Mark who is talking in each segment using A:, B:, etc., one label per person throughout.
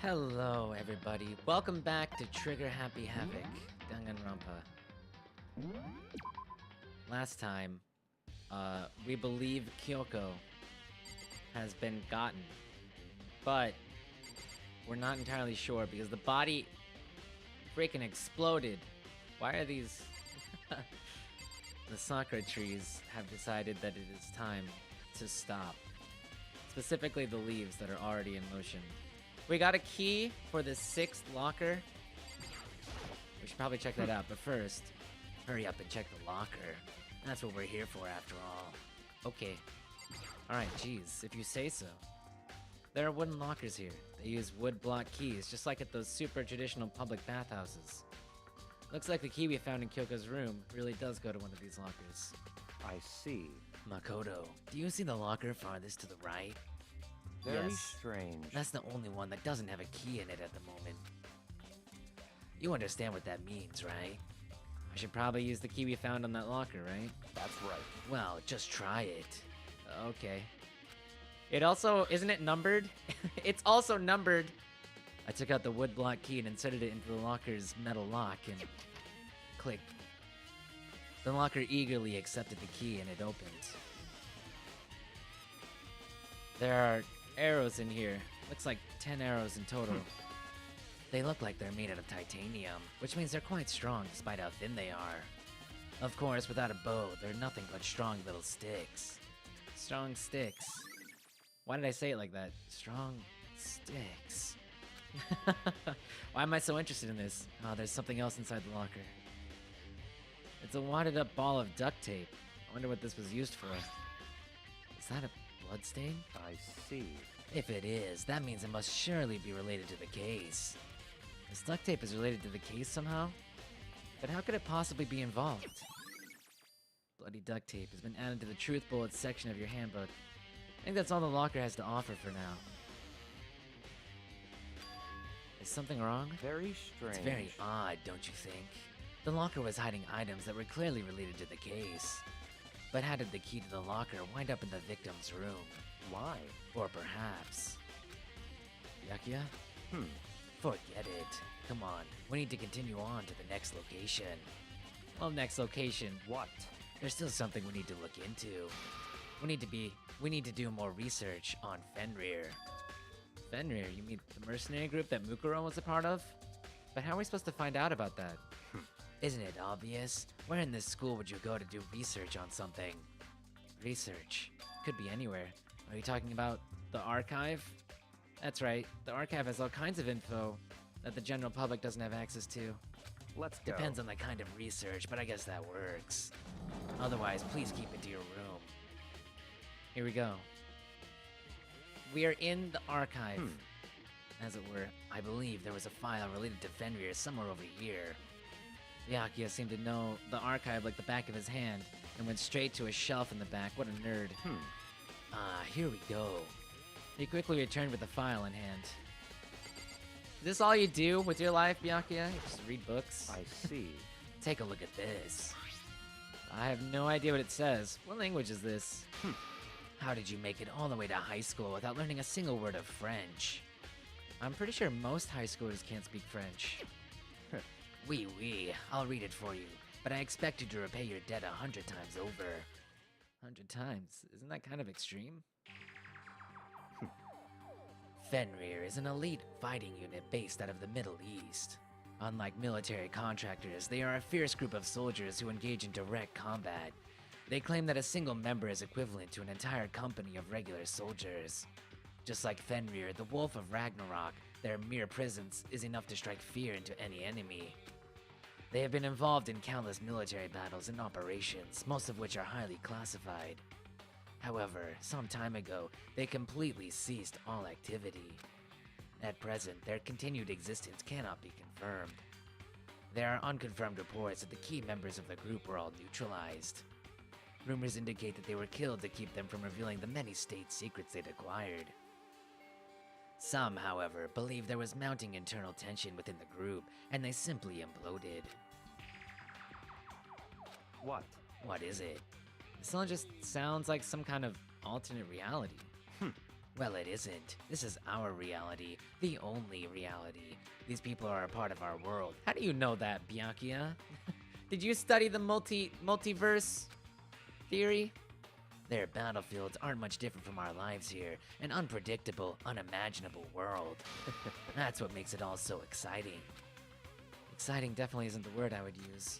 A: Hello, everybody. Welcome back to Trigger Happy Havoc, Danganronpa. Last time, we believe Kyoko has been gotten, but we're not entirely sure because the body freaking exploded. Why are these... The sakura trees have decided that it is time to stop. Specifically the leaves that are already in motion. We got a key for the 6th locker. We should probably check that out, but first, hurry up and check the locker. That's what we're here for after all. Okay. Alright, geez, if you say so. There are wooden lockers here. They use wood block keys, just like at those super traditional public bathhouses. Looks like the key we found in Kyoko's room really does go to one of these lockers.
B: I see.
A: Makoto, do you see the locker farthest to the right?
B: Very
A: Yes.
B: strange.
A: That's the only one that doesn't have a key in it at the moment. You understand what that means, right? I should probably use the key we found on that locker, right?
B: That's right.
A: Well, just try it. Okay. It also, isn't it numbered? It's also numbered. I took out the wood block key and inserted it into the locker's metal lock and click. The locker eagerly accepted the key and it opened. There are arrows in here. Looks like 10 arrows in total. They look like they're made out of titanium, which means they're quite strong despite how thin they are. Of course, without a bow, they're nothing but strong little sticks. Strong sticks. Why did I say it like that? Strong sticks. Why am I so interested in this? Oh, there's something else inside the locker. It's a wadded up ball of duct tape. I wonder what this was used for. Is that a bloodstain?
B: I see.
A: If it is, that means it must surely be related to the case. This duct tape is related to the case somehow? But how could it possibly be involved? Bloody duct tape has been added to the Truth Bullets section of your handbook. I think that's all the locker has to offer for now. Is something wrong?
B: Very strange.
A: It's very odd, don't you think? The locker was hiding items that were clearly related to the case. But how did the key to the locker wind up in the victim's room?
B: Why?
A: Or perhaps... Byakuya? Forget it. Come on, we need to continue on to the next location. Well, next location.
B: What?
A: There's still something we need to look into. We need to do more research on Fenrir. Fenrir, you mean the mercenary group that Mukuro was a part of? But how are we supposed to find out about that? Isn't it obvious? Where in this school would you go to do research on something? Research. Could be anywhere. Are you talking about the archive? That's right, the archive has all kinds of info that the general public doesn't have access to.
B: Let's go.
A: Depends on the kind of research, but I guess that works. Otherwise, please keep it to your room. Here we go. We are in the archive. As it were, I believe there was a file related to Fenrir somewhere over here. Byakuya seemed to know the archive like the back of his hand and went straight to a shelf in the back. What a nerd. Ah, here we go. He quickly returned with the file in hand. Is this all you do with your life, Byakuya? You just read books?
B: I see.
A: Take a look at this. I have no idea what it says. What language is this? How did you make it all the way to high school without learning a single word of French? I'm pretty sure most high schoolers can't speak French. Oui, I'll read it for you, but I expect you to repay your debt 100 times over. 100 times? Isn't that kind of extreme? Fenrir is an elite fighting unit based out of the Middle East. Unlike military contractors, they are a fierce group of soldiers who engage in direct combat. They claim that a single member is equivalent to an entire company of regular soldiers. Just like Fenrir, the Wolf of Ragnarok, their mere presence is enough to strike fear into any enemy. They have been involved in countless military battles and operations, most of which are highly classified. However, some time ago, they completely ceased all activity. At present, their continued existence cannot be confirmed. There are unconfirmed reports that the key members of the group were all neutralized. Rumors indicate that they were killed to keep them from revealing the many state secrets they'd acquired. Some, however, believe there was mounting internal tension within the group, and they simply imploded.
B: What?
A: What is it? This all just sounds like some kind of alternate reality. Well, it isn't. This is our reality, the only reality. These people are a part of our world. How do you know that, Byakuya? Did you study the multiverse theory? Their battlefields aren't much different from our lives here. An unpredictable, unimaginable world. That's what makes it all so exciting. Exciting definitely isn't the word I would use.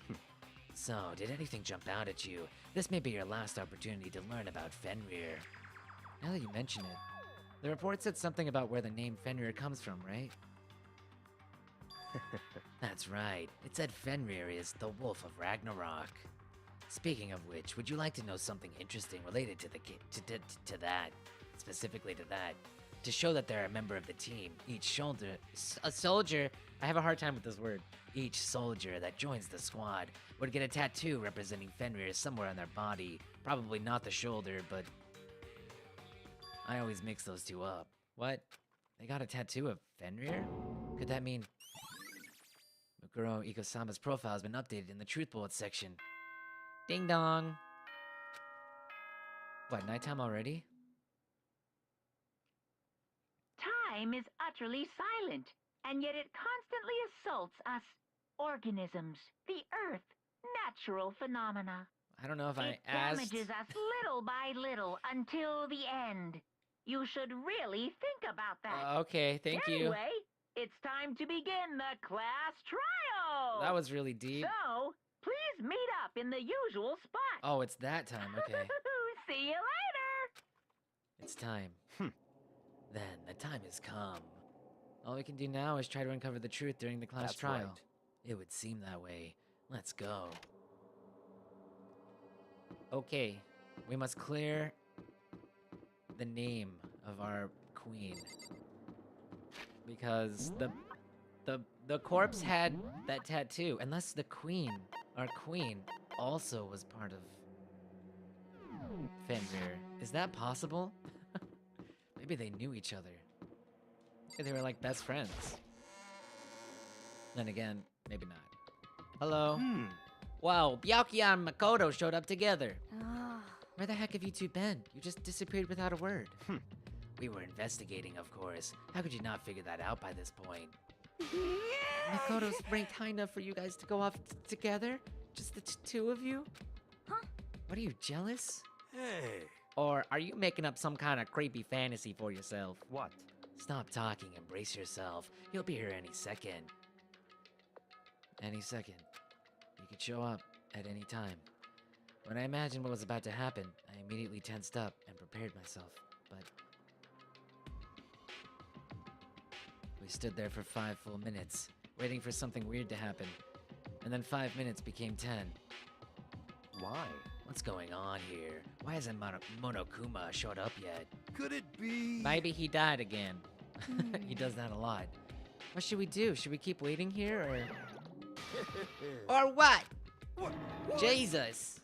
A: So, did anything jump out at you? This may be your last opportunity to learn about Fenrir. Now that you mention it, the report said something about where the name Fenrir comes from, right? That's right. It said Fenrir is the Wolf of Ragnarok. Speaking of which, would you like to know something interesting related to to that, specifically to that? To show that they're a member of the team, a soldier, I have a hard time with this word. Each soldier that joins the squad would get a tattoo representing Fenrir somewhere on their body. Probably not the shoulder, but I always mix those two up. What? They got a tattoo of Fenrir? Could that mean Mukuro Ikosama's profile has been updated in the Truth Bullet section? Ding dong! What, nighttime already?
C: Time is utterly silent, and yet it constantly assaults us, organisms, the Earth, natural phenomena.
A: I don't know if I
C: It
A: asked.
C: damages us little by little until the end. You should really think about that.
A: Okay, thank you.
C: Anyway, it's time to begin the class trial.
A: That was really deep.
C: So, please meet up in the usual spot.
A: Oh, it's that time, okay.
C: See you later.
A: It's time. Then, the time has come. All we can do now is try to uncover the truth during the class
B: That's
A: trial.
B: right.
A: It would seem that way. Let's go. Okay, we must clear the name of our queen. Because the corpse had that tattoo. Unless the queen, our queen, also was part of Fenrir. Is that possible? Maybe they knew each other. Maybe they were like best friends. Then again, maybe not. Hello? Wow, Byakuya and Makoto showed up together. Where the heck have you two been? You just disappeared without a word. We were investigating, of course. How could you not figure that out by this point? Makoto's ranked high enough for you guys to go off together? Just the two of you?
D: Huh?
A: What are you, jealous?
B: Hey.
A: Or are you making up some kind of creepy fantasy for yourself?
B: What?
A: Stop talking and brace yourself. He'll be here any second. Any second. He could show up at any time. When I imagined what was about to happen, I immediately tensed up and prepared myself, but... We stood there for 5 full minutes, waiting for something weird to happen. And then 5 minutes became 10.
B: Why?
A: What's going on here? Why hasn't Monokuma showed up yet?
E: Could it be?
A: Maybe he died again. He does that a lot. What should we do? Should we keep waiting here, or what? Jesus!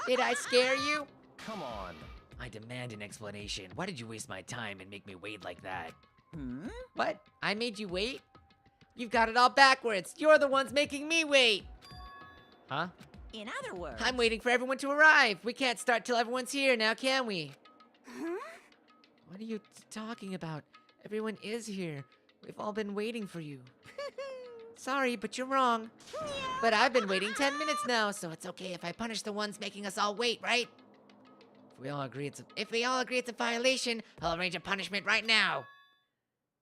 A: Did I scare you?
B: Come on.
A: I demand an explanation. Why did you waste my time and make me wait like that?
D: Hmm?
A: What? I made you wait? You've got it all backwards. You're the ones making me wait. Huh?
D: In other words...
A: I'm waiting for everyone to arrive. We can't start till everyone's here now, can we?
D: Huh?
A: What are you talking about? Everyone is here. We've all been waiting for you. Sorry, but you're wrong. But I've been waiting 10 minutes now, so it's okay if I punish the ones making us all wait, right? If we all agree it's a violation, I'll arrange a punishment right now.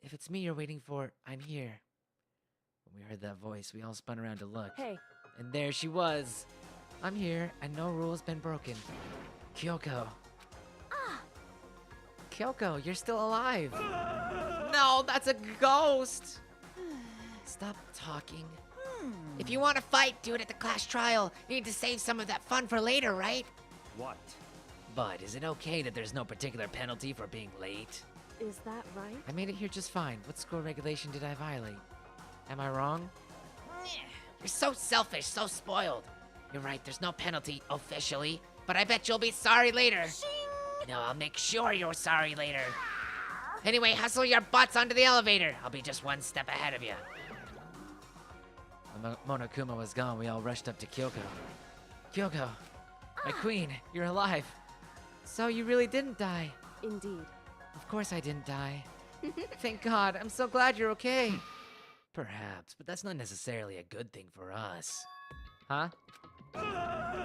A: If it's me you're waiting for, I'm here. When we heard that voice, we all spun around to look.
D: Hey.
A: And there she was. I'm here, and no rule's been broken. Kyoko.
D: Ah.
A: Kyoko, you're still alive. No, that's a ghost. Stop talking. If you want to fight, do it at the class trial. You need to save some of that fun for later, right?
B: What?
A: But is it okay that there's no particular penalty for being late?
F: Is that right?
A: I made it here just fine. What school regulation did I violate? Am I wrong? You're so selfish, so spoiled. You're right, there's no penalty, officially. But I bet you'll be sorry later. No, I'll make sure you're sorry later. Anyway, hustle your butts onto the elevator. I'll be just one step ahead of you. When Monokuma was gone, we all rushed up to Kyoko. Kyoko, my queen, you're alive. So you really didn't die.
F: Indeed.
A: Of course I didn't die. Thank God, I'm so glad you're okay. Perhaps, but that's not necessarily a good thing for us. Huh?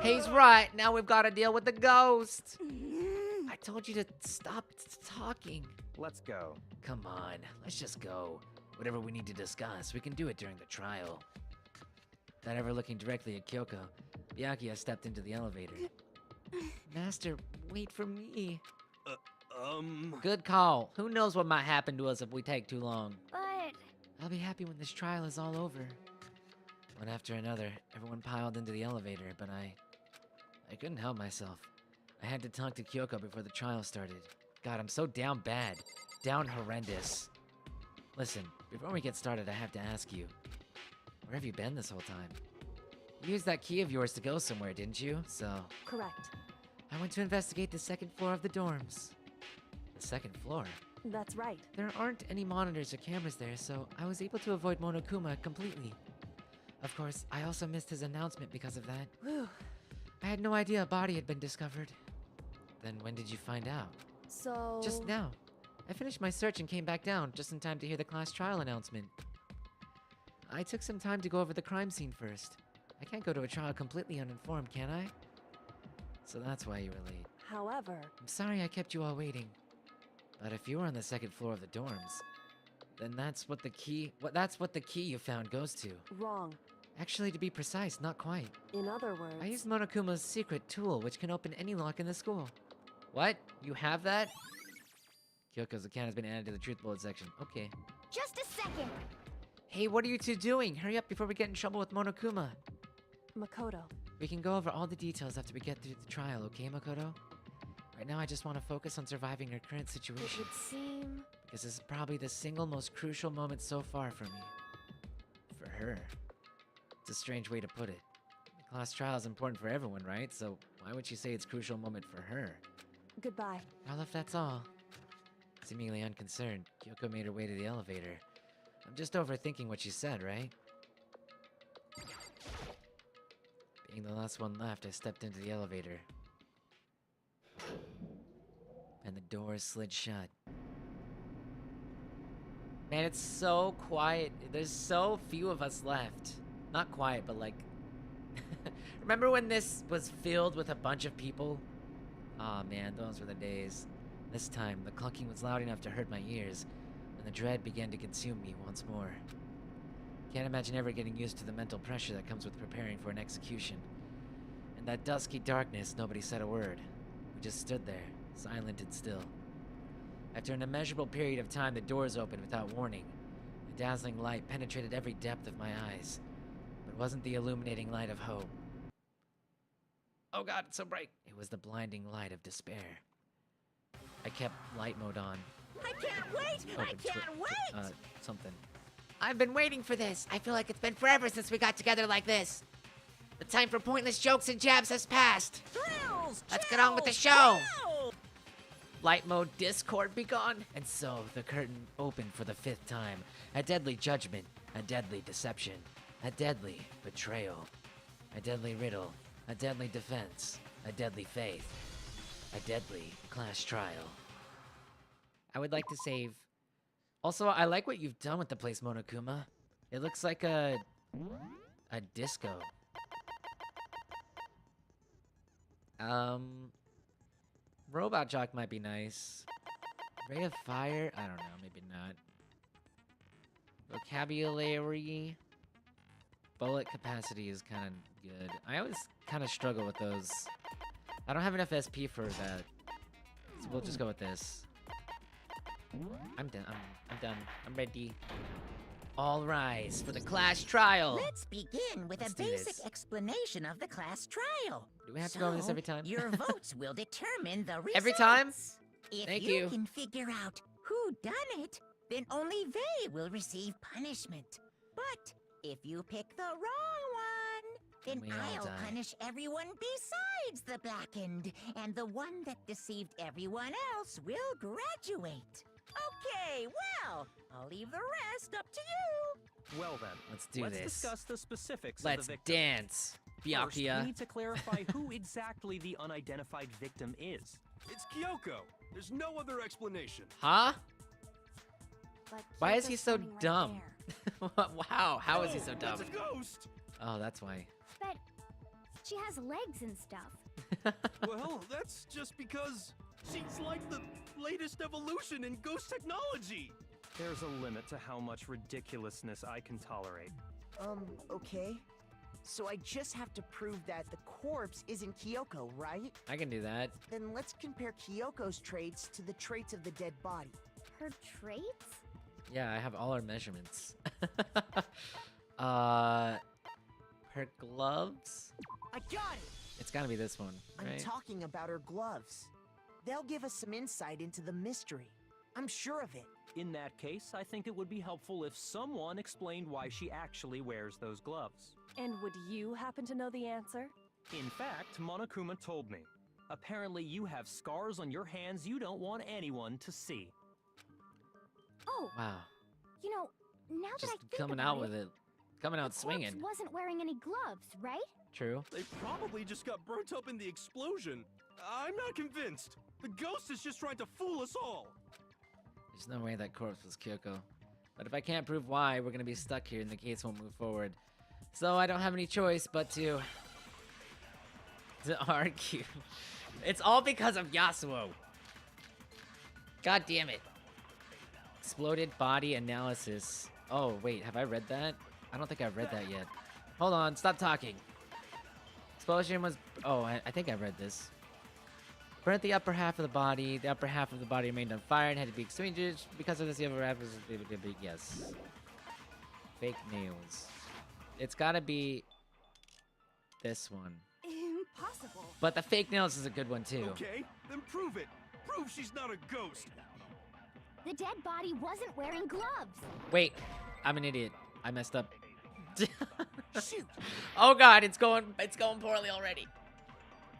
A: He's right, now we've got to deal with the ghost. I told you to stop talking.
B: Let's go.
A: Come on, let's just go. Whatever we need to discuss, we can do it during the trial. Without ever looking directly at Kyoko, Byakuya stepped into the elevator. Master, wait for me. Good call. Who knows what might happen to us if we take too long.
D: But...
A: I'll be happy when this trial is all over. One after another, everyone piled into the elevator, but I couldn't help myself. I had to talk to Kyoko before the trial started. God, I'm so down bad. Down horrendous. Listen, before we get started, I have to ask you. Where have you been this whole time? You used that key of yours to go somewhere, didn't you? So...
E: Correct.
A: I went to investigate the second floor of the dorms. The second floor?
E: That's right.
A: There aren't any monitors or cameras there, so I was able to avoid Monokuma completely. Of course, I also missed his announcement because of that.
E: Whew.
A: I had no idea a body had been discovered. Then when did you find out?
E: So...
A: Just now. I finished my search and came back down, just in time to hear the class trial announcement. I took some time to go over the crime scene first. I can't go to a trial completely uninformed, can I? So that's why you were late.
E: However...
A: I'm sorry I kept you all waiting. But if you were on the second floor of the dorms, then that's what the key you found goes to.
E: Wrong.
A: Actually, to be precise, not quite.
E: In other words...
A: I used Monokuma's secret tool, which can open any lock in the school. What? You have that? Kyoko's account has been added to the truth bullet section. Okay.
D: Just a second.
A: Hey, what are you two doing? Hurry up before we get in trouble with Monokuma.
E: Makoto.
A: We can go over all the details after we get through the trial, okay, Makoto? Right now, I just want to focus on surviving your current
E: It
A: situation.
E: would seem...
A: Because this is probably the single most crucial moment so far for me. For her. It's a strange way to put it. The class trial is important for everyone, right? So why would she say it's a crucial moment for her?
E: Goodbye.
A: Well, if that's all. Seemingly unconcerned, Kyoko made her way to the elevator. I'm just overthinking what she said, right? Being the last one left, I stepped into the elevator. And the doors slid shut. Man, it's so quiet. There's so few of us left. Not quiet, but like... Remember when this was filled with a bunch of people? Aw, man, those were the days. This time, the clunking was loud enough to hurt my ears, and the dread began to consume me once more. Can't imagine ever getting used to the mental pressure that comes with preparing for an execution. In that dusky darkness, nobody said a word. We just stood there, silent and still. After an immeasurable period of time, the doors opened without warning. A dazzling light penetrated every depth of my eyes, but it wasn't the illuminating light of hope. Oh god, it's so bright! It was the blinding light of despair. I kept light mode on.
D: I can't wait! I can't wait!
A: Something. I've been waiting for this! I feel like it's been forever since we got together like this! The time for pointless jokes and jabs has passed!
D: Thrills!
A: Let's get on with the show! Light mode discord be gone? And so, the curtain opened for the 5th time. A deadly judgment, a deadly deception, a deadly betrayal, a deadly riddle, a deadly defense, a deadly faith, a deadly class trial. I would like to save... Also, I like what you've done with the place, Monokuma. It looks like a disco. Robot Jock might be nice. Ray of Fire? I don't know, maybe not. Vocabulary. Bullet capacity is kind of good. I always kind of struggle with those. I don't have enough SP for that. So we'll just go with this. I'm done. I'm done. I'm ready. All rise for the class trial.
D: Let's begin with
A: Let's
D: a
A: do
D: basic
A: this.
D: explanation of the class trial.
A: Do we have to go over this every time?
D: Your votes will determine the results.
A: Every time?
D: If
A: Thank
D: you
A: you.
D: can figure out who done it, then only they will receive punishment. But if you pick the wrong one, then
A: We all
D: I'll
A: die.
D: punish everyone besides the blackened, and the one that deceived everyone else will graduate. Okay, well, I'll leave the rest up to you.
B: Well then,
A: Let's do
B: let's
A: this.
B: discuss the specifics
A: Let's
B: of the victim.
A: dance.
B: First, we
A: Byakuya.
B: need to clarify who exactly the unidentified victim is. It's Kyoko. There's no other explanation.
A: Huh?
E: But
A: Why is
E: Kyoko's
A: he so
E: standing right
A: dumb?
E: there.
A: Wow, how is he so dumb?
B: That's a ghost!
A: Oh, that's why.
F: But she has legs and stuff.
B: Well, that's just because she's like the latest evolution in ghost technology.
G: There's a limit to how much ridiculousness I can tolerate.
H: Okay. So I just have to prove that the corpse isn't Kyoko, right?
A: I can do that.
H: Then let's compare Kyoko's traits to the traits of the dead body.
F: Her traits?
A: Yeah, I have all our measurements. Her gloves?
H: I got it!
A: It's gotta be this one,
H: I'm
A: right?
H: talking about her gloves. They'll give us some insight into the mystery. I'm sure of it.
G: In that case, I think it would be helpful if someone explained why she actually wears those gloves.
E: And would you happen to know the answer?
G: In fact, Monokuma told me. Apparently you have scars on your hands you don't want anyone to see.
F: Oh,
A: Wow,
F: you know, now that
A: just
F: I think
A: coming
F: about
A: out with it. Coming out
F: the
A: swinging.
F: corpse wasn't wearing any gloves, right?
A: True.
B: They probably just got burnt up in the explosion. I'm not convinced. The ghost is just trying to fool us all.
A: There's no way that corpse was Kyoko. But if I can't prove why, we're gonna be stuck here and the case won't move forward. So I don't have any choice but to argue. It's all because of Yasuo. God damn it. Exploded body analysis. Oh, wait, have I read that? I don't think I've read that yet. Hold on, stop talking. Explosion was... Oh, I think I read this. Burnt the upper half of the body. The upper half of the body remained on fire and had to be extinguished. Because of this, the upper half was... Yes. Fake nails. It's gotta be... this one.
F: Impossible.
A: But the fake nails is a good one, too.
B: Okay, then prove it. Prove she's not a ghost.
F: The dead body wasn't wearing gloves.
A: Wait, I'm an idiot. I messed up.
H: Shoot!
A: Oh god, it's going poorly already.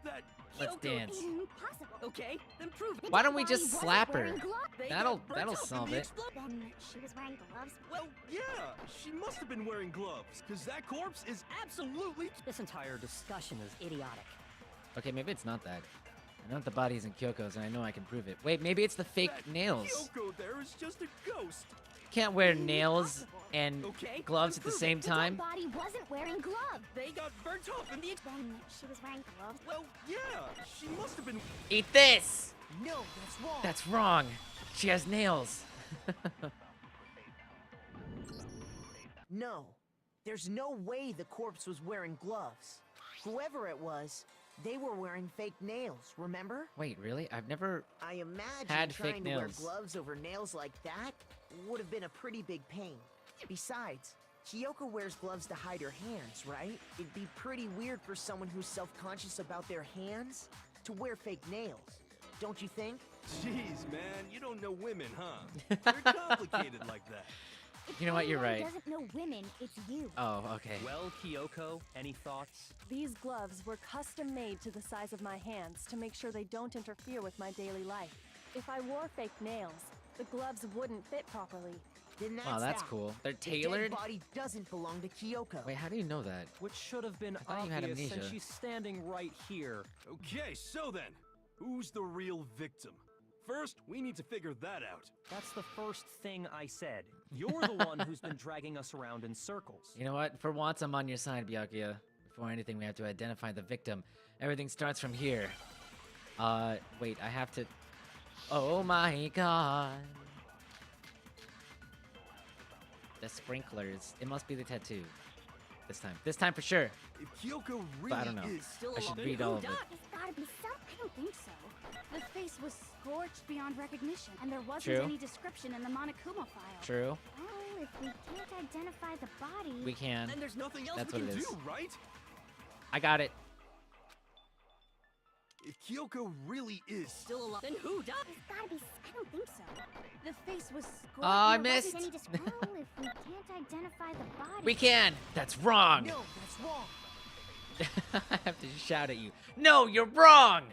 B: That
A: Let's dance.
F: Impossible.
H: Okay, then prove it.
F: The
A: Why
F: dead
A: don't we
F: body
A: just
F: wasn't
A: slap her?
F: wearing gloves.
H: They
A: That'll
H: got burnt
A: that'll
H: up in
A: solve
H: the
A: it.
F: Then she was wearing gloves.
B: Well, yeah, she must have been wearing gloves, because that corpse is absolutely...
I: This entire discussion is idiotic.
A: Okay, maybe it's not that. I know that the body isn't Kyoko's, and I know I can prove it. Wait, maybe it's the fake
B: that
A: nails.
B: Kyoko there is just a ghost.
A: Can't wear nails
F: Impossible.
A: and
B: Okay,
A: gloves
B: then
A: at the
B: prove
A: same
B: it.
F: The
A: time.
F: dead body wasn't wearing gloves.
B: They got burnt up in the...
F: Then she was wearing gloves.
B: Well, yeah, she must have been...
A: Eat this!
H: No, that's wrong.
A: That's wrong. She has nails.
H: No. There's no way the corpse was wearing gloves. Whoever it was, they were wearing fake nails, remember?
A: Wait, really? I've never...
H: I imagine
A: Had
H: trying
A: fake
H: to wear
A: nails.
H: gloves over nails like that would have been a pretty big pain. Besides, Kyoko wears gloves to hide her hands, right? It'd be pretty weird for someone who's self-conscious about their hands to wear fake nails. Don't you think?
B: Jeez, man, you don't know women, huh? They're complicated like that.
F: If
A: You know what, you're
F: anyone
A: right.
F: doesn't know women, it's you.
A: Oh, okay.
G: Well, Kyoko, any thoughts?
E: These gloves were custom made to the size of my hands to make sure they don't interfere with my daily life. If I wore fake nails, the gloves wouldn't fit properly.
H: Then that's
A: Wow, that's
H: that.
A: cool. They're
H: The dead
A: tailored?
H: body doesn't belong to Kyoko.
A: Wait, how do you know that?
G: Which should have been
A: thought you had
G: obvious since
A: amnesia.
G: she's standing right here.
B: Okay, so then, who's the real victim? First, we need to figure that out.
G: That's the first thing I said. You're the one who's been dragging us around in circles.
A: You know what? For once, I'm on your side, Byakuya. Before anything, we have to identify the victim. Everything starts from here. Wait, I have to... Oh my god. The sprinklers. It must be the tattoo. This time. This time for sure.
B: If Kyoko really
A: But I don't know.
B: is
I: Still
A: I should
I: alive.
A: read all of it.
F: There's gotta be some. I don't think so. The face was scorched beyond recognition, and there wasn't
A: True.
F: any description in the Monokuma file.
A: True.
F: Well, if we can't identify the body,
A: We can.
B: then there's nothing else
A: That's
B: we
A: what
B: can
A: it is.
B: do, right?
A: I got it.
B: If Kyoko really is...
I: Still alive. Then who died?
F: there's gotta be. I don't think so. The face was scorched.
A: Oh, I
F: and there wasn't
A: missed.
F: any well, if we can't identify the body,
A: We can. That's wrong.
H: No, that's wrong.
A: I have to shout at you. No, you're wrong.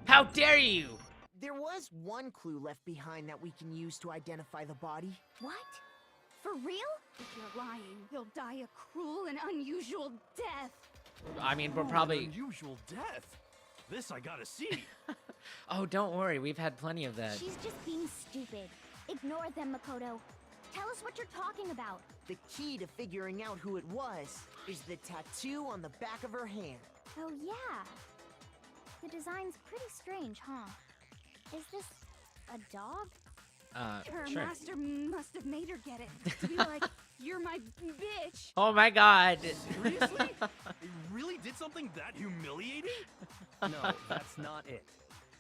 A: How dare you?
H: There was one clue left behind that we can use to identify the body.
F: What? For real? If you're lying, you'll die a cruel and unusual death.
A: I mean, we're
B: Ooh,
A: probably...
B: an unusual death. This I gotta see.
A: Oh, don't worry. We've had plenty of that.
F: She's just being stupid. Ignore them, Makoto. Tell us what you're talking about.
H: The key to figuring out who it was is the tattoo on the back of her hand.
F: Oh, yeah. The design's pretty strange, huh? Is this a dog? Her
A: Sure.
F: master must have made her get it. To be like, you're my bitch.
A: Oh my god.
B: Seriously? They really did something that humiliating?
G: No, that's not it.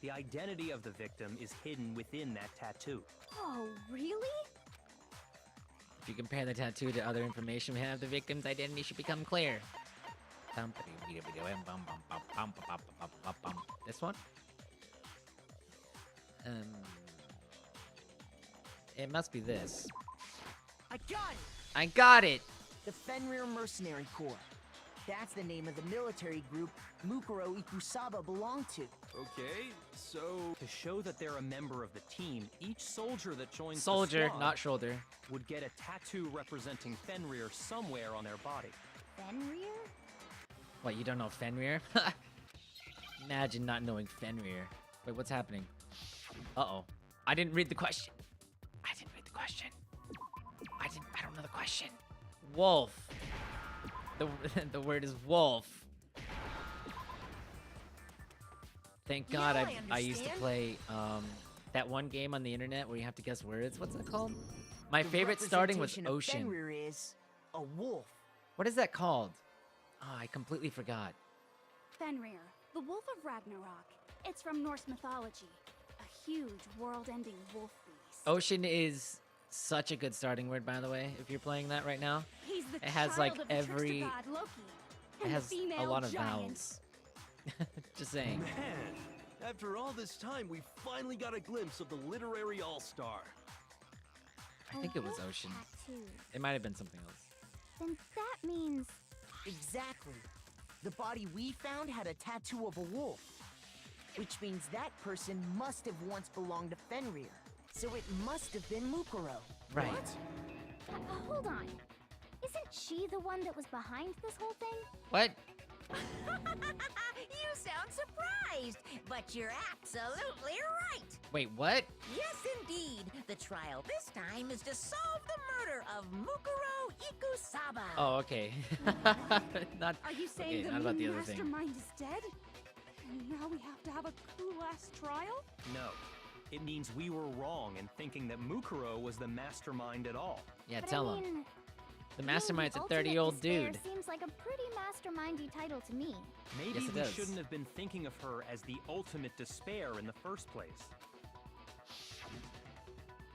G: The identity of the victim is hidden within that tattoo.
F: Oh, really?
A: If you compare the tattoo to other information we have, the victim's identity should become clear. This one? It must be this.
H: I got it!
A: I got it!
H: The Fenrir Mercenary Corps. That's the name of the military group Mukuro Ikusaba belonged to.
B: Okay, so...
G: To show that they're a member of the team, each soldier that joins
A: Soldier,
G: the squad
A: not shoulder.
G: would get a tattoo representing Fenrir somewhere on their body.
F: Fenrir?
A: What, you don't know Fenrir? Imagine not knowing Fenrir. Wait, what's happening? Uh-oh. I didn't read the question. I didn't read the question. I don't know the question. Wolf. The word is wolf. Thank God
H: Yeah,
A: I used to
H: understand.
A: play that one game on the internet where you have to guess words. What's it called? My
H: The
A: favorite starting was
H: representation of
A: Ocean.
H: Fenrir is a wolf.
A: What is that called? Oh, I completely forgot.
F: Fenrir, the wolf of Ragnarok. It's from Norse mythology. A huge world-ending wolf beast.
A: Ocean is such a good starting word, by the way, if you're playing that right now.
F: He's the
A: It has,
F: child
A: like,
F: of the trickster
A: every-
F: god Loki.
A: It
F: And
A: has
F: the
A: a
F: female
A: lot of
F: giant.
A: vowels. Just saying.
B: Man, after all this time, we finally got a glimpse of the literary all-star.
A: I think it was
F: wolf
A: Ocean.
F: tattoo.
A: It might have been something else.
F: Then that means
H: Exactly. The body we found had a tattoo of a wolf. Which means that person must have once belonged to Fenrir. So it must have been Mukuro.
A: Right.
F: hold on. Isn't she the one that was behind this whole thing?
A: What?
D: You sound surprised, but you're absolutely right.
A: Wait, what?
D: Yes, indeed. The trial this time is to solve the murder of Mukuro Ikusaba.
A: Oh, okay. Not.
F: Are you saying
A: Okay,
F: the
A: not about the other thing.
F: mastermind is dead? And now we have to have a cool-ass trial?
G: No. It means we were wrong in thinking that Mukuro was the mastermind at all.
A: Yeah,
F: But
A: tell
F: I
A: him.
F: mean,
A: The
F: being
A: mastermind's a
F: ultimate
A: 30-year-old
F: despair
A: dude.
F: Seems like a pretty mastermindy title to me.
G: Maybe
A: Yes, it
G: we
A: does.
G: shouldn't have been thinking of her as the ultimate despair in the first place.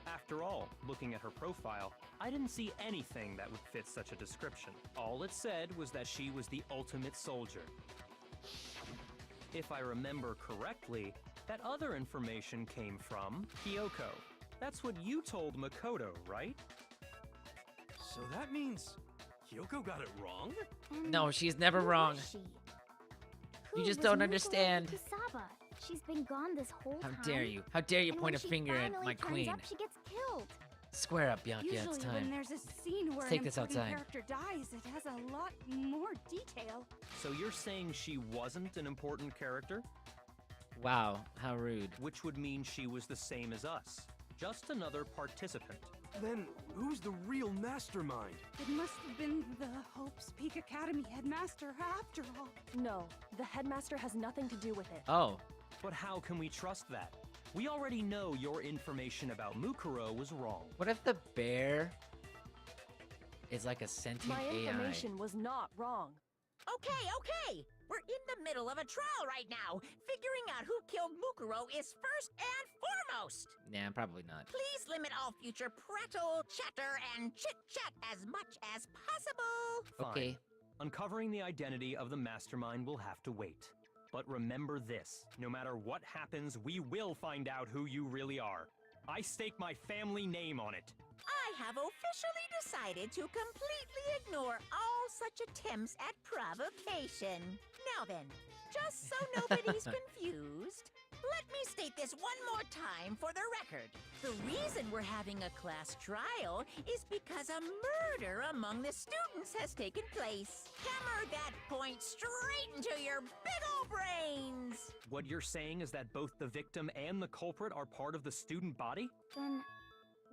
G: After all, looking at her profile, I didn't see anything that would fit such a description. All it said was that she was the ultimate soldier. If I remember correctly, that other information came from Kyoko. That's what you told Makoto, right?
B: So that means Kyoko got it wrong?
F: And
A: No, she's never
F: who
A: wrong.
F: was she?
A: You
F: Who
A: just
F: was
A: don't
F: Mukuro
A: understand.
F: Ikusaba? She's been gone this whole
A: How
F: time.
A: dare you? How dare you
F: And
A: point
F: when
A: a
F: she
A: finger at
F: finally
A: my
F: turns
A: queen?
F: Up, she gets killed.
A: Square up, Bianca,
F: Usually
A: it's
F: when
A: time.
F: there's a scene where
A: Let's
F: an
A: take this
F: important
A: outside.
F: character dies, it has a lot more detail.
G: So you're saying she wasn't an important character?
A: Wow, how rude.
G: Which would mean she was the same as us. Just another participant.
B: Then who's the real mastermind?
F: It must have been the Hope's Peak Academy headmaster after all.
E: No, the headmaster has nothing to do with it.
A: Oh,
G: But how can we trust that? We already know your information about Mukuro was wrong.
A: what if the bear is like a sentient
E: My
A: AI?
E: information was not wrong.
D: Okay. We're in the middle of a trial right now. Figuring out who killed Mukuro is first and foremost.
A: Nah, probably not.
D: Please limit all future prattle, chatter, and chit-chat as much as possible.
G: Fine.
A: Okay.
G: Uncovering the identity of the mastermind will have to wait. But remember this, no matter what happens, we will find out who you really are. I stake my family name on it.
D: I have officially decided to completely ignore all such attempts at provocation. Now then, just so nobody's confused, Let me state this one more time for the record. The reason we're having a class trial is because a murder among the students has taken place. Hammer that point straight into your big ol' brains!
G: What you're saying is that both the victim and the culprit are part of the student body?
F: Then,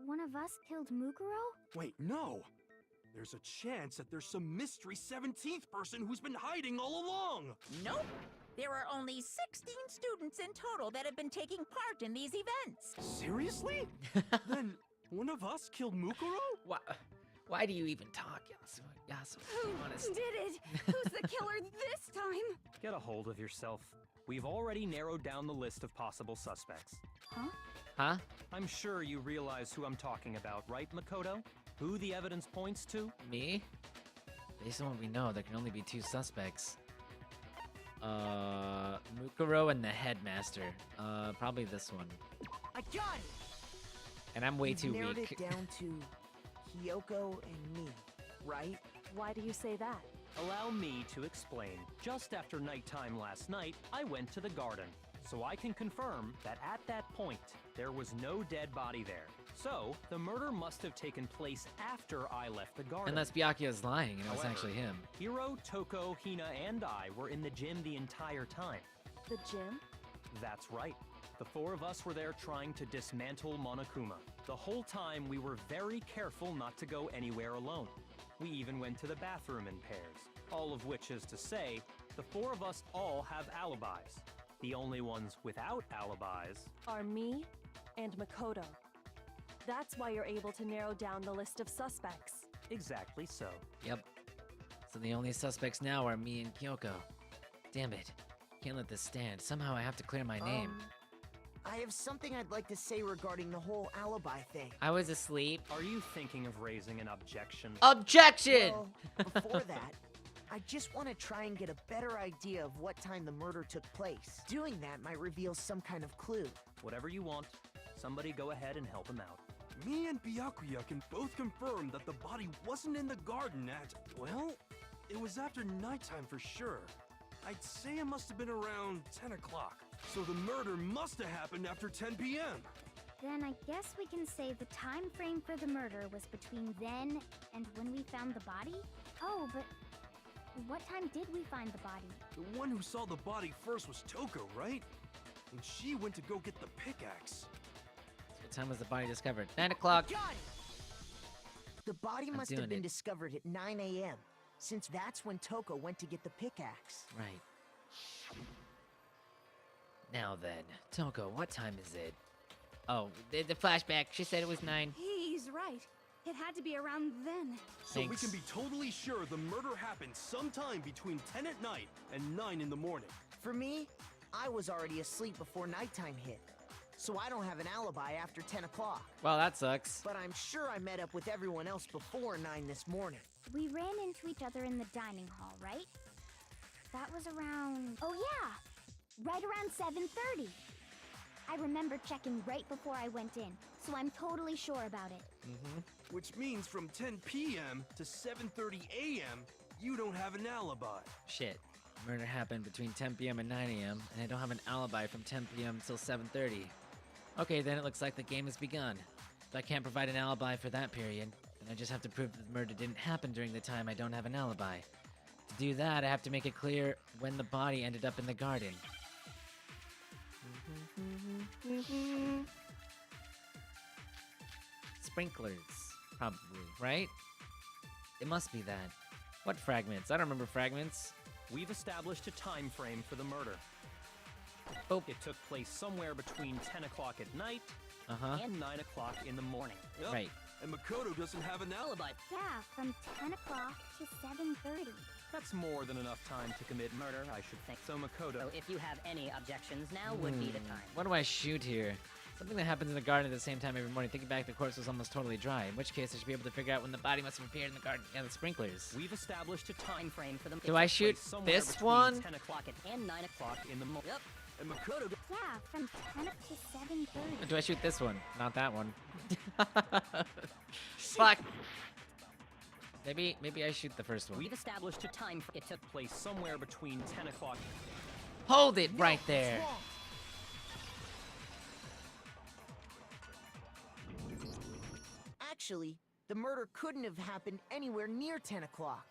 F: one of us killed Mukuro?
B: Wait, no! There's a chance that there's some mystery 17th person who's been hiding all along!
D: Nope. There are only 16 students in total that have been taking part in these events.
B: Seriously? Then one of us killed Mukuro?
A: Why do you even talk, Yasuo?
E: Who
A: Honest.
E: did it? Who's the killer this time?
G: Get a hold of yourself. We've already narrowed down the list of possible suspects.
A: Huh?
G: I'm sure you realize who I'm talking about, right, Makoto? Who the evidence points to?
A: Me? Based on what we know, there can only be 2 suspects. Mukuro and the headmaster. Probably this one.
H: I got it!
A: And I'm way
H: You've
A: too
H: narrowed
A: weak.
H: it down to Kyoko and me, right?
E: Why do you say that?
G: Allow me to explain. Just after nighttime last night, I went to the garden. So I can confirm that at that point, there was no dead body there. So, the murder must have taken place after I left the garden.
A: Unless Byakuya's lying and it was
G: However,
A: actually him.
G: Hiro, Toko, Hina, and I were in the gym the entire time.
E: The gym?
G: That's right. The 4 of us were there trying to dismantle Monokuma. The whole time we were very careful not to go anywhere alone. We even went to the bathroom in pairs. All of which is to say, the 4 of us all have alibis. The only ones without alibis
E: Are me and Makoto. That's why you're able to narrow down the list of suspects.
G: exactly so.
A: Yep. So the only suspects now are me and Kyoko. Damn it. Can't let this stand. Somehow I have to clear my name.
H: I have something I'd like to say regarding the whole alibi thing.
A: I was asleep.
G: Are you thinking of raising an objection?
A: Objection!
H: Well, before that, I just want to try and get a better idea of what time the murder took place. Doing that might reveal some kind of clue.
G: Whatever you want. Somebody go ahead and help him out.
B: Me and Byakuya can both confirm that the body wasn't in the garden at, well, it was after nighttime for sure. I'd say it must have been around 10 o'clock. So the murder must have happened after 10 p.m.
F: Then I guess we can say the time frame for the murder was between then and when we found the body? Oh, but what time did we find the body?
B: The one who saw the body first was Toko, right? And she went to go get the pickaxe.
A: What time was the body discovered? 9 o'clock.
H: Got it! The body
A: I'm
H: must have
A: doing
H: been
A: it.
H: discovered at 9 a.m., since that's when Toko went to get the pickaxe.
A: Right. Now then, Toko, what time is it? Oh, the flashback. She said it was 9.
E: He's right. It had to be around then.
B: So we
A: Thanks.
B: can be totally sure the murder happened sometime between 10 at night and 9 in the morning.
H: For me, I was already asleep before nighttime hit, so I don't have an alibi after 10 o'clock.
A: Well, that sucks.
H: But I'm sure I met up with everyone else before 9 this morning.
F: We ran into each other in the dining hall, right? That was around... Oh yeah! Right around 7:30. I remember checking right before I went in, so I'm totally sure about it.
B: Which means from 10 p.m. to 7:30 a.m., you don't have an alibi.
A: Shit. Murder happened between 10 p.m. and 9 a.m., and I don't have an alibi from 10 p.m. till 7:30. Okay, then it looks like the game has begun. If I can't provide an alibi for that period, then I just have to prove that the murder didn't happen during the time I don't have an alibi. To do that, I have to make it clear when the body ended up in the garden. Sprinklers, probably, right? It must be that. What fragments? I don't remember fragments.
G: We've established a time frame for the murder.
A: Boop.
G: It took place somewhere between 10 o'clock at night
A: Uh-huh.
G: and 9 o'clock in the morning.
B: Yep.
A: Right.
B: And Makoto doesn't have an alibi.
F: Yeah, from 10 o'clock to 7:30.
G: That's more than enough time to commit murder, I should think. So Makoto,
I: So if you have any objections, now would be the time.
A: What do I shoot here? Something that happens in the garden at the same time every morning. Thinking back, the corpse was almost totally dry. In which case, I should be able to figure out when the body must have appeared in the garden. Yeah, the sprinklers.
G: we've established a time frame for them.
A: Do I shoot this one?
G: 10 o'clock and 9 o'clock in the morning. Yep.
B: And Makoto
F: Yeah, from 10 up to 7:30.
A: Or do I shoot this one? Not that one. Fuck. Maybe I shoot the first one.
I: We've established a time for it took
G: Place somewhere between 10 o'clock.
A: Hold it right
H: No,
A: there.
H: it's wrong. Actually, the murder couldn't have happened anywhere near 10 o'clock.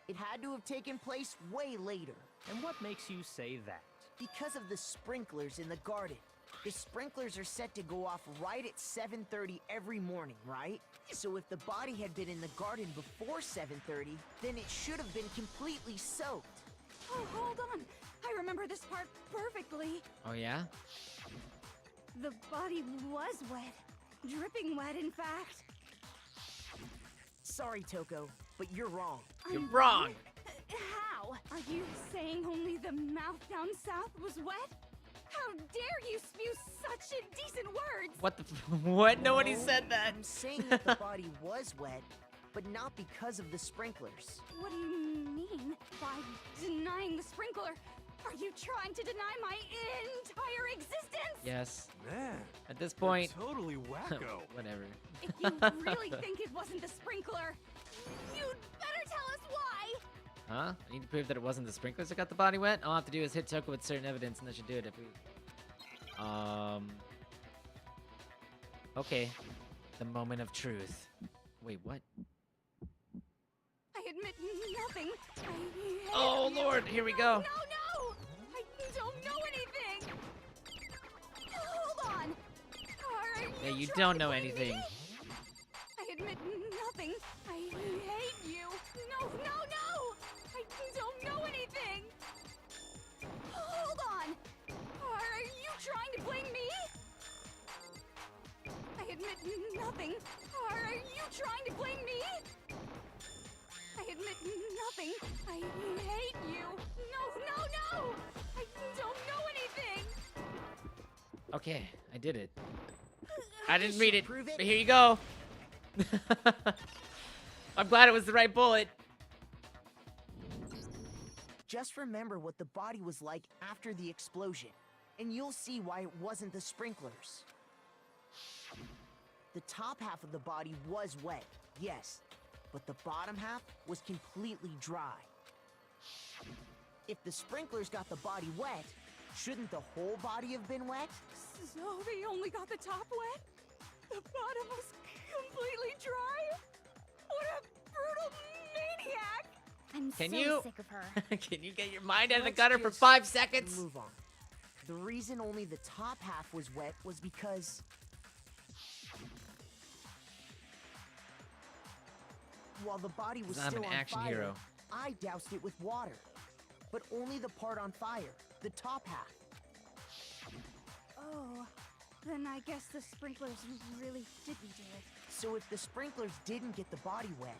H: It had to have taken place way later.
G: And what makes you say that?
H: Because of the sprinklers in the garden. The sprinklers are set to go off right at 7:30 every morning, right? So if the body had been in the garden before 7:30, then it should have been completely soaked.
E: Oh, hold on. I remember this part perfectly.
A: Oh yeah?
E: The body was wet. Dripping wet, in fact.
H: Sorry, Toko, but you're wrong.
A: You're wrong.
E: How? Are you saying only the mouth down south was wet? How dare you spew such indecent words?
A: What the what? Nobody
H: No,
A: said that.
H: I'm saying that the body was wet, but not because of the sprinklers.
E: What do you mean by denying the sprinkler? Are you trying to deny my entire existence?
A: Yes.
B: Man,
A: At this
B: you're
A: point.
B: totally wacko.
A: Whatever.
E: If you really think it wasn't the sprinkler, you'd better tell us why.
A: Huh? I need to prove that it wasn't the sprinklers that got the body wet? All I have to do is hit Toko with certain evidence and that should do it if we... Okay. The moment of truth. Wait, what?
E: I admit nothing. I
A: Oh,
E: admit-
A: Lord, here we
E: No,
A: go.
E: No, no! I don't know anything! Hold on! Are
A: Yeah, you
E: trying
A: don't
E: to
A: know
E: blame
A: anything.
E: me? I admit nothing. I hate you. No, no, no! I don't know anything! Hold on! Are you trying to blame me? I admit nothing. Are you trying to blame me? I admit nothing. I hate you. No, no, no! I don't know anything!
A: Okay, I did it. I didn't read it,
H: prove it?
A: but here you go. I'm glad it was the right bullet.
H: Just remember what the body was like after the explosion, and you'll see why it wasn't the sprinklers. The top half of the body was wet, yes, but the bottom half was completely dry. If the sprinklers got the body wet, shouldn't the whole body have been wet?
E: So they only got the top wet? The bottom was completely dry? What a brutal maniac!
F: I'm
A: Can
F: so
A: you-
F: sick of her.
A: Can you get your mind out of the
H: Let's
A: gutter for
H: just
A: 5 seconds?
H: Move on. The reason only the top half was wet was because... while the body was
A: 'Cause I'm
H: still
A: an
H: on
A: action
H: fire,
A: hero.
H: I doused it with water. But only the part on fire, the top half.
E: Oh, then I guess the sprinklers really didn't do it.
H: So if the sprinklers didn't get the body wet,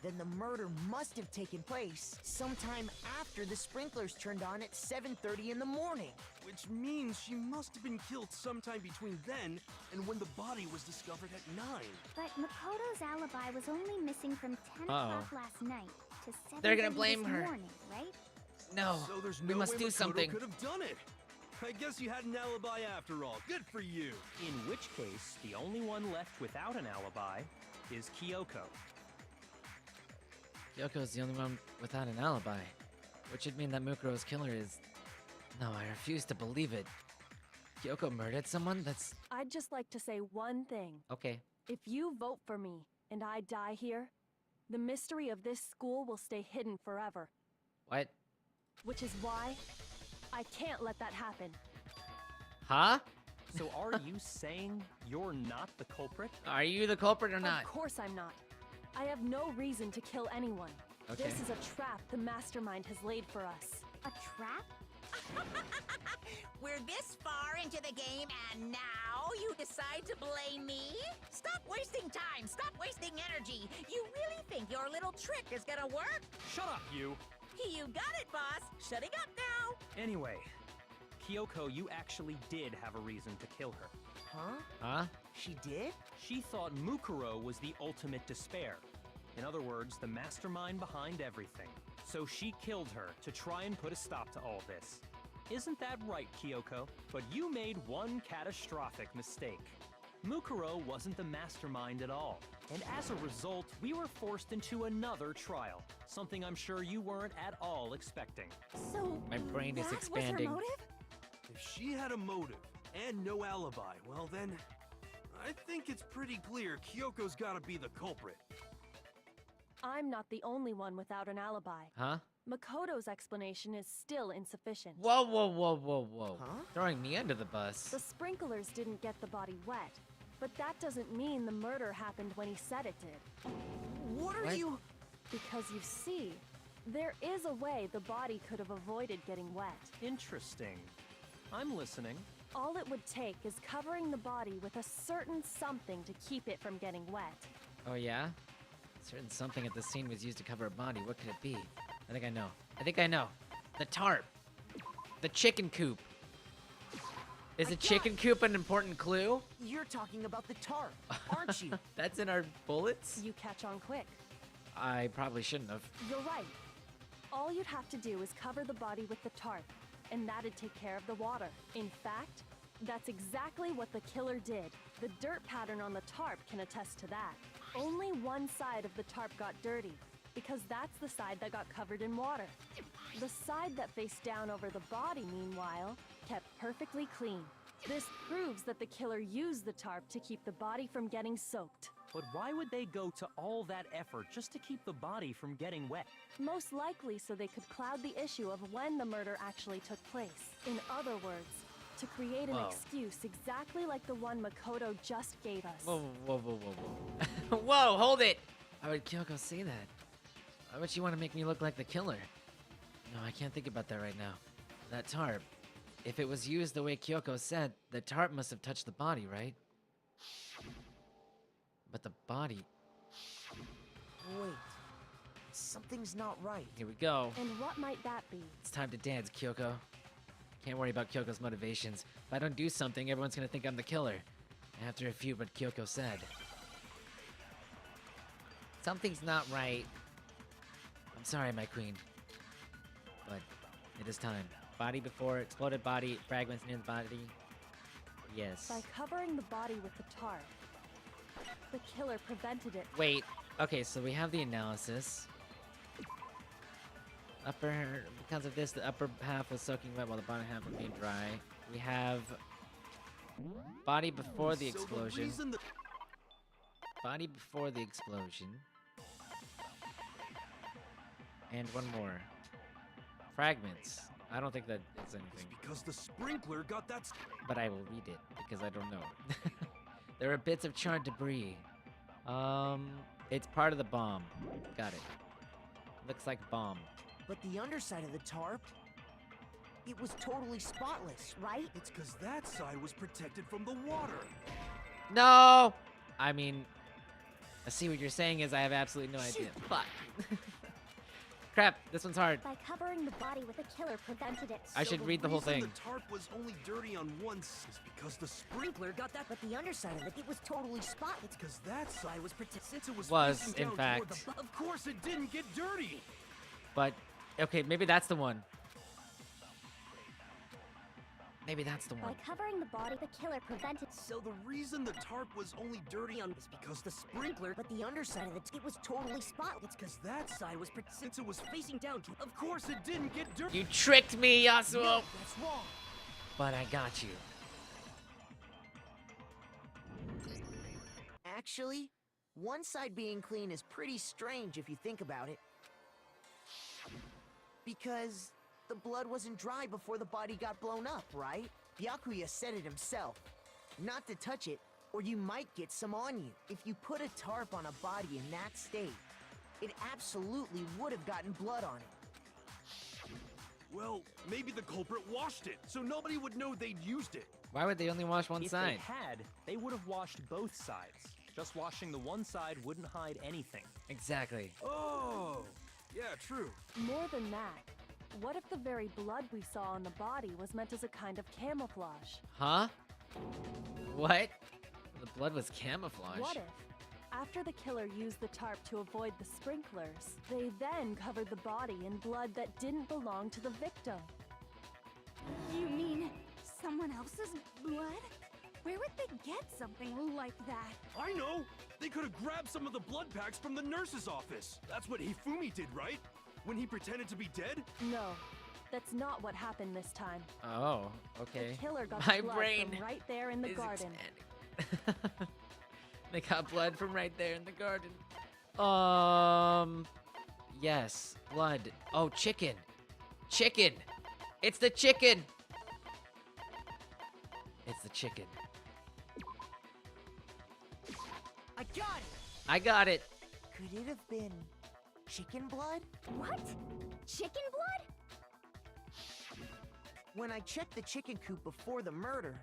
H: then the murder must have taken place sometime after the sprinklers turned on at 7:30 in the morning.
B: Which means she must have been killed sometime between then and when the body was discovered at 9.
F: But Makoto's alibi was only missing from 10 o'clock last night to 7
A: They're gonna blame
F: this
A: her.
F: morning, right?
A: No,
B: So there's
A: we
B: no
A: must
B: way
A: do
B: Makoto
A: something.
B: could have done it. I guess you had an alibi after all. Good for you.
G: In which case, the only one left without an alibi is Kyoko.
A: Kyoko's the only one without an alibi, which would mean that Mukuro's killer is... No, I refuse to believe it. Kyoko murdered someone? That's...
E: I'd just like to say one thing.
A: Okay.
E: If you vote for me and I die here, the mystery of this school will stay hidden forever.
A: What?
E: Which is why I can't let that happen.
A: Huh?
G: So are you saying you're not the culprit?
A: Are you the culprit or not?
E: Of course I'm not. I have no reason to kill anyone.
A: Okay.
E: This is a trap the mastermind has laid for us.
F: A trap?
D: We're this far into the game, and now you decide to blame me? Stop wasting time! Stop wasting energy! You really think your little trick is gonna work?
G: Shut up, you!
D: You got it, boss! Shutting up now!
G: Anyway, Kyoko, you actually did have a reason to kill her.
H: Huh?
A: Huh?
H: She did?
G: She thought Mukuro was the ultimate despair. In other words, the mastermind behind everything. So she killed her to try and put a stop to all this. Isn't that right, Kyoko? But you made one catastrophic mistake. Mukuro wasn't the mastermind at all. And as a result, we were forced into another trial. Something I'm sure you weren't at all expecting.
E: So
A: My brain is
E: that
A: expanding.
E: Was her motive?
B: If she had a motive and no alibi, well then, I think it's pretty clear Kyoko's gotta be the culprit.
J: I'm not the only one without an alibi.
A: Huh?
J: Makoto's explanation is still insufficient.
A: Whoa, whoa, whoa, whoa, whoa.
H: Huh?
A: Throwing me under the bus.
J: The sprinklers didn't get the body wet, but that doesn't mean the murder happened when he said it did.
H: What are
A: What?
H: you...
J: Because you see, there is a way the body could have avoided getting wet.
G: Interesting. I'm listening.
J: All it would take is covering the body with a certain something to keep it from getting wet.
A: Oh, yeah? Certain something at the scene was used to cover a body. What could it be? I think I know. The tarp. The chicken coop. Is a chicken coop an important clue?
H: You're talking about the tarp, aren't you?
A: That's in our bullets?
J: You catch on quick.
A: I probably shouldn't have.
J: You're right. All you'd have to do is cover the body with the tarp, and that'd take care of the water. In fact, that's exactly what the killer did. The dirt pattern on the tarp can attest to that. Only one side of the tarp got dirty, because that's the side that got covered in water. The side that faced down over the body, meanwhile, kept perfectly clean. This proves that the killer used the tarp to keep the body from getting soaked.
G: But why would they go to all that effort just to keep the body from getting wet?
J: Most likely so they could cloud the issue of when the murder actually took place. In other words, to create an
A: Whoa.
J: excuse exactly like the one Makoto just gave us.
A: Whoa, whoa, whoa, whoa, whoa. Whoa, hold it! Why would Kyoko say that? Why would she want to make me look like the killer? No, I can't think about that right now. That tarp. If it was used the way Kyoko said, the tarp must have touched the body, right? But the body...
H: Wait. Something's not right.
A: Here we go.
J: And what might that be?
A: It's time to dance, Kyoko. Can't worry about Kyoko's motivations. If I don't do something, everyone's gonna think I'm the killer. I have to refute what Kyoko said. Something's not right. I'm sorry, my queen. But it is time. Body before, exploded body, fragments near the body. Yes.
J: By covering the body with the tarp, the killer prevented it.
A: Wait. Okay, so we have the analysis. Because of this, the upper half was soaking wet while the bottom half remained dry. We have body before the
B: So
A: explosion.
B: reason the
A: Body before the explosion. And one more. Fragments. I don't think that is anything.
B: because the sprinkler got that.
A: But I will read it because I don't know. There are bits of charred debris. It's part of the bomb. Got it. Looks like bomb.
H: But the underside of the tarp, it was totally spotless, right?
B: It's because that side was protected from the water.
A: No! I mean, I see what you're saying is I have absolutely no idea. Fuck. Crap, this one's hard.
F: By covering the body with a killer prevented it.
A: I should read the whole thing.
B: The tarp was only dirty on one side is because the sprinkler got that.
H: But the underside of it was totally spotless.
B: It's because that side was protected. Since it was
A: Was,
B: facing
A: in
B: down
A: fact.
B: toward the of course, it didn't get dirty.
A: But, okay, maybe that's the one. Maybe that's the
F: By
A: one.
F: covering the body, the killer prevented.
B: So the reason the tarp was only dirty on is because the sprinkler.
H: But the underside of it was totally spotless.
B: It's because that side was protected. Since it was facing down to. Of course, it didn't get dirty.
A: You tricked me, Yasuo!
H: No, that's wrong.
A: But I got you.
H: Actually, one side being clean is pretty strange if you think about it. Because the blood wasn't dry before the body got blown up, right? Byakuya said it himself. Not to touch it, or you might get some on you. If you put a tarp on a body in that state, it absolutely would have gotten blood on it.
B: Well, maybe the culprit washed it, so nobody would know they'd used it.
A: Why would they only wash one
G: If
A: side?
G: they had, they would have washed both sides. Just washing the one side wouldn't hide anything.
A: Exactly.
B: Oh, yeah, true.
J: More than that, what if the very blood we saw on the body was meant as a kind of camouflage?
A: Huh? What? The blood was camouflage.
J: What if, after the killer used the tarp to avoid the sprinklers, they then covered the body in blood that didn't belong to the victim?
E: You mean someone else's blood? Where would they get something like that?
B: I know! They could have grabbed some of the blood packs from the nurse's office. That's what Hifumi did, right? When he pretended to be dead?
J: No, that's not what happened this time.
A: Oh, okay.
J: The killer got
A: My
J: the blood
A: brain
J: from right there in the
A: is
J: garden.
A: expanding. They got blood from right there in the garden. Yes, blood. Oh, chicken. Chicken. It's the chicken. It's the chicken.
H: I got it!
A: I got it.
H: Could it have been chicken blood?
F: What? Chicken blood?
H: When I checked the chicken coop before the murder,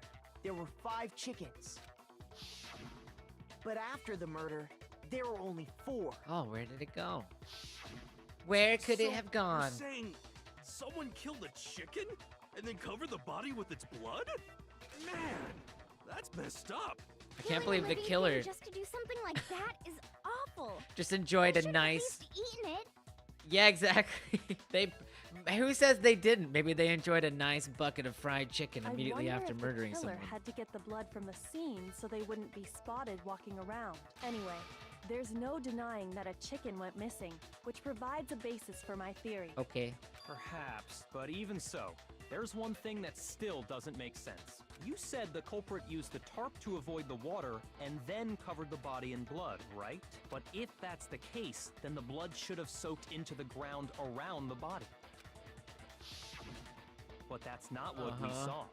H: there were 5 chickens. But after the murder, there were only 4.
A: Oh, where did it go? Where could it
B: So,
A: have gone?
B: You're saying someone killed a chicken and then covered the body with its blood? Man, that's messed up.
A: I can't
F: Killing
A: believe
F: a
A: the
F: living
A: killer
F: thing just to do something like that is awful.
A: just enjoyed
F: They
A: a
F: should've at
A: nice.
F: least eaten it.
A: Yeah, exactly. They. Who says they didn't? Maybe they enjoyed a nice bucket of fried chicken
J: I
A: immediately
J: wonder
A: after
J: if
A: murdering
J: the killer
A: someone.
J: had to get the blood from the scene so they wouldn't be spotted walking around. Anyway, there's no denying that a chicken went missing, which provides a basis for my theory.
A: Okay.
G: Perhaps, but even so, there's one thing that still doesn't make sense. You said the culprit used the tarp to avoid the water and then covered the body in blood, right? But if that's the case, then the blood should have soaked into the ground around the body. But that's not what we saw.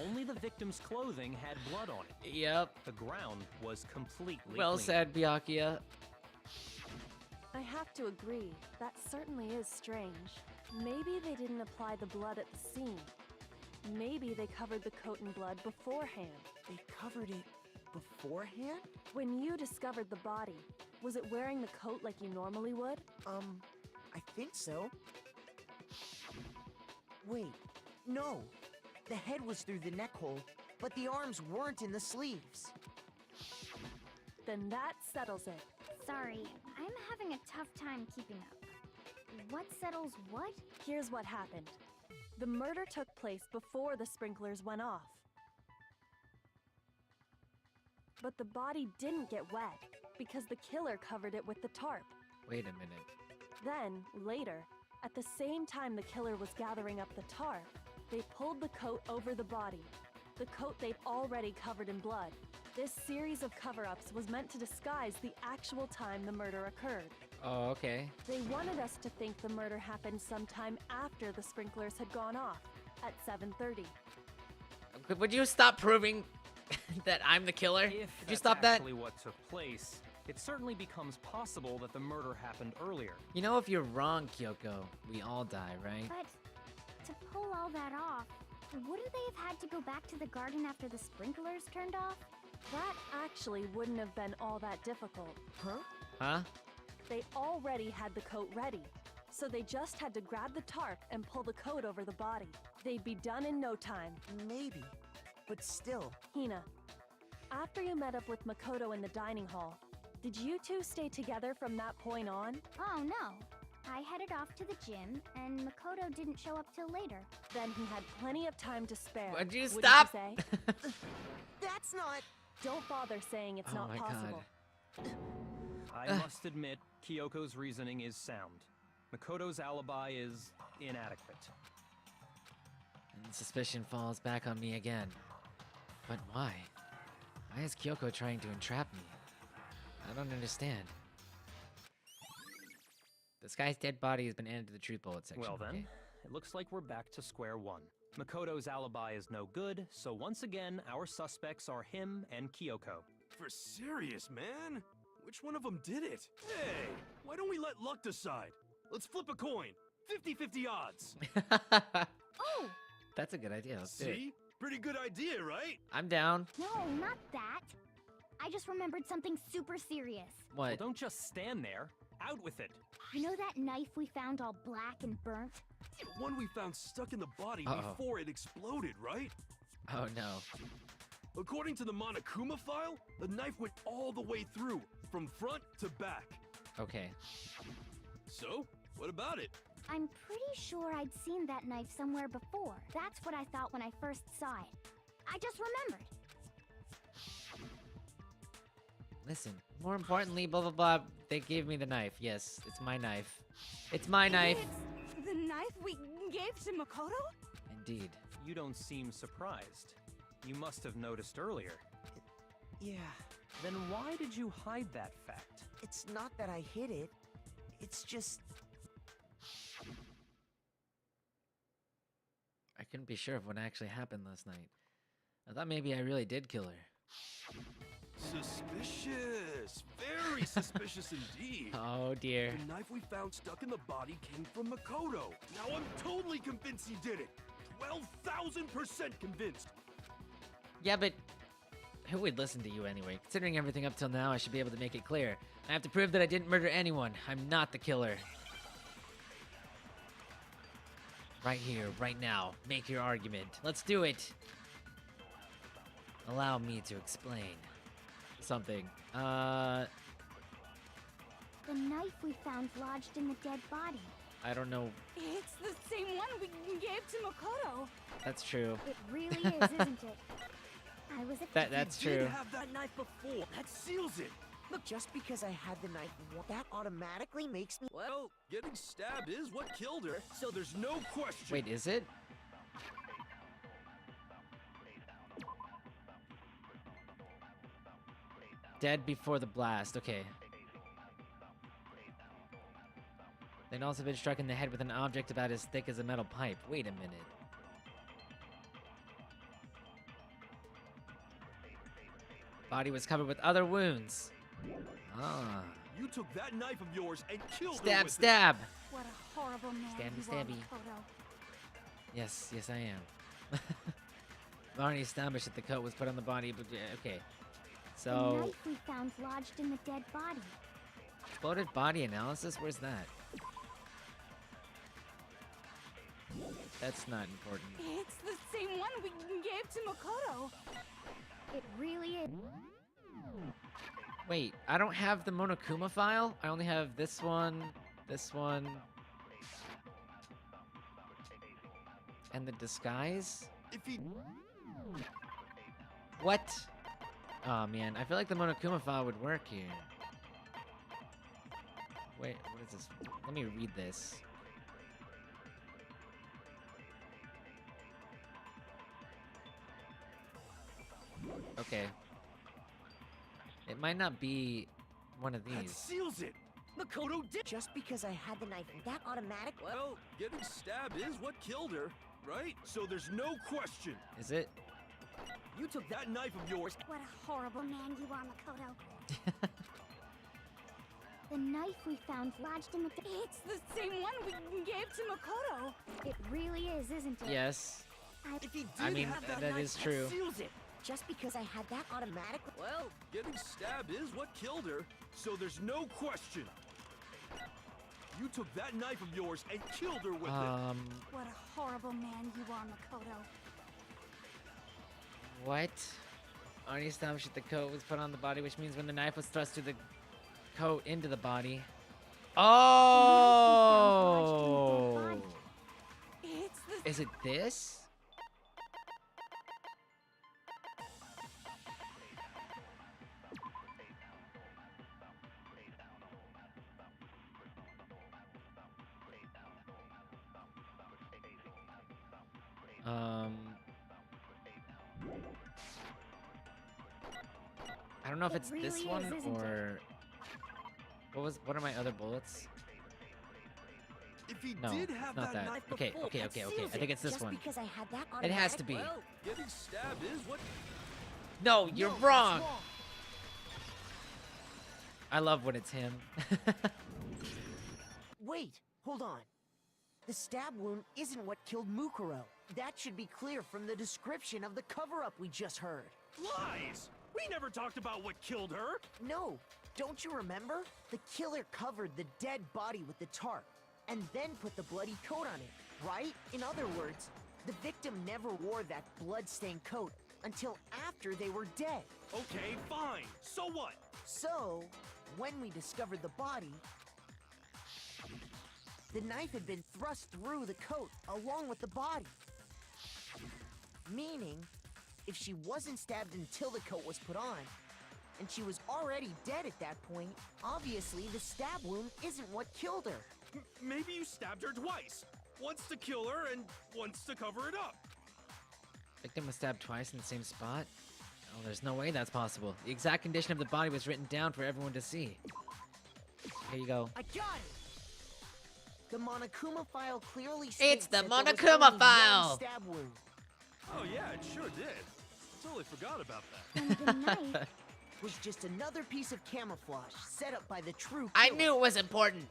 G: Only the victim's clothing had blood on it.
A: Yep.
G: The ground was completely
A: Well
G: clean.
A: said, Byakuya.
J: I have to agree, that certainly is strange. Maybe they didn't apply the blood at the scene. Maybe they covered the coat in blood beforehand.
H: They covered it beforehand?
J: When you discovered the body, was it wearing the coat like you normally would?
H: I think so. Wait, no. The head was through the neck hole, but the arms weren't in the sleeves.
J: Then that settles it.
F: Sorry, I'm having a tough time keeping up. What settles what?
J: Here's what happened. The murder took place before the sprinklers went off. But the body didn't get wet because the killer covered it with the tarp.
A: Wait a minute.
J: Then, later, at the same time the killer was gathering up the tarp, they pulled the coat over the body, the coat they'd already covered in blood. This series of cover-ups was meant to disguise the actual time the murder occurred.
A: Oh, okay.
J: They wanted us to think the murder happened sometime after the sprinklers had gone off, at 7:30.
A: Would you stop proving that I'm the killer?
G: If
A: Would you
G: that's
A: stop that?
G: actually what took place, it certainly becomes possible that the murder happened earlier.
A: You know, if you're wrong, Kyoko, we all die, right?
F: But to pull all that off, wouldn't they have had to go back to the garden after the sprinklers turned off?
J: That actually wouldn't have been all that difficult.
A: Huh?
J: They already had the coat ready, so they just had to grab the tarp and pull the coat over the body. They'd be done in no time.
H: Maybe, but still.
J: Hina, after you met up with Makoto in the dining hall, did you two stay together from that point on?
F: Oh no. I headed off to the gym, and Makoto didn't show up till later.
J: Then he had plenty of time to spare.
A: Would you
J: wouldn't
A: stop?
J: say?
H: That's not...
J: Don't bother saying it's
A: Oh
J: not
A: my
J: possible.
G: I must admit, Kyoko's reasoning is sound. Makoto's alibi is inadequate.
A: And suspicion falls back on me again. But why? Why is Kyoko trying to entrap me? I don't understand. This guy's dead body has been added to the truth bullet section.
G: Well then,
A: okay.
G: it looks like we're back to square one. Makoto's alibi is no good, so once again, our suspects are him and Kyoko.
B: For serious, man? Which one of them did it? Hey, why don't we let luck decide? Let's flip a coin. 50-50 odds.
F: Oh!
A: That's a good idea. Let's do it.
B: See? Pretty good idea, right?
A: I'm down.
F: No, not that. I just remembered something super serious.
G: Well,
A: What?
G: don't just stand there. Out with it.
F: You know that knife we found all black and burnt?
B: The one we found stuck in the body
A: Uh-oh.
B: before it exploded, right?
A: Oh no.
B: According to the Monokuma file, the knife went all the way through, from front to back.
A: Okay.
B: So, what about it?
F: I'm pretty sure I'd seen that knife somewhere before. That's what I thought when I first saw it. I just remembered.
A: Listen, more importantly, blah blah blah, they gave me the knife. Yes, it's my knife. It's my knife.
E: It's the knife we gave to Makoto?
A: Indeed.
G: You don't seem surprised. You must have noticed earlier.
H: Yeah,
G: Then why did you hide that fact?
H: it's not that I hid it. It's just...
A: I couldn't be sure of what actually happened last night. I thought maybe I really did kill her.
B: Suspicious! Very suspicious indeed.
A: Oh dear.
B: The knife we found stuck in the body came from Makoto. Now I'm totally convinced he did it. 12,000% convinced.
A: Yeah, but who would listen to you anyway? Considering everything up till now, I should be able to make it clear. I have to prove that I didn't murder anyone. I'm not the killer. Right here, right now. Make your argument. Let's do it. Allow me to explain something.
F: The knife we found lodged in the dead body.
A: I don't know.
E: It's the same one we gave to Makoto.
A: That's true.
F: It really is, isn't it? I was a
A: That's
B: He did
A: true.
B: have that knife before. That seals it.
H: Look, just because I had the knife, that automatically makes me...
B: Well, getting stabbed is what killed her, so there's no question.
A: Wait, is it? Dead before the blast. Okay. They'd also been struck in the head with an object about as thick as a metal pipe. Wait a minute. Body was covered with other wounds. Ah.
B: You took that knife of yours and killed her
A: Stab,
B: with
A: stab!
E: What a horrible man
A: Stabby,
E: you are,
A: stabby.
E: Makoto.
A: Yes, yes I am. I've already established that the coat was put on the body, but okay.
F: The
A: So,
F: knife we found lodged in the dead body.
A: exploded body analysis? Where's that? That's not important.
E: It's the same one we gave to Makoto.
F: It really is.
A: Wait, I don't have the Monokuma file? I only have this one, and the disguise?
B: If he...
A: What? Oh man, I feel like the Monokuma file would work here. Wait, what is this? Let me read this. Okay. It might not be one of
B: That
A: these.
B: seals it. Makoto did...
H: Just because I had the knife, that automatic...
B: Well, getting stabbed is what killed her, right? So there's no question.
A: Is it?
B: You took that knife of yours...
F: What a horrible man you are, Makoto. The knife we found lodged in the dead.
E: It's the same one we gave to Makoto.
F: It really is, isn't it?
A: Yes.
B: If he did
A: I mean,
B: have that
A: that
B: knife,
A: is true.
B: That seals it.
H: Just because I had that automatic...
B: Well, getting stabbed is what killed her, so there's no question. You took that knife of yours and killed her with it.
E: What a horrible man you are, Makoto.
A: What? Already established that the coat was put on the body, which means when the knife was thrust through the coat into the body. Oh!
E: It's the
A: Is it this? I don't know if
F: It
A: it's this
F: really
A: one
F: is, isn't it?
A: or what are my other bullets?
B: If he
A: No,
B: did
A: it's
B: have
A: not
B: that
A: that.
B: knife
A: Okay,
B: before,
A: okay.
B: that
A: I
B: seals
A: think
B: it.
A: it's this
H: Just
A: one.
H: because I had that
A: It
H: automatic...
A: has to be.
B: Well, getting stabbed is what...
A: No, you're
H: No, that's
A: wrong. I love when it's him.
H: Wait, hold on. The stab wound isn't what killed Mukuro. That should be clear from the description of the cover-up we just heard.
B: Lies! We never talked about what killed her!
H: No, don't you remember? The killer covered the dead body with the tarp, and then put the bloody coat on it, right? In other words, the victim never wore that blood-stained coat until after they were dead.
B: Okay, fine. So what?
H: So, when we discovered the body, the knife had been thrust through the coat along with the body. Meaning, if she wasn't stabbed until the coat was put on, and she was already dead at that point, obviously the stab wound isn't what killed her.
B: Maybe you stabbed her twice. Once to kill her and once to cover it up.
A: Victim was stabbed twice in the same spot. Oh, there's no way that's possible. The exact condition of the body was written down for everyone to see. Here you go.
H: I got it! The Monokuma file clearly states
A: It's the
H: that there was
A: Monokuma
H: only
A: file!
H: one stab wound.
B: Oh yeah, it sure did. Totally forgot about that.
F: And the knife.
H: Was just another piece of camouflage set up by the true
A: I
H: killer.
A: knew it was important.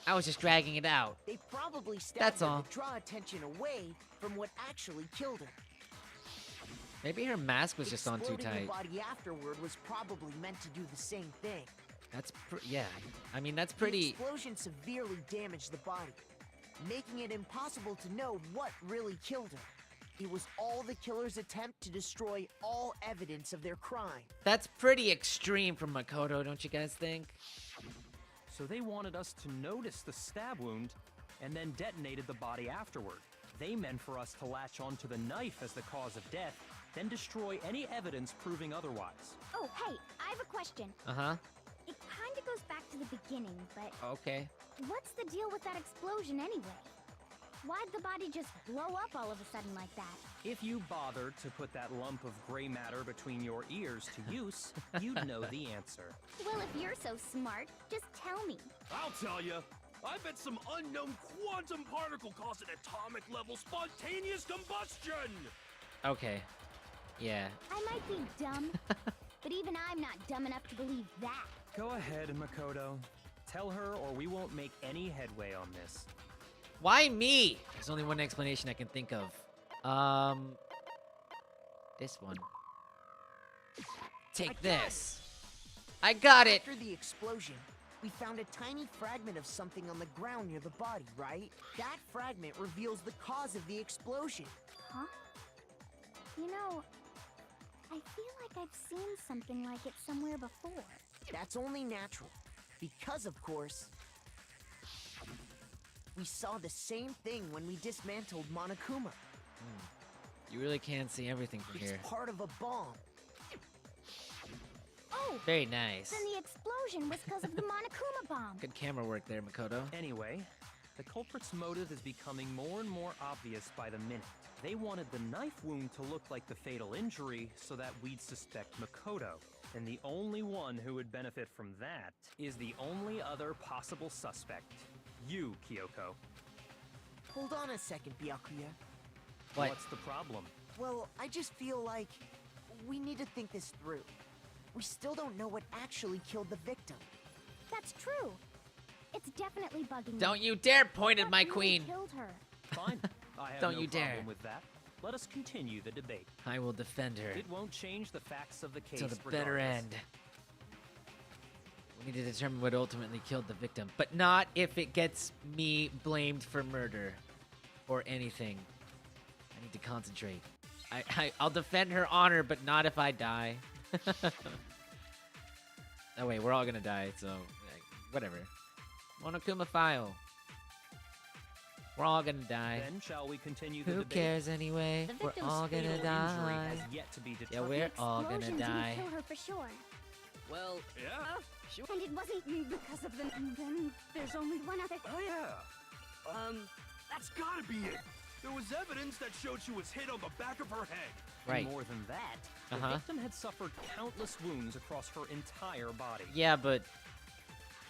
A: I was just dragging it out.
H: They probably stabbed
A: That's
H: her
A: all.
H: to draw attention away from what actually killed her.
A: Maybe her mask was just on too
H: Exploding
A: tight.
H: the body afterward was probably meant to do the same thing.
A: That's yeah. I mean, that's
H: The
A: pretty.
H: explosion severely damaged the body, making it impossible to know what really killed her. It was all the killer's attempt to destroy all evidence of their crime.
A: That's pretty extreme from Makoto, don't you guys think?
G: So they wanted us to notice the stab wound and then detonated the body afterward. They meant for us to latch onto the knife as the cause of death, then destroy any evidence proving otherwise.
F: Oh, hey, I have a question.
A: Uh huh.
F: It kind of goes back to the beginning, but
A: Okay.
F: what's the deal with that explosion anyway? Why'd the body just blow up all of a sudden like that?
G: If you bothered to put that lump of gray matter between your ears to use, you'd know the answer.
F: Well, if you're so smart, just tell me.
B: I'll tell you. I bet some unknown quantum particle caused an atomic level spontaneous combustion.
A: Okay. Yeah.
F: I might be dumb, but even I'm not dumb enough to believe that.
G: Go ahead, Makoto. Tell her or we won't make any headway on this.
A: Why me? There's only one explanation I can think of. This one. Take this. I got it.
H: After the explosion, we found a tiny fragment of something on the ground near the body, right? That fragment reveals the cause of the explosion.
F: Huh? You know, I feel like I've seen something like it somewhere before.
H: That's only natural, because of course, we saw the same thing when we dismantled Monokuma.
A: You really can't see everything from
H: It's
A: here.
H: part of a bomb.
F: Oh,
A: Very nice.
F: then the explosion was because of the Monokuma bomb.
A: Good camera work there, Makoto.
G: Anyway, the culprit's motive is becoming more and more obvious by the minute. They wanted the knife wound to look like the fatal injury so that we'd suspect Makoto. And the only one who would benefit from that is the only other possible suspect. You, Kyoko.
H: Hold on a second, Byakuya.
A: What?
G: What's the problem?
H: Well, I just feel like we need to think this through. We still don't know what actually killed the victim.
F: That's true. It's definitely bugging me.
A: Don't you dare point at
F: What
A: my
F: really
A: queen.
F: killed her?
G: Fine. I have
A: Don't
G: no
A: you dare.
G: problem with that. Let us continue the debate.
A: I will defend her
G: It won't change the facts of the case
A: to the bitter
G: regardless.
A: end. We need to determine what ultimately killed the victim, but not if it gets me blamed for murder or anything. I need to concentrate. I'll defend her honor, but not if I die. Oh wait, we're all gonna die, so like, whatever. Monokuma file. We're all gonna die.
G: Then shall we continue the
A: Who
G: debate?
A: cares anyway?
I: The
A: We're
I: victim's
A: all gonna
G: Fatal injury
A: die.
G: has yet to be
A: Yeah,
G: determined.
A: we're all gonna
F: Explosion
A: die.
F: didn't kill her for sure.
I: Well,
B: Yeah?
F: And it wasn't because of the... Then there's only one other...
B: Oh yeah. That's gotta be it. There was evidence that showed she was hit on the back of her head.
A: Right.
G: More than that, the
A: Uh-huh.
G: victim had suffered countless wounds across her entire body.
A: Yeah, but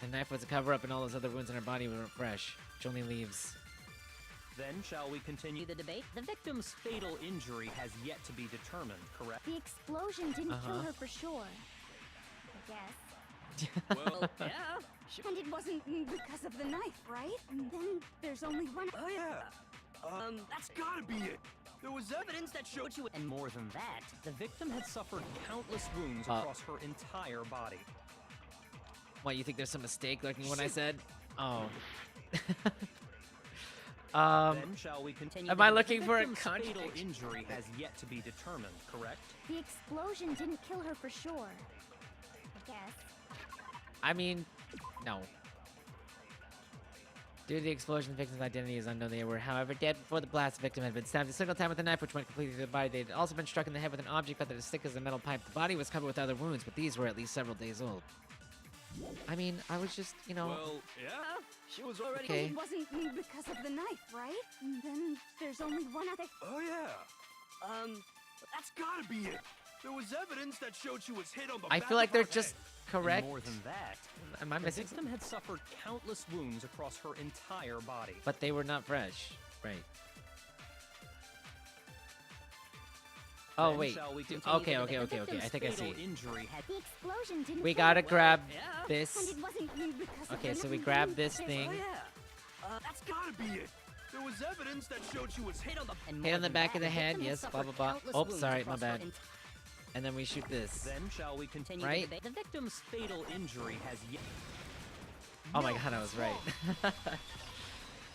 A: the knife was a cover-up, and all those other wounds in her body weren't fresh, which only leaves.
G: Then shall we continue the debate? The victim's fatal injury has yet to be determined, correct?
F: The explosion didn't kill
A: Uh-huh.
F: her for sure. I guess.
I: well, yeah.
F: And it wasn't because of the knife, right? And then there's only one...
B: Oh yeah. That's gotta be it. There was evidence that showed she was.
G: And more than that, the victim had suffered countless wounds across her entire body.
A: What, you think there's some mistake lurking in what I said? Oh.
G: Then shall we continue?
A: Am I
G: the
A: looking for a
G: victim's fatal
A: contradiction?
G: injury has yet to be determined, correct?
F: The explosion didn't kill her for sure. I guess.
A: I mean, no. Due to the explosion, the victim's identity is unknown. They were, however, dead before the blast. The victim had been stabbed a single time with a knife, which went completely through the body. They had also been struck in the head with an object feather as thick as a metal pipe. The body was covered with other wounds, but these were at least several days old. I mean, I was just, you know...
B: Well, yeah. She was already.
A: Okay.
F: And it wasn't because of the knife, right? And then there's only one other...
B: Oh yeah. That's gotta be it. There was evidence that showed she was hit on the
A: I
B: back
A: feel like
B: of
A: they're
B: her
A: just
B: head.
A: correct.
G: And more than that,
A: Am I
G: the
A: missing
G: victim had suffered countless wounds across her entire body.
A: But they were not fresh. Right. Oh,
G: Then
A: wait.
G: shall we
A: Do-
G: continue
A: Okay,
G: to
A: okay,
G: the
A: okay, okay. I
G: victim's
A: think I
G: fatal
A: see.
G: Injury
F: The explosion didn't
A: We
F: kill
A: gotta
F: her.
A: grab
I: Yeah.
F: And
A: this.
F: it wasn't because of
A: Okay,
F: the
A: so we
F: living
A: grab
F: room.
A: this
F: There's-
A: thing.
I: Oh yeah.
B: That's gotta be it. There was evidence that showed she was hit on the.
I: And
A: Hit
I: more
A: on the
I: than
A: back
I: that,
A: of the head,
I: victim
A: yes,
I: has
A: blah,
I: suffered
A: blah, blah.
I: countless
A: Oh,
I: wounds
A: sorry, my
I: across her
A: bad. And then we shoot this.
G: Then shall we continue
A: Right?
G: to the victim's fatal injury has yet.
A: Oh my god, I was right.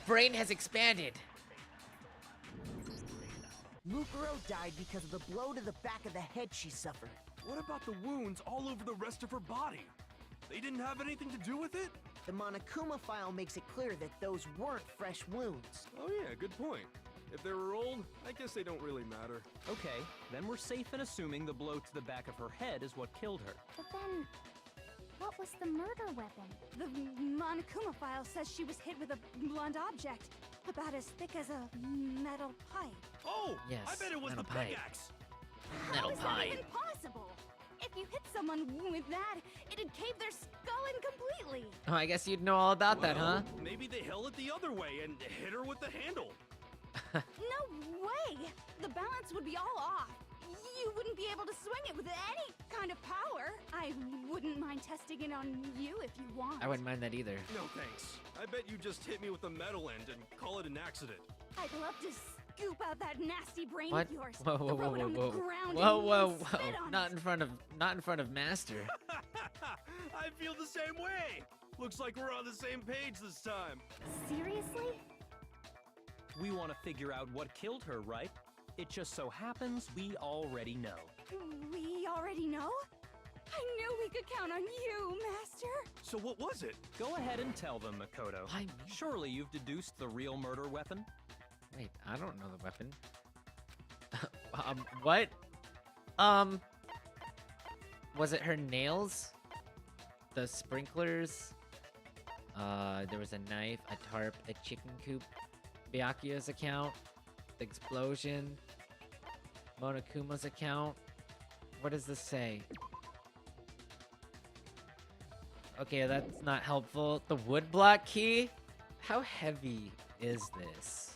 A: Brain has expanded.
H: Mukuro died because of the blow to the back of the head she suffered.
B: What about the wounds all over the rest of her body? They didn't have anything to do with it?
H: The Monokuma file makes it clear that those weren't fresh wounds.
B: Oh yeah, good point. If they were old, I guess they don't really matter.
G: Okay, then we're safe in assuming the blow to the back of her head is what killed her.
F: But then, what was the murder weapon?
E: The Monokuma file says she was hit with a blunt object, about as thick as a metal pipe.
B: Oh!
A: Yes,
B: I bet it was
A: metal
B: the
A: pipe.
B: pickaxe!
A: Metal
E: How is that
A: pipe.
E: even possible? If you hit someone with that, it'd cave their skull in completely.
A: Oh, I guess you'd know all about that, huh?
B: Well, maybe they held it the other way and hit her with the handle.
E: No way! The balance would be all off. You wouldn't be able to swing it with any kind of power. I wouldn't mind testing it on you if you want.
A: I wouldn't mind that either.
B: No thanks. I bet you just hit me with the metal end and call it an accident.
E: I'd love to scoop out that nasty brain
A: What?
E: of yours,
A: Whoa, whoa, whoa,
E: throw it
A: whoa,
E: on
A: whoa.
E: the ground,
A: Whoa,
E: and
A: whoa,
E: spit
A: whoa.
E: on
A: Not
E: it.
A: in front of Master.
B: I feel the same way. Looks like we're on the same page this time.
F: Seriously?
G: We want to figure out what killed her, right? It just so happens we already know.
E: We already know? I knew we could count on you, Master.
B: So what was it?
G: Go ahead and tell them, Makoto.
A: Why me?
G: Surely you've deduced the real murder weapon?
A: Wait, I don't know the weapon. What? Was it her nails? The sprinklers? There was a knife, a tarp, a chicken coop, Byakuya's account, the explosion, Monokuma's account. What does this say? Okay, that's not helpful. The woodblock key? How heavy is this?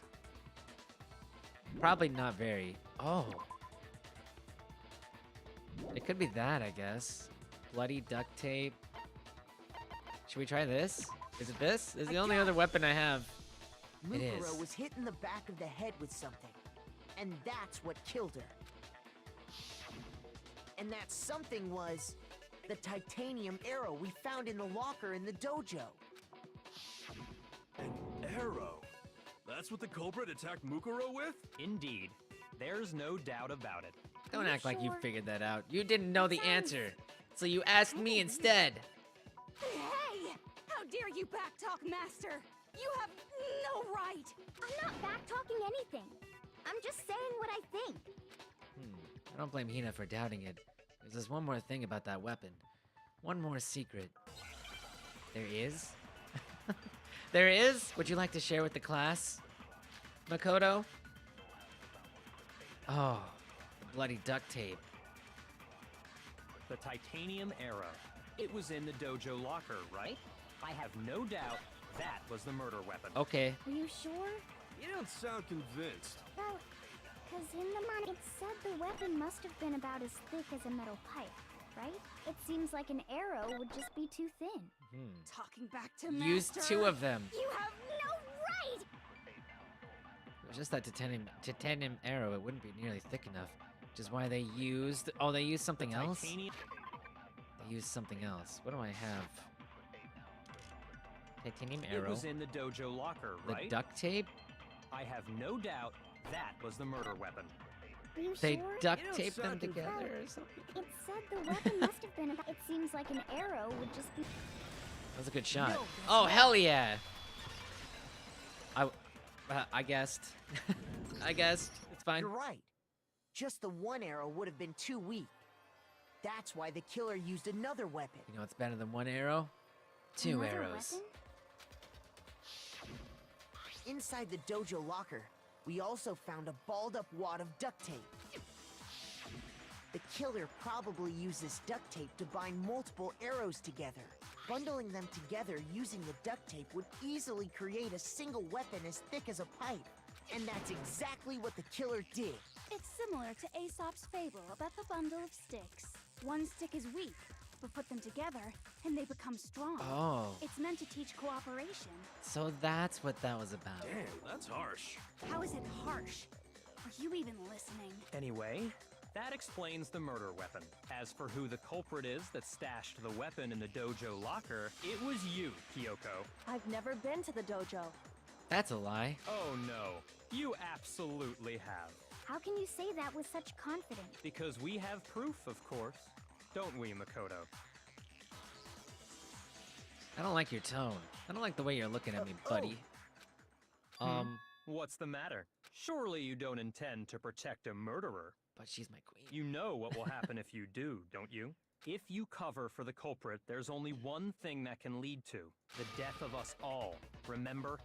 A: Probably not very. Oh. It could be that, I guess. Bloody duct tape. Should we try this? Is it this? This is the only other weapon I have. It
H: Mukuro
A: is.
H: was hit in the back of the head with something, and that's what killed her. And that something was the titanium arrow we found in the locker in the dojo.
B: An arrow. That's what the culprit attacked Mukuro with?
G: Indeed. There's no doubt about it.
A: Don't
F: you
A: act like you
F: sure?
A: figured that out. You didn't know the answer. So you asked me instead.
E: Hey! How dare you backtalk, Master? You have no right!
F: I'm not back-talking anything. I'm just saying what I think.
A: I don't blame Hina for doubting it. There's one more thing about that weapon. One more secret. There is? There is? Would you like to share with the class? Makoto? Oh, the bloody duct tape.
G: The titanium arrow. It was in the dojo locker, right? I have no doubt that was the murder weapon.
A: Okay.
F: Are you sure?
B: You don't sound convinced.
F: Well, because in the mon it said the weapon must have been about as thick as a metal pipe, right? It seems like an arrow would just be too thin.
E: Talking back to
A: Use
E: Master.
A: 2 of them.
E: You have no right!
A: It was just that titanium arrow, it wouldn't be nearly thick enough. Which is why they used... Oh, they used something else?
G: Titanium.
A: They used something else. What do I have? Titanium
G: It
A: arrow.
G: was in the dojo locker,
A: The
G: right?
A: duct tape?
G: I have no doubt that was the murder weapon.
F: Are you
A: They
F: sure?
A: duct
B: You don't
A: taped them
B: sound
A: together
F: convinced.
A: or something?
F: It said the weapon must have been about. It seems like an arrow would just be.
A: That was a good shot.
H: No,
A: Oh, hell yeah! I guessed. I guessed. It's fine.
H: You're right. Just the one arrow would have been too weak. That's why the killer used another weapon.
A: You know what's better than 1 arrow? 2
F: Another
A: arrows.
F: weapon?
H: Inside the dojo locker, we also found a balled up wad of duct tape. The killer probably uses duct tape to bind multiple arrows together. Bundling them together using the duct tape would easily create a single weapon as thick as a pipe. And that's exactly what the killer did.
F: It's similar to Aesop's fable about the bundle of sticks. One stick is weak, but put them together and they become strong.
A: Oh,
F: It's meant to teach cooperation.
A: so that's what that was about.
B: Damn, that's harsh.
F: How is it harsh? Are you even listening?
G: Anyway, that explains the murder weapon. As for who the culprit is that stashed the weapon in the dojo locker, it was you, Kyoko.
J: I've never been to the dojo.
A: That's a lie.
G: Oh no, you absolutely have.
F: How can you say that with such confidence?
G: Because we have proof, of course. Don't we, Makoto?
A: I don't like your tone. I don't like the way you're looking at me, buddy.
G: What's the matter? Surely you don't intend to protect a murderer.
A: But she's my queen.
G: You know what will happen if you do, don't you? If you cover for the culprit, there's only one thing that can lead to the death of us all. Remember?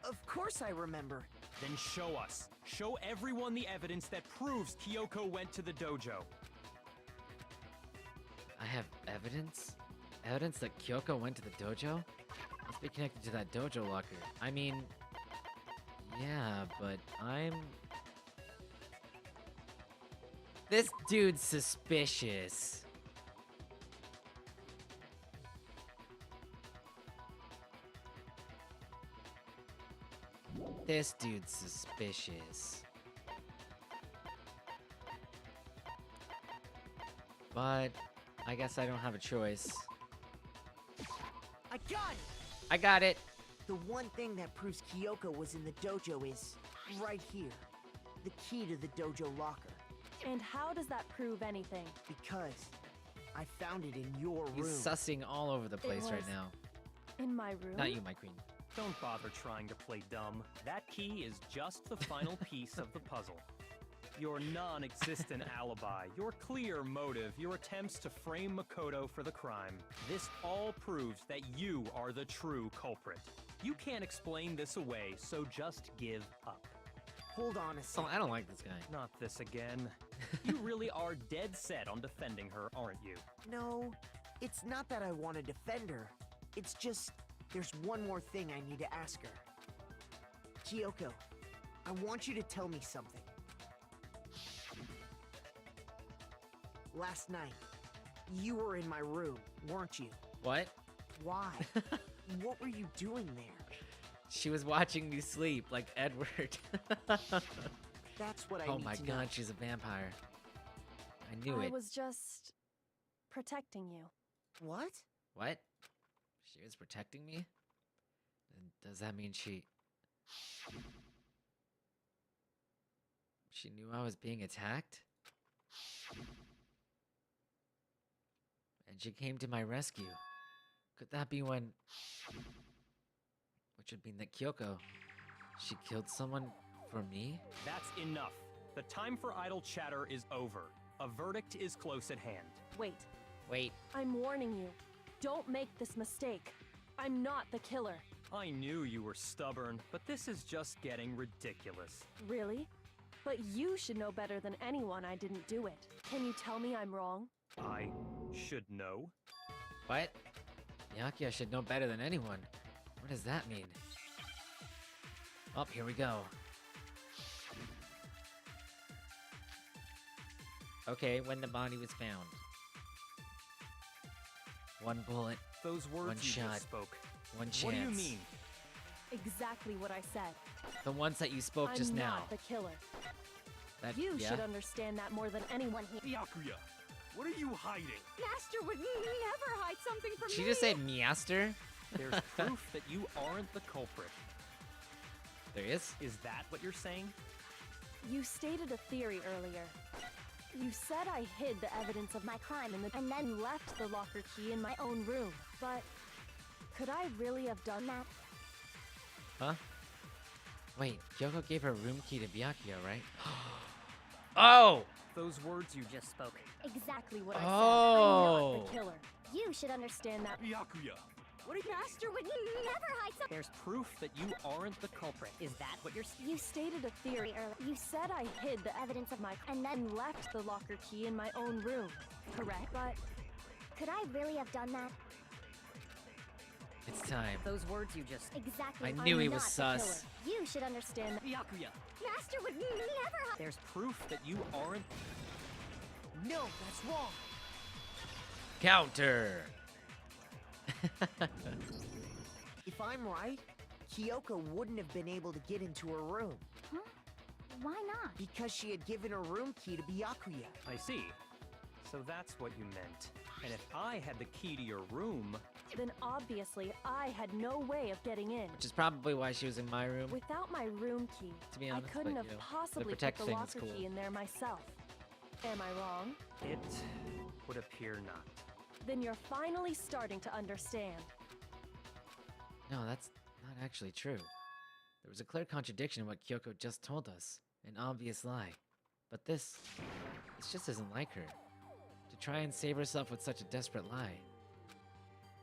H: Of course I remember.
G: Then show us. Show everyone the evidence that proves Kyoko went to the dojo.
A: I have evidence? Evidence that Kyoko went to the dojo? Must be connected to that dojo locker. I mean, yeah, but This dude's suspicious. This dude's suspicious. But I guess I don't have a choice.
H: I got it!
A: I got it.
H: The one thing that proves Kyoko was in the dojo is right here. The key to the dojo locker.
J: And how does that prove anything?
H: Because I found it in your
A: He's
H: room.
A: sussing all over the place right
J: was-
A: now.
J: In my room?
A: Not you, my queen.
G: Don't bother trying to play dumb. That key is just the final piece of the puzzle. Your non-existent alibi, your clear motive, your attempts to frame Makoto for the crime. This all proves that you are the true culprit. You can't explain this away, so just give up.
H: Hold on a
A: Oh,
H: second.
A: I don't like this guy.
G: Not this again. You really are dead set on defending her, aren't you?
H: No, it's not that I want to defend her. It's just, there's one more thing I need to ask her. Kyoko, I want you to tell me something. Last night, you were in my room, weren't you?
A: What?
H: Why? What were you doing there?
A: She was watching me sleep like Edward.
H: That's what I
A: Oh
H: need
A: my
H: to know.
A: god, she's a vampire. I knew
J: I
A: it.
J: was just protecting you.
H: What?
A: What? She was protecting me? And does that mean she knew I was being attacked? And she came to my rescue. Could that be when... Which would mean that Kyoko, she killed someone for me?
G: That's enough. The time for idle chatter is over. A verdict is close at hand.
J: Wait,
A: Wait,
J: I'm warning you. Don't make this mistake. I'm not the killer.
G: I knew you were stubborn, but this is just getting ridiculous.
J: Really? But you should know better than anyone I didn't do it. Can you tell me I'm wrong?
G: I should know?
A: what? Byakuya should know better than anyone. What does that mean? Oh, here we go. Okay, when the body was found. One bullet,
G: Those words
A: One
G: you
A: shot.
G: just spoke.
A: one chance.
G: What do you mean?
J: Exactly what I said.
A: The ones that you spoke
J: I'm
A: just now.
J: not the killer.
A: That,
J: You
A: yeah?
J: should understand that more than anyone here.
B: Byakuya, what are you hiding?
E: Master would never hide something from
A: She
E: me.
A: just said Measter?
G: There's proof that you aren't the culprit.
A: There is?
G: Is that what you're saying?
J: You stated a theory earlier. You said I hid the evidence of my crime and then left the locker key in my own room. But could I really have done that?
A: Huh? Wait, Kyoko gave her room key to Byakuya, right? Oh!
G: Those words you just spoke.
J: Exactly what I said.
A: Oh.
J: I'm not the killer. You should understand that.
B: Byakuya,
E: What a master would never hide something.
G: There's proof that you aren't the culprit.
I: Is that what you're
J: You stated a theory earlier. You said I hid the evidence of my and then left the locker key in my own room. Correct? But
F: Could I really have done that?
A: It's time.
I: those words you just...
F: Exactly.
A: I
J: I'm
A: knew he
J: not
A: was
J: the
A: sus.
J: killer. You should understand that.
I: Byakuya!
F: Master would never hide.
G: There's proof that you aren't.
H: No, that's wrong.
A: Counter.
H: If I'm right, Kyoko wouldn't have been able to get into her room
F: Huh? Why not?
H: because she had given her room key to Byakuya.
G: I see. So that's what you meant. And if I had the key to your room,
J: Then obviously I had no way of getting in.
A: Which is probably why she was in my room.
J: Without my room key,
A: To be honest,
J: I couldn't
A: but,
J: have
A: you know, the
J: possibly put
A: protect
J: the
A: thing is
J: locker
A: cool.
J: key in there myself. Am I wrong?
G: it would appear not.
J: Then you're finally starting to understand.
A: No, that's not actually true. There was a clear contradiction in what Kyoko just told us. An obvious lie. But this just isn't like her. To try and save herself with such a desperate lie.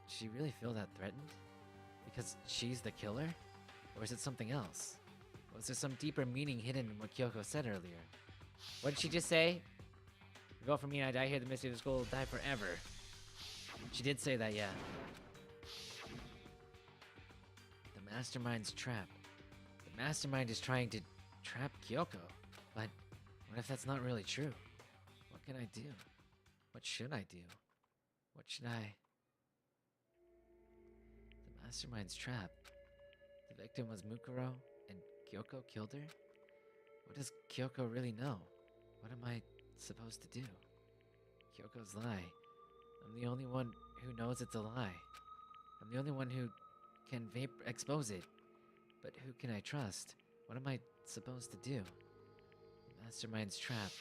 A: Does she really feel that threatened? Because she's the killer? Or is it something else? Was there some deeper meaning hidden in what Kyoko said earlier? What did she just say? You go from me and I die here, the mystery of the school will die forever. She did say that, yeah. The mastermind's trap. The mastermind is trying to trap Kyoko. But what if that's not really true? What can I do? What should I do? What should I... The mastermind's trap. The victim was Mukuro, and Kyoko killed her? What does Kyoko really know? What am I supposed to do? Kyoko's lie. I'm the only one who knows it's a lie. I'm the only one who can expose it. But who can I trust? What am I supposed to do? The mastermind's trap.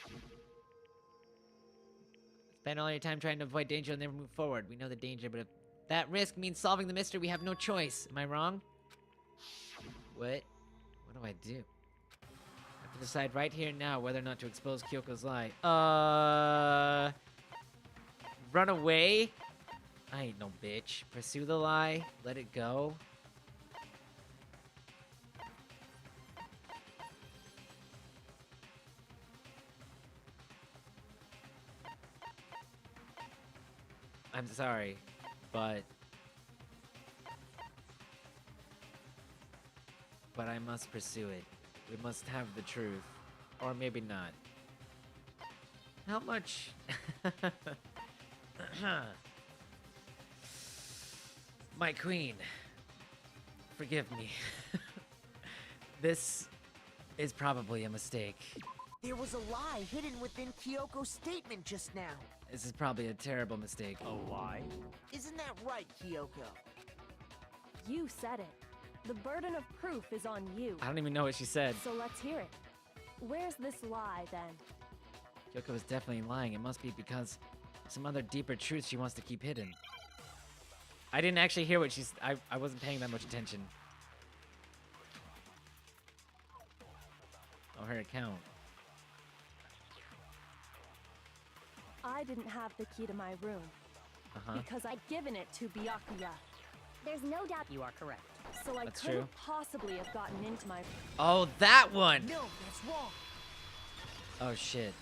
A: Spend all your time trying to avoid danger and never move forward. We know the danger, but if that risk means solving the mystery, we have no choice. Am I wrong? What? What do I do? I have to decide right here and now whether or not to expose Kyoko's lie. Run away? I ain't no bitch. Pursue the lie. Let it go. I'm sorry, but I must pursue it. We must have the truth. Or maybe not. How much? My queen, forgive me. This is probably a mistake.
H: There was a lie hidden within Kyoko's statement just now.
A: This is probably a terrible mistake.
G: A lie?
H: Isn't that right, Kyoko?
J: You said it. The burden of proof is on you.
A: I don't even know what she said.
J: So let's hear it. Where's this lie, then?
A: Kyoko is definitely lying. It must be because some other deeper truth she wants to keep hidden. I didn't actually hear what she's... I wasn't paying that much attention. Oh, her account.
J: I didn't have the key to my room.
A: Uh-huh.
J: Because I'd given it to Byakuya.
F: There's no doubt.
I: You are correct.
J: So I
A: That's
J: couldn't
A: true.
J: possibly have gotten into my...
A: Oh, that one!
H: No, that's wrong.
A: Oh, shit.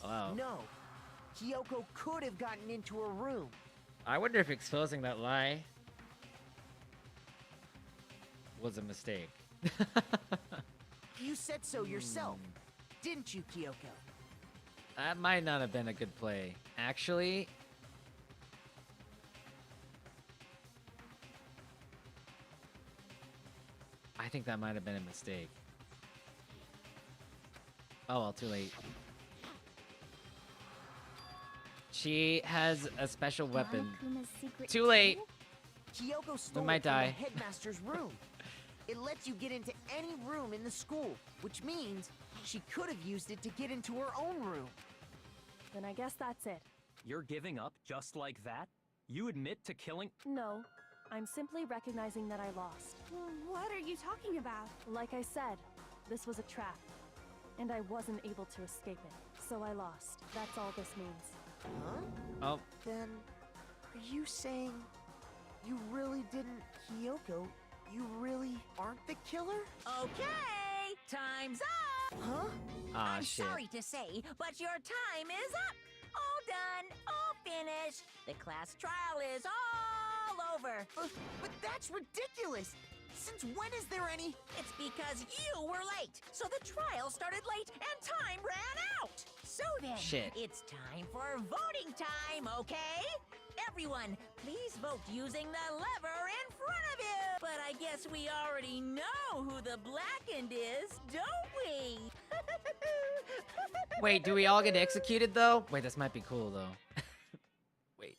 A: Wow.
H: No. Kyoko could have gotten into her room.
A: I wonder if exposing that lie was a mistake.
H: You said so yourself, didn't you, Kyoko?
A: That might not have been a good play. Actually... I think that might have been a mistake. Oh well, too late. She has a special weapon.
F: Monokuma's secret
A: Too late.
H: Kyoko stole
A: might
H: it from
A: die.
H: the headmaster's room. It lets you get into any room in the school, which means she could have used it to get into her own room.
J: Then I guess that's it.
G: You're giving up just like that? You admit to killing...
J: No, I'm simply recognizing that I lost.
E: What are you talking about?
J: Like I said, this was a trap. And I wasn't able to escape it. So I lost. That's all this means.
H: Huh?
A: Oh,
H: Then Are you saying you really didn't, Kyoko? You really aren't the killer?
D: Okay, time's up!
H: Huh?
D: I'm
A: shit.
D: sorry to say, but your time is up! All done, all finished. The class trial is all over.
H: But that's ridiculous! Since when is there any...
D: It's because you were late, so the trial started late and time ran out. So then,
A: Shit.
D: it's time for voting time, okay? Everyone, please vote using the lever in front of you. But I guess we already know who the blackened is, don't we?
A: Wait, do we all get executed though? Wait, this might be cool though. Wait.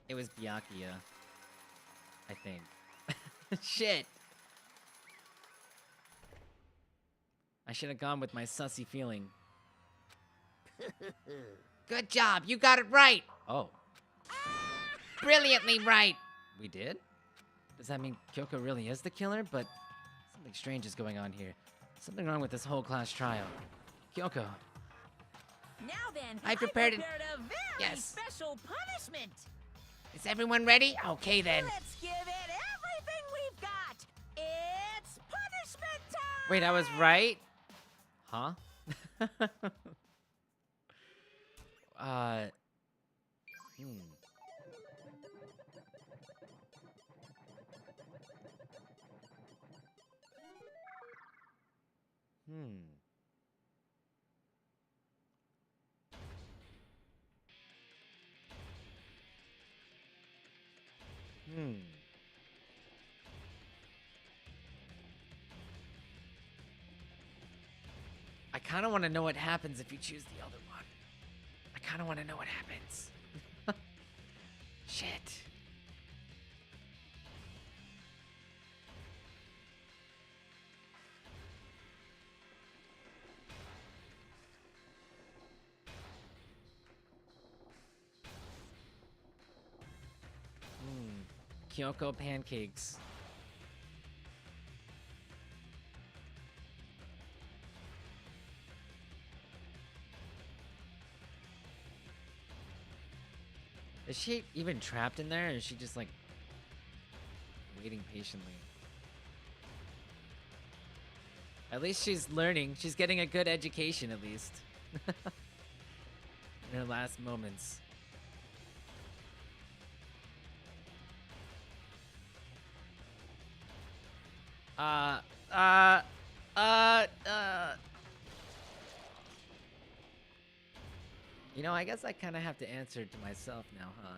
A: It was Byakuya, I think. Shit. I should have gone with my sussy feeling. Good job, you got it right. Oh. Brilliantly right. We did? Does that mean Kyoko really is the killer? But something strange is going on here. Something wrong with this whole class trial. Kyoko.
D: Now then,
A: I prepared
D: a very special punishment.
A: Is everyone ready? Okay then.
D: Let's give it everything we've got. It's punishment time.
A: Wait, I was right? Huh? I kind of want to know what happens if you choose the other one. I kind of want to know what happens. Shit. Kyoko pancakes. Is she even trapped in there, or is she just like waiting patiently? At least she's learning. She's getting a good education, at least. In her last moments. You know, I guess I kind of have to answer to myself now, huh?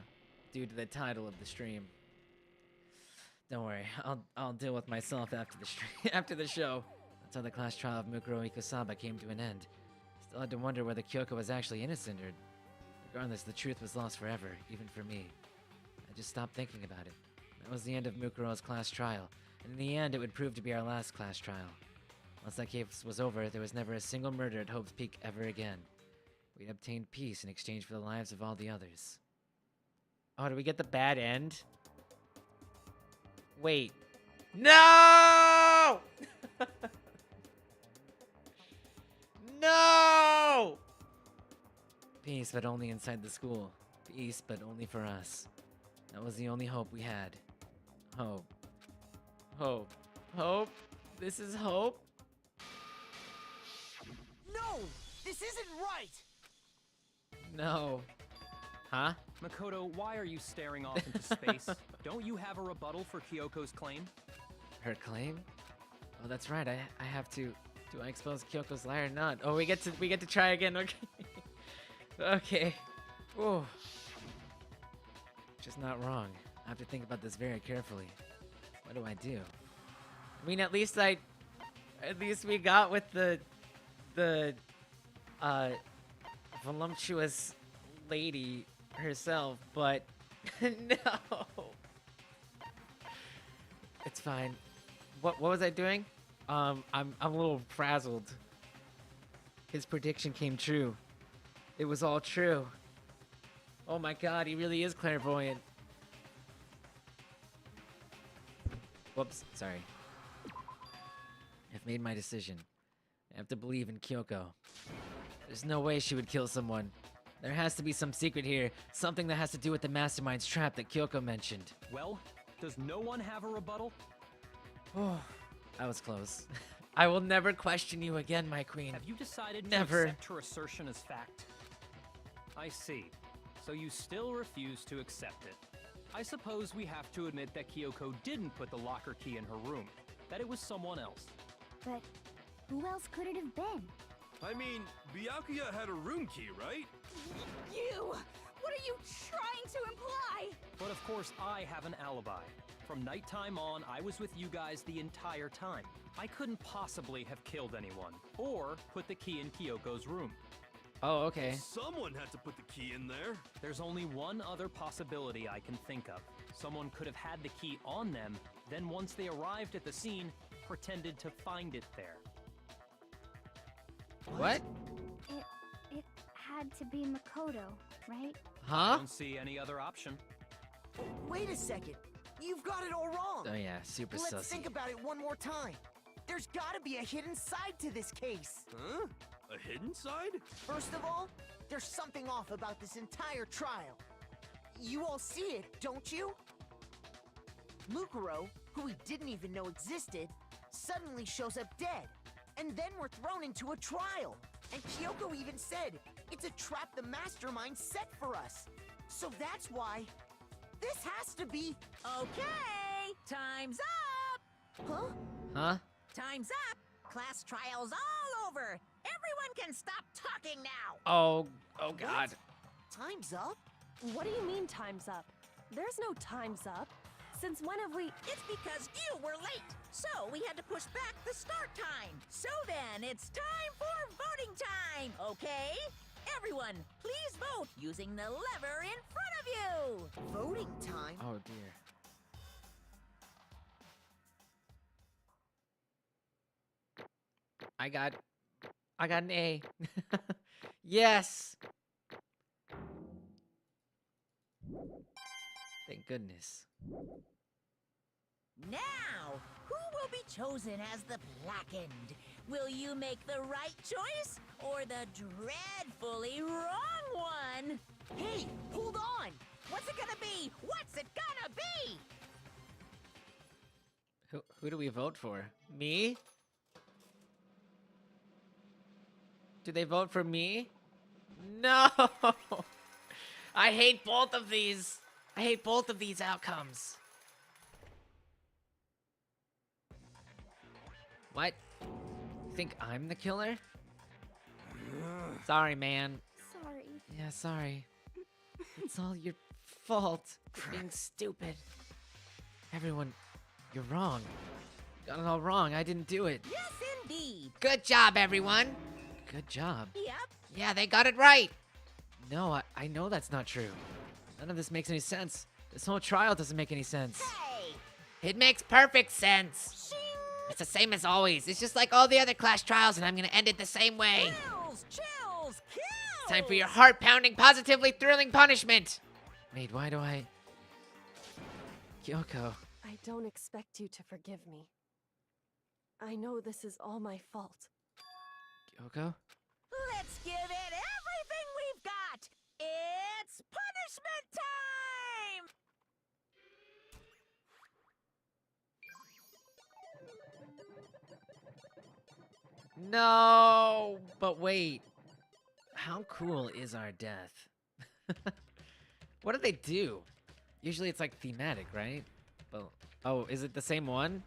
A: Due to the title of the stream. Don't worry, I'll deal with myself after the stream, after the show. That's how the class trial of Mukuro Ikusaba came to an end. Still had to wonder whether Kyoko was actually innocent, or regardless, the truth was lost forever, even for me. I just stopped thinking about it. That was the end of Mukuro's class trial, and in the end, it would prove to be our last class trial. Once that case was over, there was never a single murder at Hope's Peak ever again. We'd obtained peace in exchange for the lives of all the others. Oh, did we get the bad end? Wait. No! No! Peace, but only inside the school. Peace, but only for us. That was the only hope we had. Hope. Hope. Hope? This is hope?
H: No! This isn't right!
A: No. Huh?
G: Makoto, why are you staring off into space? Don't you have a rebuttal for Kyoko's claim?
A: Her claim? Oh, that's right. I have to. Do I expose Kyoko's lie or not? Oh, we get to try again. Okay. Okay. Whoa. Just not wrong. I have to think about this very carefully. What do I do? I mean, at least we got with the voluptuous lady herself, but no. It's fine. What was I doing? I'm a little frazzled. His prediction came true. It was all true. Oh my god, he really is clairvoyant. Whoops, sorry. I've made my decision. I have to believe in Kyoko. There's no way she would kill someone. There has to be some secret here, something that has to do with the mastermind's trap that Kyoko mentioned.
G: Well, does no one have a rebuttal?
A: Oh, I was close. I will never question you again, my queen.
G: Have you decided
A: Never.
G: to accept her assertion as fact? I see. So you still refuse to accept it. I suppose we have to admit that Kyoko didn't put the locker key in her room, that it was someone else.
F: But who else could it have been?
B: I mean, Byakuya had a room key, right?
E: You! What are you trying to imply?
G: But of course, I have an alibi. From nighttime on, I was with you guys the entire time. I couldn't possibly have killed anyone, or put the key in Kyoko's room.
A: Oh, okay.
B: Someone had to put the key in there.
G: There's only one other possibility I can think of. Someone could have had the key on them, then once they arrived at the scene, pretended to find it there.
A: What?
F: It had to be Makoto, right?
A: Huh?
G: Don't see any other option.
H: Wait a second. You've got it all wrong.
A: Oh yeah, super
H: Let's
A: sussy.
H: think about it one more time. There's gotta be a hidden side to this case.
B: Huh? A hidden side?
H: First of all, there's something off about this entire trial. You all see it, don't you? Mukuro, who we didn't even know existed, suddenly shows up dead. And then we're thrown into a trial. And Kyoko even said, it's a trap the mastermind set for us. So that's why this has to be...
D: Okay, time's up!
H: Huh?
A: Huh?
D: Time's up! Class trial's all over! Everyone can stop talking now!
A: Oh god.
H: Time's up?
J: What do you mean time's up? There's no time's up. Since when have we...
D: It's because you were late, so we had to push back the start time. So then, it's time for voting time, okay? Everyone, please vote using the lever in front of you!
H: Voting time?
A: Oh dear. I got an A. Yes. Thank goodness.
D: Now, who will be chosen as the Blackened? Will you make the right choice or the dreadfully wrong one?
H: Hey, hold on!
D: What's it gonna be? What's it gonna be?
A: Who do we vote for? Me? Do they vote for me? No! I hate both of these. I hate both of these outcomes. What? You think I'm the killer? Sorry, man.
F: Sorry.
A: Yeah, sorry. It's all your fault for being stupid. Everyone, you're wrong. You got it all wrong. I didn't do it.
D: Yes, indeed.
A: Good job, everyone. Good job.
D: Yep.
A: Yeah, they got it right. No, I know that's not true. None of this makes any sense. This whole trial doesn't make any sense.
D: Hey!
A: It makes perfect sense.
D: Shing!
A: It's the same as always. It's just like all the other Clash trials, and I'm gonna end it the same way.
D: Chills! Chills! Kills!
A: Time for your heart-pounding, positively thrilling punishment. Wait, why do I... Kyoko.
J: I don't expect you to forgive me. I know this is all my fault.
A: Kyoko?
D: Let's give it everything we've got! It's punishment time!
A: No! But wait. How cool is our death? What do they do? Usually it's like thematic, right? Well, oh, is it the same one?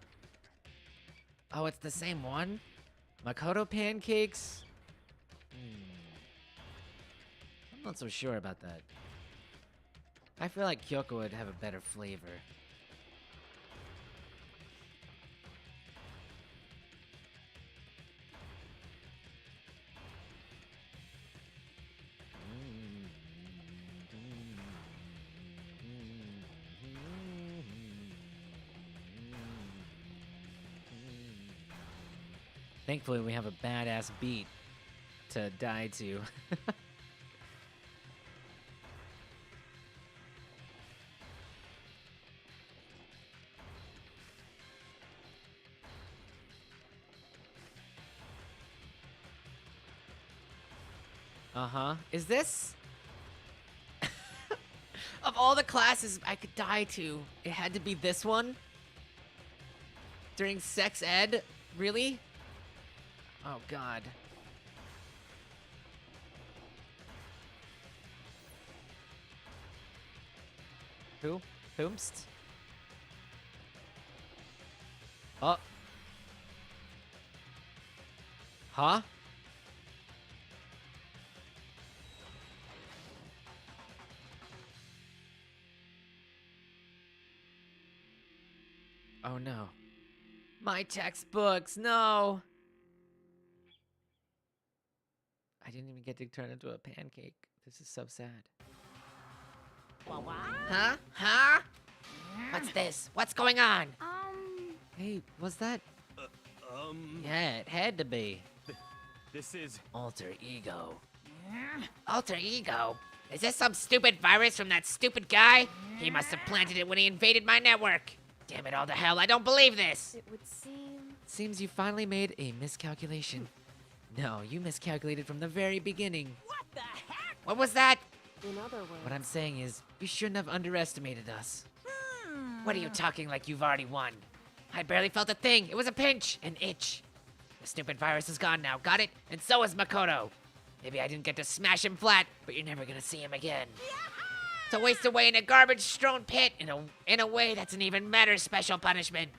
A: Oh, it's the same one? Makoto pancakes? I'm not so sure about that. I feel like Kyoko would have a better flavor. Thankfully, we have a badass beat to die to. Uh-huh. Is this... Of all the classes I could die to, it had to be this one? During sex ed? Really? Oh, God. Who? Whomst? Oh. Huh? Oh no. My textbooks, no! I didn't even get to turn into a pancake. This is so sad. Huh? Huh? What's this? What's going on? Hey, was that? Yeah, it had to be.
G: This is...
A: Alter ego. Alter ego? Is this some stupid virus from that stupid guy? He must have planted it when he invaded my network. Damn it all to hell, I don't believe this!
J: It would seem...
A: Seems you finally made a miscalculation. No, you miscalculated from the very beginning.
D: What the heck?
A: What was that?
J: In other words...
A: What I'm saying is, you shouldn't have underestimated us. What are you talking like you've already won? I barely felt a thing. It was a pinch, an itch. The stupid virus is gone now, got it? And so is Makoto. Maybe I didn't get to smash him flat, but you're never gonna see him again. To waste away in a garbage-strewn pit in a way that's an even better special punishment.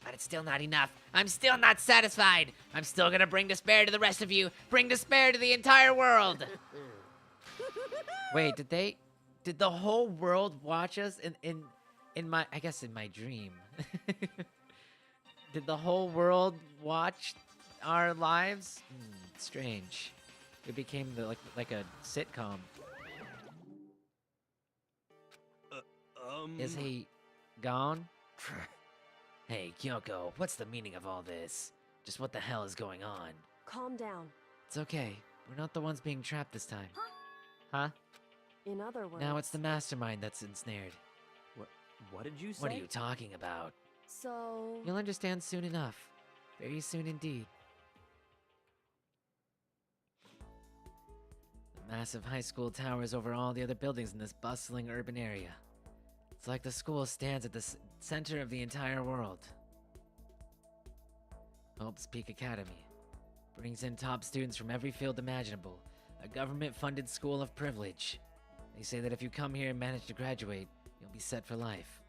A: But it's still not enough. I'm still not satisfied. I'm still gonna bring despair to the rest of you. Bring despair to the entire world. Wait, did the whole world watch us in my, I guess in my dream? Did the whole world watch our lives? Strange. It became like a sitcom. Is he gone? Hey, Kyoko, what's the meaning of all this? Just what the hell is going on?
J: Calm down.
A: It's okay. We're not the ones being trapped this time. Huh?
J: In other words...
A: Now it's the mastermind that's ensnared.
G: What did you say?
A: What are you talking about?
J: So...
A: You'll understand soon enough. Very soon indeed. The massive high school towers over all the other buildings in this bustling urban area. It's like the school stands at the center of the entire world. Hope's Peak Academy brings in top students from every field imaginable. A government-funded school of privilege. They say that if you come here and manage to graduate, you'll be set for life.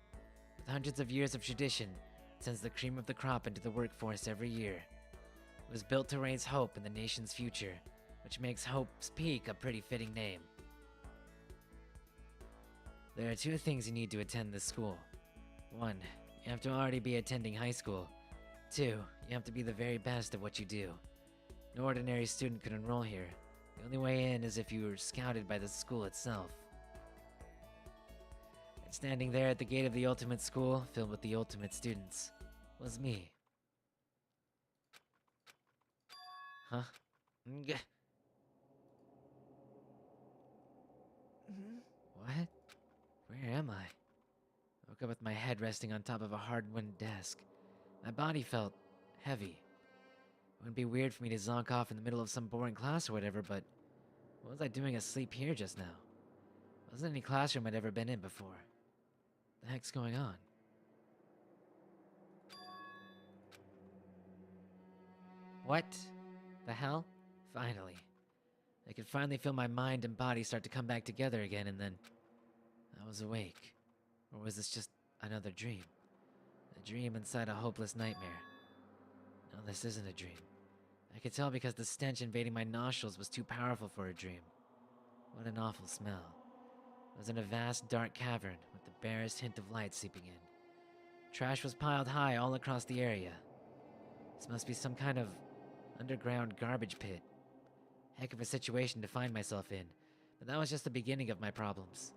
A: With hundreds of years of tradition, it sends the cream of the crop into the workforce every year. It was built to raise hope in the nation's future, which makes Hope's Peak a pretty fitting name. There are two things you need to attend this school. One, you have to already be attending high school. Two, you have to be the very best at what you do. No ordinary student could enroll here. The only way in is if you were scouted by the school itself. And standing there at the gate of the ultimate school, filled with the ultimate students, was me. Huh? What? Where am I? I woke up with my head resting on top of a hard-wooden desk. My body felt heavy. It wouldn't be weird for me to zonk off in the middle of some boring class or whatever, but what was I doing asleep here just now? Wasn't any classroom I'd ever been in before. What the heck's going on? What the hell? Finally. I could finally feel my mind and body start to come back together again, and then I was awake. Or was this just another dream? A dream inside a hopeless nightmare. No, this isn't a dream. I could tell because the stench invading my nostrils was too powerful for a dream. What an awful smell. I was in a vast, dark cavern with the barest hint of light seeping in. Trash was piled high all across the area. This must be some kind of underground garbage pit. Heck of a situation to find myself in, but that was just the beginning of my problems.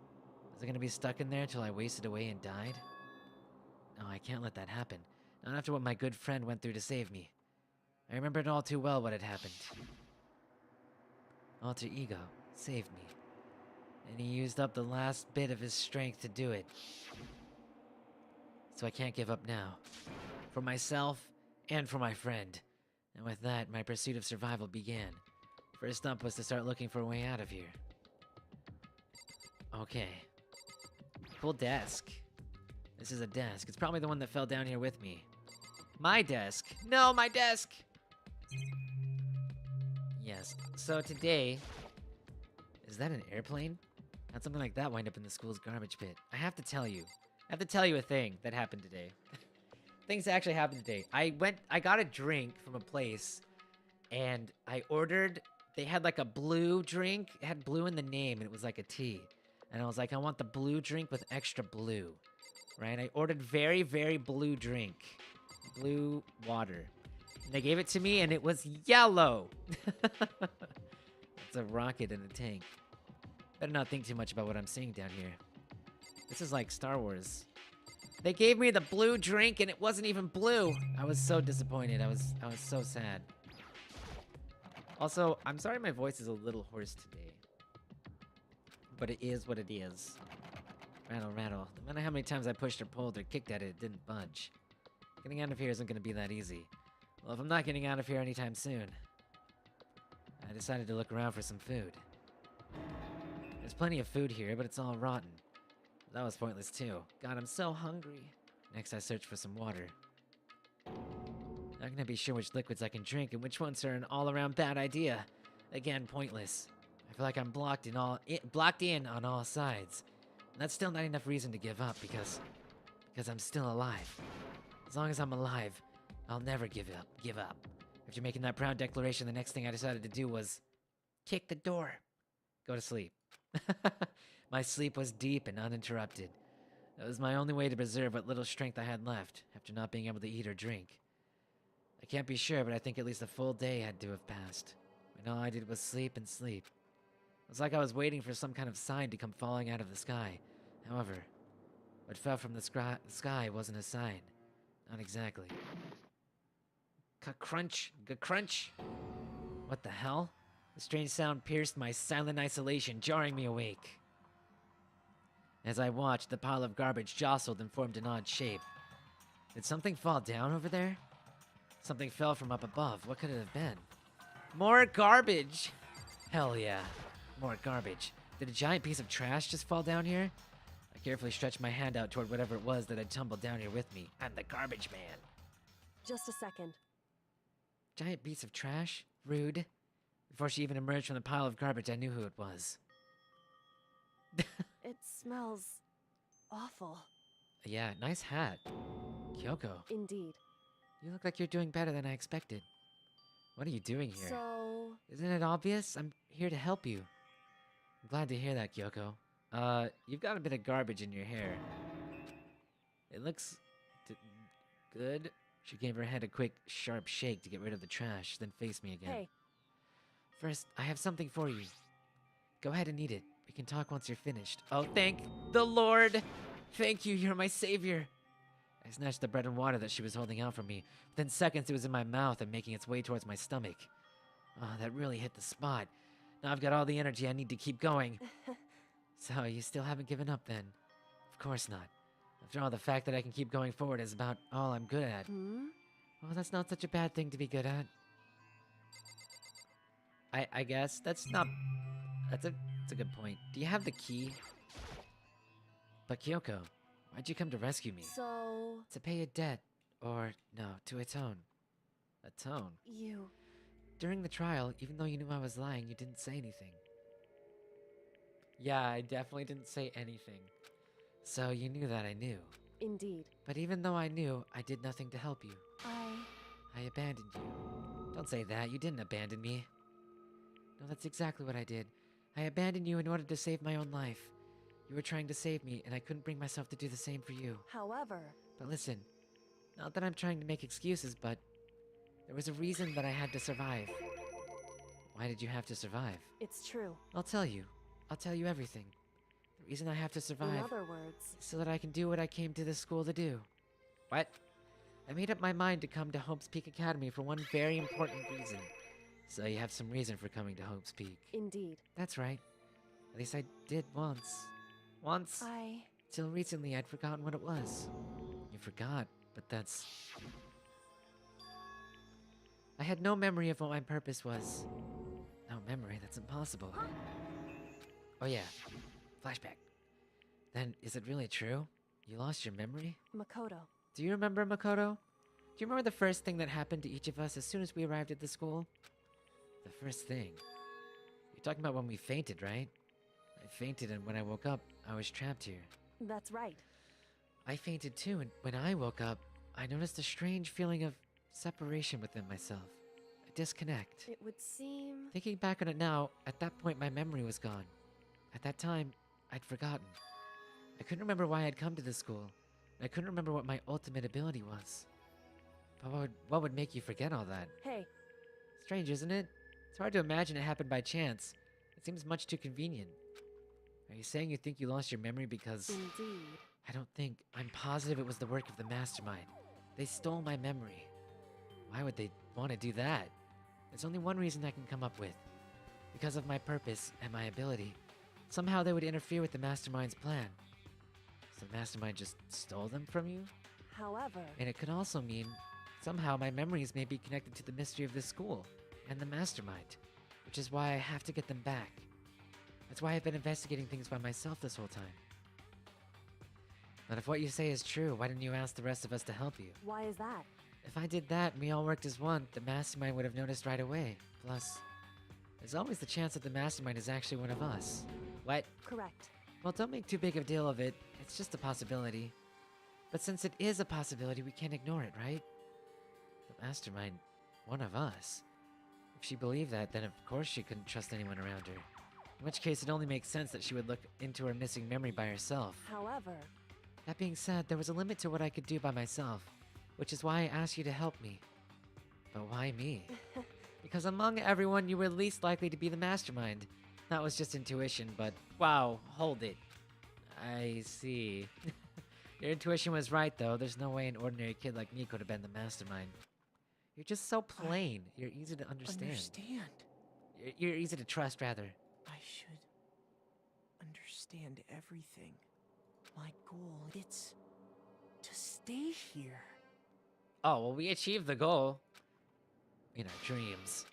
A: Was I gonna be stuck in there till I wasted away and died? No, I can't let that happen. Not after what my good friend went through to save me. I remembered all too well what had happened. Alter Ego saved me. And he used up the last bit of his strength to do it. So I can't give up now. For myself, and for my friend. And with that, my pursuit of survival began. First up was to start looking for a way out of here. Okay. Cool desk. This is a desk. It's probably the one that fell down here with me. My desk! No, my desk! Yes, so today... Is that an airplane? How'd something like that wind up in the school's garbage pit? I have to tell you a thing that happened today. Things actually happened today. I got a drink from a place, and I ordered, they had like a blue drink. It had blue in the name, and it was like a tea. And I was like, I want the blue drink with extra blue, right? I ordered very, very blue drink. Blue water. And they gave it to me, and it was yellow. It's a rocket in a tank. Better not think too much about what I'm seeing down here. This is like Star Wars. They gave me the blue drink and it wasn't even blue. I was so disappointed. I was so sad. Also, I'm sorry my voice is a little hoarse today. But it is what it is. Rattle, rattle. No matter how many times I pushed or pulled or kicked at it, it didn't budge. Getting out of here isn't going to be that easy. Well, if I'm not getting out of here anytime soon, I decided to look around for some food. There's plenty of food here, but it's all rotten. That was pointless too. God, I'm so hungry. Next, I searched for some water. Not gonna be sure which liquids I can drink and which ones are an all-around bad idea. Again, pointless. I feel like I'm blocked in on all sides. And that's still not enough reason to give up because I'm still alive. As long as I'm alive, I'll never give up. After making that proud declaration, the next thing I decided to do was kick the door. Go to sleep. My sleep was deep and uninterrupted. That was my only way to preserve what little strength I had left after not being able to eat or drink. I can't be sure, but I think at least a full day had to have passed. And all I did was sleep and sleep. It was like I was waiting for some kind of sign to come falling out of the sky. However, what fell from the sky wasn't a sign. Not exactly. Crunch, crunch. What the hell? The strange sound pierced my silent isolation, jarring me awake. As I watched, the pile of garbage jostled and formed an odd shape. Did something fall down over there? Something fell from up above. What could it have been? More garbage! Hell yeah. More garbage. Did a giant piece of trash just fall down here? I carefully stretched my hand out toward whatever it was that had tumbled down here with me. I'm the garbage man.
J: Just a second.
A: Giant piece of trash? Rude. Before she even emerged from the pile of garbage, I knew who it was.
J: It smells awful.
A: Yeah, nice hat. Kyoko,
J: Indeed.
A: you look like you're doing better than I expected. What are you doing here?
J: So,
A: Isn't it obvious? I'm here to help you. I'm glad to hear that, Kyoko. You've got a bit of garbage in your hair. It looks... good? She gave her head a quick, sharp shake to get rid of the trash, then faced me again.
J: hey,
A: First, I have something for you. Go ahead and eat it. We can talk once you're finished. Oh, thank the Lord! Thank you, you're my savior! I snatched the bread and water that she was holding out for me. Within seconds, it was in my mouth and making its way towards my stomach. Oh, that really hit the spot. Now I've got all the energy I need to keep going. So, you still haven't given up then? Of course not. After all, the fact that I can keep going forward is about all I'm good at. Well, that's not such a bad thing to be good at. I guess that's a good point. Do you have the key? But Kyoko, why'd you come to rescue me?
J: so,
A: To pay a debt, or no, to atone. Atone?
J: you...
A: During the trial, even though you knew I was lying, you didn't say anything. Yeah, I definitely didn't say anything. So you knew that I knew.
J: Indeed.
A: But even though I knew, I did nothing to help you. I abandoned you. Don't say that, you didn't abandon me. No, that's exactly what I did. I abandoned you in order to save my own life. You were trying to save me, and I couldn't bring myself to do the same for you.
J: However...
A: But listen, not that I'm trying to make excuses, but there was a reason that I had to survive. Why did you have to survive?
J: It's true.
A: I'll tell you. I'll tell you everything. The reason I have to survive
J: In other words...
A: is so that I can do what I came to this school to do. What? I made up my mind to come to Hope's Peak Academy for one very important reason. So you have some reason for coming to Hope's Peak.
J: Indeed.
A: That's right. At least I did once. Once. Till recently, I'd forgotten what it was. You forgot, but that's... I had no memory of what my purpose was. No memory? That's impossible. Oh yeah, flashback. Then, is it really true? You lost your memory?
J: Makoto.
A: Do you remember, Makoto? Do you remember the first thing that happened to each of us as soon as we arrived at the school? The first thing. You're talking about when we fainted, right? I fainted, and when I woke up, I was trapped here.
J: That's right.
A: I fainted too, and when I woke up, I noticed a strange feeling of separation within myself. A disconnect.
J: It would seem...
A: Thinking back on it now, at that point my memory was gone. At that time, I'd forgotten. I couldn't remember why I'd come to this school. And I couldn't remember what my ultimate ability was. But what would make you forget all that?
J: Hey,
A: Strange, isn't it? It's hard to imagine it happened by chance. It seems much too convenient. Are you saying you think you lost your memory because...
J: indeed.
A: I don't think. I'm positive it was the work of the mastermind. They stole my memory. Why would they want to do that? There's only one reason I can come up with. Because of my purpose and my ability. Somehow they would interfere with the mastermind's plan. So the mastermind just stole them from you?
J: However...
A: And it could also mean somehow my memories may be connected to the mystery of this school and the mastermind, which is why I have to get them back. That's why I've been investigating things by myself this whole time. But if what you say is true, why didn't you ask the rest of us to help you?
J: Why is that?
A: If I did that and we all worked as one, the mastermind would have noticed right away. Plus, there's always the chance that the mastermind is actually one of us. What?
J: Correct.
A: Well, don't make too big of a deal of it. It's just a possibility. But since it is a possibility, we can't ignore it, right? The mastermind, one of us. If she believed that, then of course she couldn't trust anyone around her. In which case, it only makes sense that she would look into her missing memory by herself.
J: However...
A: That being said, there was a limit to what I could do by myself, which is why I asked you to help me. But why me? Because among everyone, you were least likely to be the mastermind. That was just intuition, but wow, hold it. I see. Your intuition was right, though. There's no way an ordinary kid like me could have been the mastermind. You're just so plain. You're easy to understand. You're easy to trust, rather.
H: I should understand everything. My goal, it's to stay here.
A: Oh, well, we achieved the goal. In our dreams.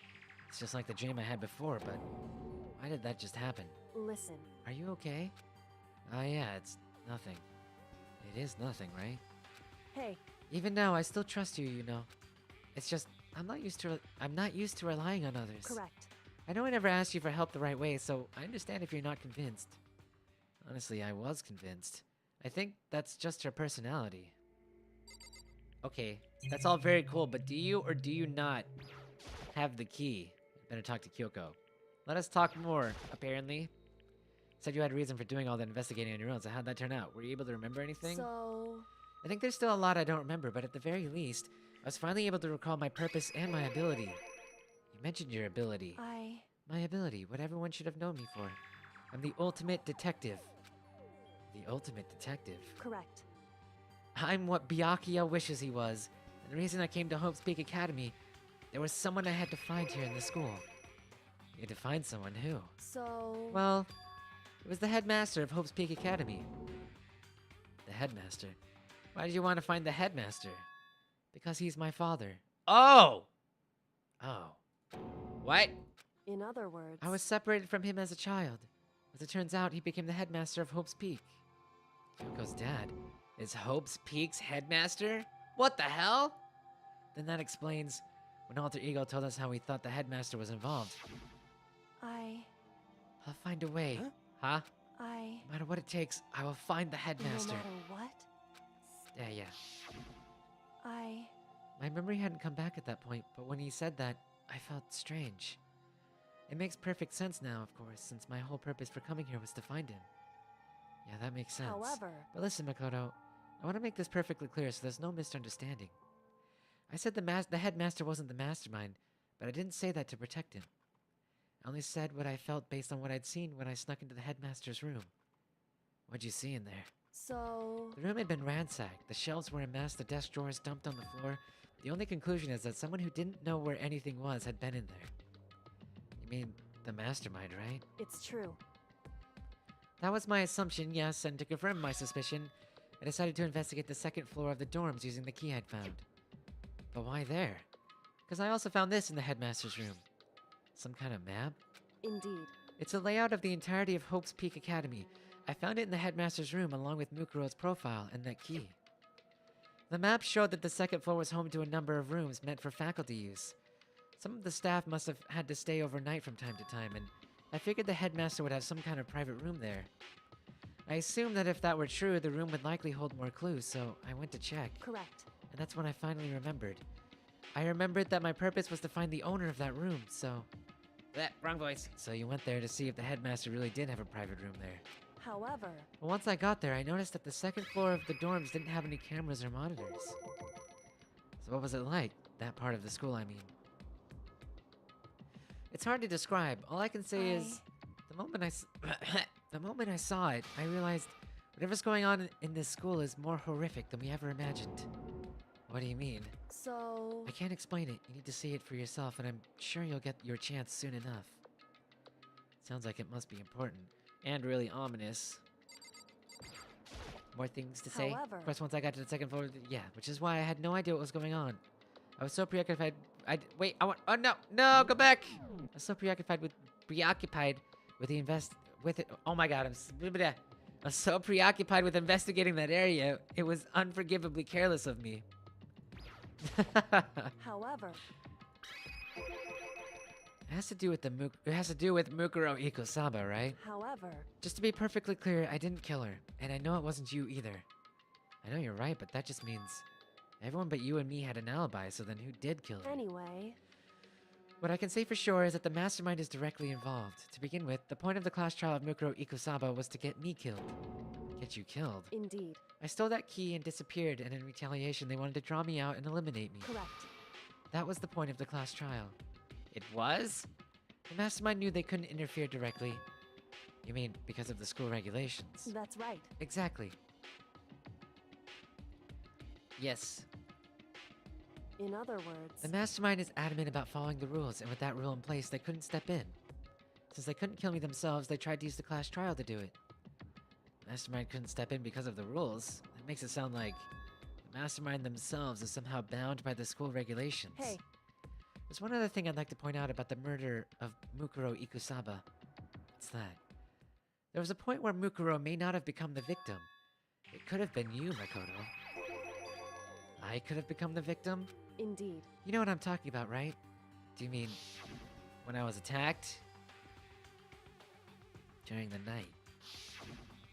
A: It's just like the dream I had before, but why did that just happen?
J: Listen.
A: Are you okay? Oh yeah, it's nothing. It is nothing, right?
J: Hey.
A: Even now, I still trust you, you know. It's just, I'm not used to relying on others.
J: Correct.
A: I know I never asked you for help the right way, so I understand if you're not convinced. Honestly, I was convinced. I think that's just her personality. Okay, that's all very cool, but do you or do you not have the key? Better talk to Kyoko. Let us talk more, apparently. Said you had a reason for doing all that investigating on your own, so how'd that turn out? Were you able to remember anything?
J: So...
A: I think there's still a lot I don't remember, but at the very least, I was finally able to recall my purpose and my ability. You mentioned your ability. My ability, what everyone should have known me for. I'm the ultimate detective. The ultimate detective?
J: Correct.
A: I'm what Byakuya wishes he was. And the reason I came to Hope's Peak Academy, there was someone I had to find here in the school. You had to find someone, who?
J: So...
A: Well, it was the headmaster of Hope's Peak Academy. The headmaster? Why did you want to find the headmaster? Because he's my father. Oh! Oh. What?
J: In other words...
A: I was separated from him as a child. As it turns out, he became the headmaster of Hope's Peak. Kyoko's dad is Hope's Peak's headmaster? What the hell? Then that explains when Alter Ego told us how we thought the headmaster was involved. I'll find a way. Huh? No matter what it takes, I will find the headmaster.
J: No matter what?
A: Yeah. My memory hadn't come back at that point, but when he said that, I felt strange. It makes perfect sense now, of course, since my whole purpose for coming here was to find him. Yeah, that makes sense.
J: However...
A: But listen, Makoto, I want to make this perfectly clear so there's no misunderstanding. I said the headmaster wasn't the mastermind, but I didn't say that to protect him. I only said what I felt based on what I'd seen when I snuck into the headmaster's room. What'd you see in there?
J: So...
A: The room had been ransacked. The shelves were a mess, the desk drawers dumped on the floor. The only conclusion is that someone who didn't know where anything was had been in there. You mean the mastermind, right?
J: It's true.
A: That was my assumption, yes, and to confirm my suspicion, I decided to investigate the second floor of the dorms using the key I'd found. But why there? Because I also found this in the headmaster's room. Some kind of map?
J: Indeed.
A: It's a layout of the entirety of Hope's Peak Academy. I found it in the headmaster's room along with Mukuro's profile and that key. The map showed that the second floor was home to a number of rooms meant for faculty use. Some of the staff must have had to stay overnight from time to time, and I figured the headmaster would have some kind of private room there. I assumed that if that were true, the room would likely hold more clues, so I went to check.
J: Correct.
A: And that's when I finally remembered. I remembered that my purpose was to find the owner of that room, so... wrong voice. So you went there to see if the headmaster really did have a private room there.
J: However...
A: But once I got there, I noticed that the second floor of the dorms didn't have any cameras or monitors. So what was it like? That part of the school, I mean. It's hard to describe. All I can say is... The moment I saw it, I realized whatever's going on in this school is more horrific than we ever imagined. What do you mean?
J: So...
A: I can't explain it. You need to see it for yourself, and I'm sure you'll get your chance soon enough. Sounds like it must be important. And really ominous. More things to say?
J: However...
A: Of course, once I got to the second floor, yeah, which is why I had no idea what was going on. I was so preoccupied... oh no! No, go back! I was so preoccupied with oh my god, I was so preoccupied with investigating that area, it was unforgivably careless of me.
J: However...
A: It has to do with Mukuro Ikosaba, right?
J: However...
A: Just to be perfectly clear, I didn't kill her, and I know it wasn't you either. I know you're right, but that just means everyone but you and me had an alibi, so then who did kill her?
J: Anyway...
A: What I can say for sure is that the mastermind is directly involved. To begin with, the point of the class trial of Mukuro Ikosaba was to get me killed. Get you killed?
J: Indeed.
A: I stole that key and disappeared, and in retaliation they wanted to draw me out and eliminate me.
J: Correct.
A: That was the point of the class trial. It was? The mastermind knew they couldn't interfere directly. You mean because of the school regulations?
J: That's right.
A: Exactly. Yes.
J: In other words...
A: The mastermind is adamant about following the rules, and with that rule in place, they couldn't step in. Since they couldn't kill me themselves, they tried to use the class trial to do it. The mastermind couldn't step in because of the rules. That makes it sound like the mastermind themselves is somehow bound by the school regulations.
J: Hey.
A: There's one other thing I'd like to point out about the murder of Mukuro Ikusaba. It's that. There was a point where Mukuro may not have become the victim. It could have been you, Makoto. I could have become the victim?
J: Indeed.
A: You know what I'm talking about, right? Do you mean when I was attacked? During the night.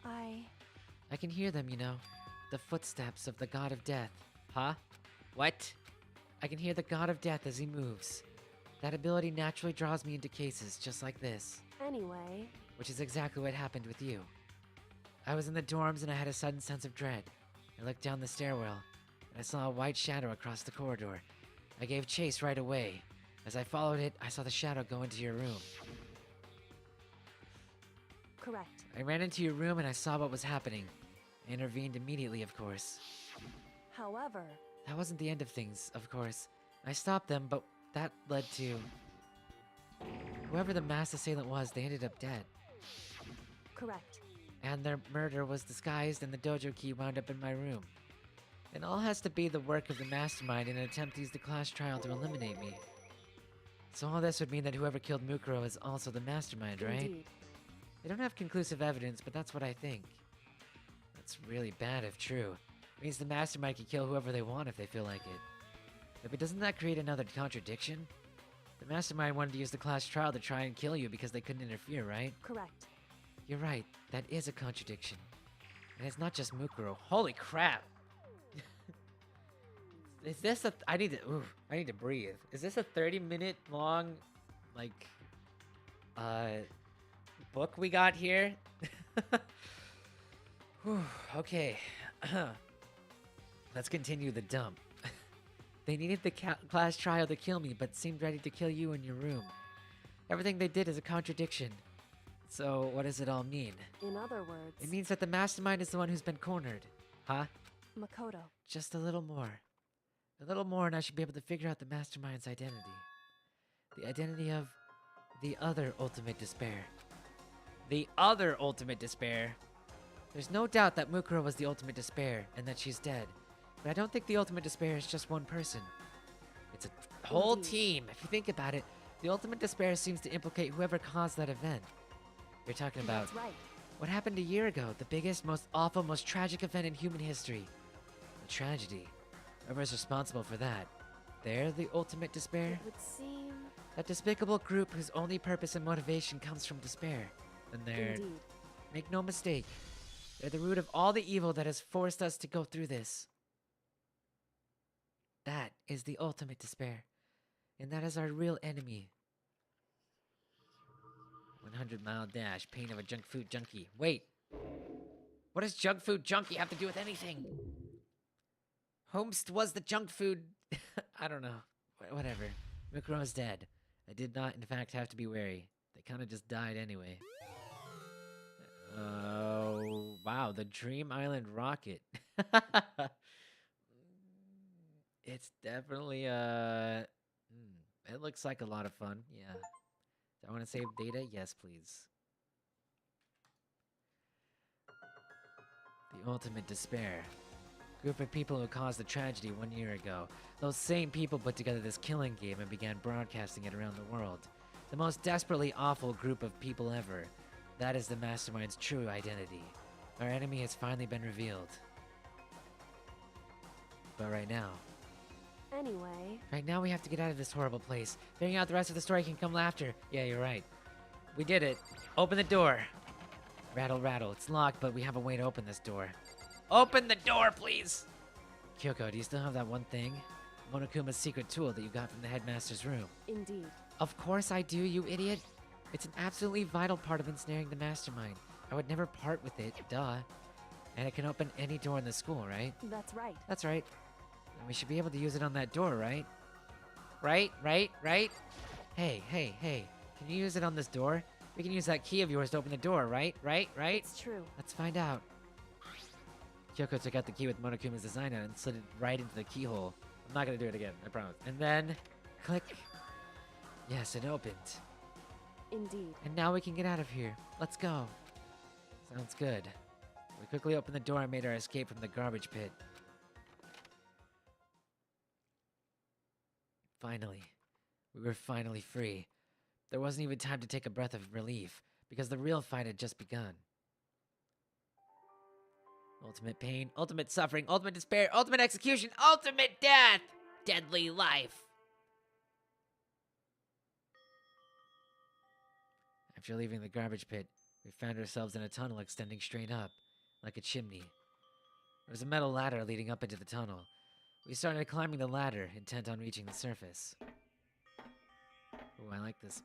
A: I can hear them, you know. The footsteps of the god of death. Huh? What? I can hear the god of death as he moves. That ability naturally draws me into cases just like this.
J: Anyway...
A: Which is exactly what happened with you. I was in the dorms and I had a sudden sense of dread. I looked down the stairwell, and I saw a white shadow across the corridor. I gave chase right away. As I followed it, I saw the shadow go into your room.
J: Correct.
A: I ran into your room and I saw what was happening. I intervened immediately, of course.
J: However...
A: That wasn't the end of things, of course. I stopped them, but that led to... Whoever the mass assailant was, they ended up dead.
J: Correct.
A: And their murder was disguised and the dojo key wound up in my room. It all has to be the work of the mastermind in an attempt to use the class trial to eliminate me. So all this would mean that whoever killed Mukuro is also the mastermind, right?
J: Indeed.
A: They don't have conclusive evidence, but that's what I think. That's really bad if true. It means the mastermind can kill whoever they want if they feel like it. But doesn't that create another contradiction? The mastermind wanted to use the class trial to try and kill you because they couldn't interfere, right?
J: Correct.
A: You're right, that is a contradiction. And it's not just Mukuro. Holy crap! Is this a... I need to breathe. Is this a 30-minute long, like, book we got here? Whew, okay. Let's continue the dump. They needed the class trial to kill me, but seemed ready to kill you in your room. Everything they did is a contradiction. So, what does it all mean?
J: In other words...
A: It means that the mastermind is the one who's been cornered. Huh?
J: Makoto.
A: Just a little more. A little more and I should be able to figure out the mastermind's identity. The identity of the other ultimate despair. The other ultimate despair? There's no doubt that Mukuro was the ultimate despair and that she's deid. But I don't think the ultimate despair is just one person. It's a whole
J: Indeed.
A: team. If you think about it, the ultimate despair seems to implicate whoever caused that event. You're talking about
J: That's right.
A: what happened a year ago, the biggest, most awful, most tragic event in human history. A tragedy. Whoever's responsible for that, they're the ultimate despair?
J: It would seem.
A: That despicable group whose only purpose and motivation comes from despair. And they're,
J: Indeed.
A: make no mistake, they're the root of all the evil that has forced us to go through this. That is the ultimate despair. And that is our real enemy. 100-mile dash, pain of a junk food junkie. Wait. What does junk food junkie have to do with anything? Holmes was the junk food... I don't know. Whatever. Mikro's dead. I did not, in fact, have to be wary. They kind of just died anyway. Oh, wow. The Dream Island rocket. It's definitely, it looks like a lot of fun. Yeah. Do I want to save data? Yes, please. The ultimate despair. Group of people who caused the tragedy 1 year ago. Those same people put together this killing game and began broadcasting it around the world. The most desperately awful group of people ever. That is the mastermind's true identity. Our enemy has finally been revealed. But right now we have to get out of this horrible place. Figuring out the rest of the story can come after. Yeah, you're right. We did it. Open the door. Rattle, rattle. It's locked, but we have a way to open this door. Open the door, please! Kyoko, do you still have that one thing? Monokuma's secret tool that you got from the headmaster's room.
J: Indeed.
A: Of course I do, you idiot. It's an absolutely vital part of ensnaring the mastermind. I would never part with it, duh. And it can open any door in the school, right?
J: That's right.
A: That's right. And we should be able to use it on that door, right? Right? Hey. Can you use it on this door? We can use that key of yours to open the door, right?
J: It's true.
A: Let's find out. Kyoko took out the key with Monokuma's design on it and slid it right into the keyhole. I'm not gonna do it again, I promise. And then, click. Yes, it opened.
J: Indeed.
A: And now we can get out of here. Let's go. Sounds good. We quickly opened the door and made our escape from the garbage pit. Finally. We were finally free. There wasn't even time to take a breath of relief, because the real fight had just begun. Ultimate pain, ultimate suffering, ultimate despair, ultimate execution, ultimate death! Deadly life! After leaving the garbage pit, we found ourselves in a tunnel extending straight up, like a chimney. There was a metal ladder leading up into the tunnel. We started climbing the ladder, intent on reaching the surface. Ooh, I like this.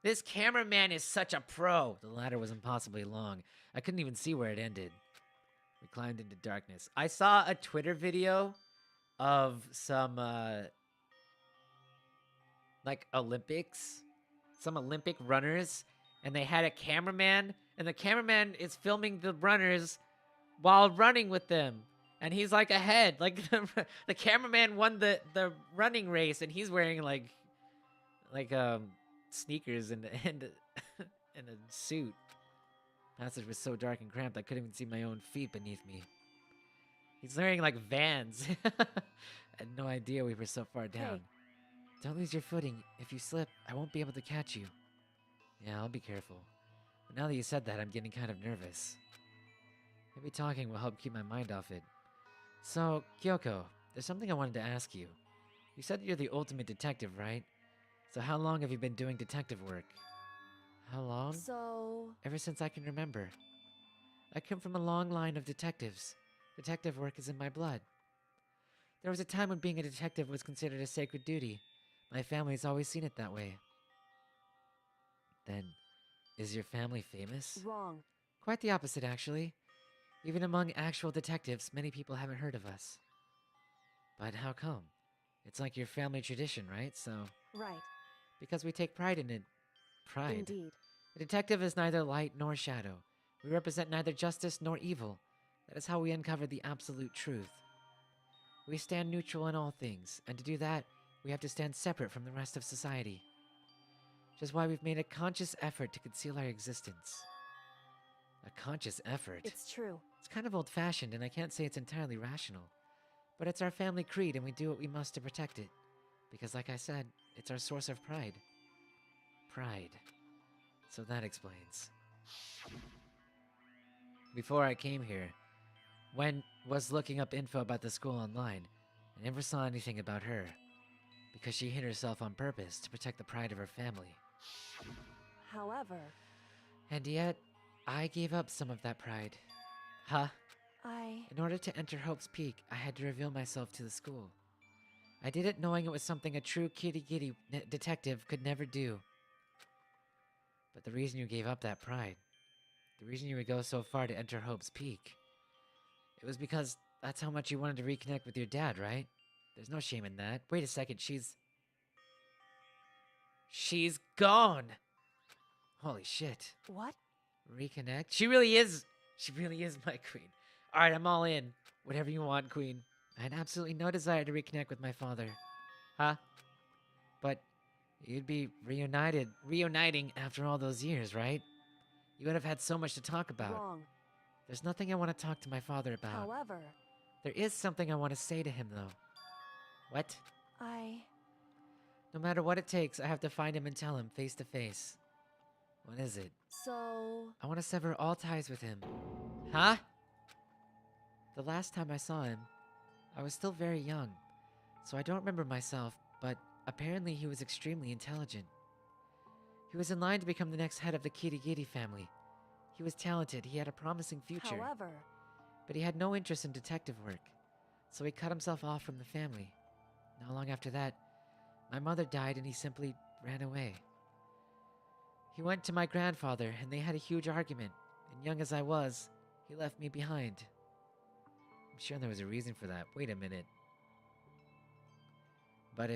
A: This cameraman is such a pro! The ladder was impossibly long. I couldn't even see where it ended. We climbed into darkness. I saw a Twitter video of some, like, Olympics. Some Olympic runners. And they had a cameraman. And the cameraman is filming the runners while running with them. And he's, like, ahead. Like, the cameraman won the running race. And he's wearing, like sneakers and a suit. The passage was so dark and cramped I couldn't even see my own feet beneath me. He's wearing like Vans. I had no idea we were so far down.
J: Hey.
A: Don't lose your footing. If you slip, I won't be able to catch you. Yeah, I'll be careful. But now that you said that, I'm getting kind of nervous. Maybe talking will help keep my mind off it. So, Kyoko, there's something I wanted to ask you. You said you're the ultimate detective, right? So how long have you been doing detective work? How long?
J: So...
A: Ever since I can remember. I come from a long line of detectives. Detective work is in my blood. There was a time when being a detective was considered a sacred duty. My family's always seen it that way. Then, is your family famous?
J: Wrong.
A: Quite the opposite, actually. Even among actual detectives, many people haven't heard of us. But how come? It's like your family tradition, right? So...
J: Right.
A: Because we take pride in it. Pride.
J: Indeed.
A: A detective is neither light nor shadow. We represent neither justice nor evil. That is how we uncover the absolute truth. We stand neutral in all things, and to do that, we have to stand separate from the rest of society. Which is why we've made a conscious effort to conceal our existence. A conscious effort?
J: It's true.
A: It's kind of old-fashioned, and I can't say it's entirely rational. But it's our family creed, and we do what we must to protect it. Because like I said, it's our source of pride. Pride. So that explains. Before I came here, Wen was looking up info about the school online. I never saw anything about her. Because she hid herself on purpose to protect the pride of her family.
J: However,
A: And yet, I gave up some of that pride. Huh? In order to enter Hope's Peak, I had to reveal myself to the school. I did it knowing it was something a true kitty detective could never do. But the reason you gave up that pride, the reason you would go so far to enter Hope's Peak, it was because that's how much you wanted to reconnect with your dad, right? There's no shame in that. Wait a second, she's gone! Holy shit.
J: what?
A: Reconnect? She really is my queen. Alright, I'm all in. Whatever you want, queen. I had absolutely no desire to reconnect with my father. Huh? But you'd be reuniting after all those years, right? You would have had so much to talk about.
J: Wrong.
A: There's nothing I want to talk to my father about.
J: However,
A: There is something I want to say to him, though. What? No matter what it takes, I have to find him and tell him face to face. What is it?
J: So...
A: I want to sever all ties with him. Huh? The last time I saw him, I was still very young, so I don't remember myself, but apparently he was extremely intelligent. He was in line to become the next head of the Kirigiri family. He was talented, he had a promising future.
J: However...
A: But he had no interest in detective work, so he cut himself off from the family. Not long after that, my mother died and he simply ran away. He went to my grandfather and they had a huge argument, and young as I was, he left me behind. I'm sure there was a reason for that. Wait a minute. But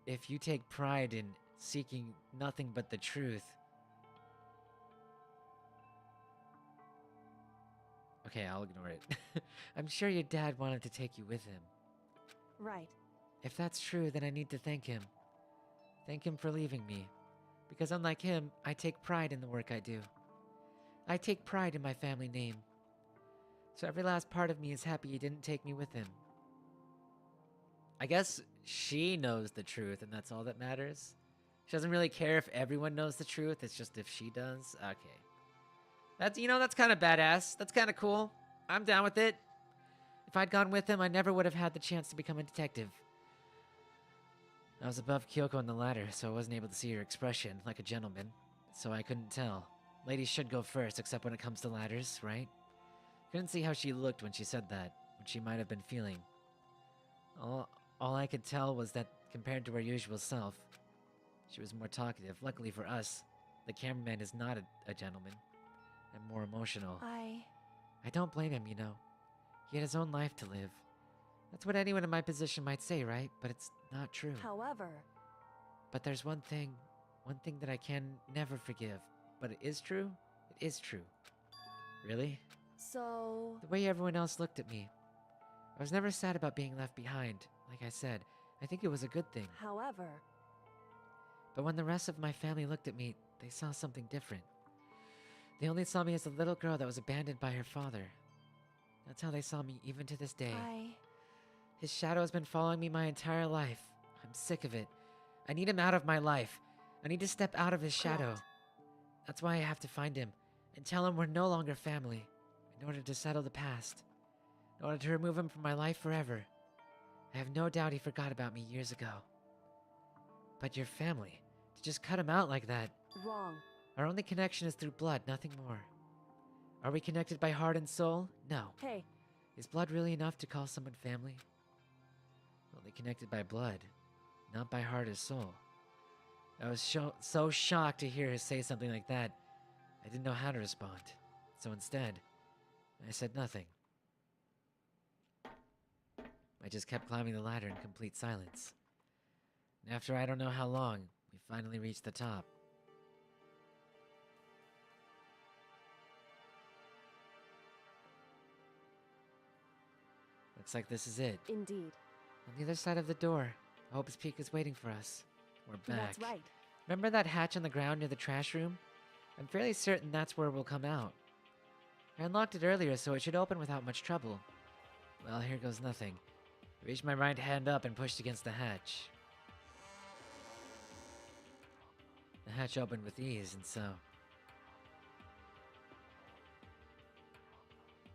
A: if you take pride in seeking nothing but the truth... Okay, I'll ignore it. I'm sure your dad wanted to take you with him.
J: Right.
A: If that's true, then I need to thank him. Thank him for leaving me. Because unlike him, I take pride in the work I do. I take pride in my family name. So every last part of me is happy he didn't take me with him. I guess she knows the truth, and that's all that matters. She doesn't really care if everyone knows the truth, it's just if she does. Okay. That's kind of badass. That's kind of cool. I'm down with it. If I'd gone with him, I never would have had the chance to become a detective. I was above Kyoko on the ladder, so I wasn't able to see her expression, like a gentleman. So I couldn't tell. Ladies should go first, except when it comes to ladders, right? Couldn't see how she looked when she said that, what she might have been feeling. All I could tell was that, compared to her usual self, she was more talkative. Luckily for us, the cameraman is not a gentleman. And more emotional. I don't blame him, you know. He had his own life to live. That's what anyone in my position might say, right? But it's not true.
J: However...
A: But there's one thing that I can never forgive. But it is true? It is true. Really?
J: So...
A: The way everyone else looked at me. I was never sad about being left behind. Like I said, I think it was a good thing.
J: However...
A: But when the rest of my family looked at me, they saw something different. They only saw me as a little girl that was abandoned by her father. That's how they saw me even to this day. His shadow has been following me my entire life. I'm sick of it. I need him out of my life. I need to step out of his shadow. That's why I have to find him and tell him we're no longer family in order to settle the past. In order to remove him from my life forever. I have no doubt he forgot about me years ago. But your family, to just cut him out like that.
J: Wrong.
A: Our only connection is through blood, nothing more. Are we connected by heart and soul? No.
J: Hey.
A: Is blood really enough to call someone family? Only connected by blood, not by heart or soul. I was so shocked to hear her say something like that, I didn't know how to respond. So instead, I said nothing. I just kept climbing the ladder in complete silence. And after I don't know how long, we finally reached the top. Looks like this is it.
J: Indeed.
A: On the other side of the door, Hope's Peak is waiting for us. We're back.
J: That's right.
A: Remember that hatch on the ground near the trash room? I'm fairly certain that's where we'll come out. I unlocked it earlier, so it should open without much trouble. Well, here goes nothing. I reached my right hand up and pushed against the hatch. hatch opened with ease, and so...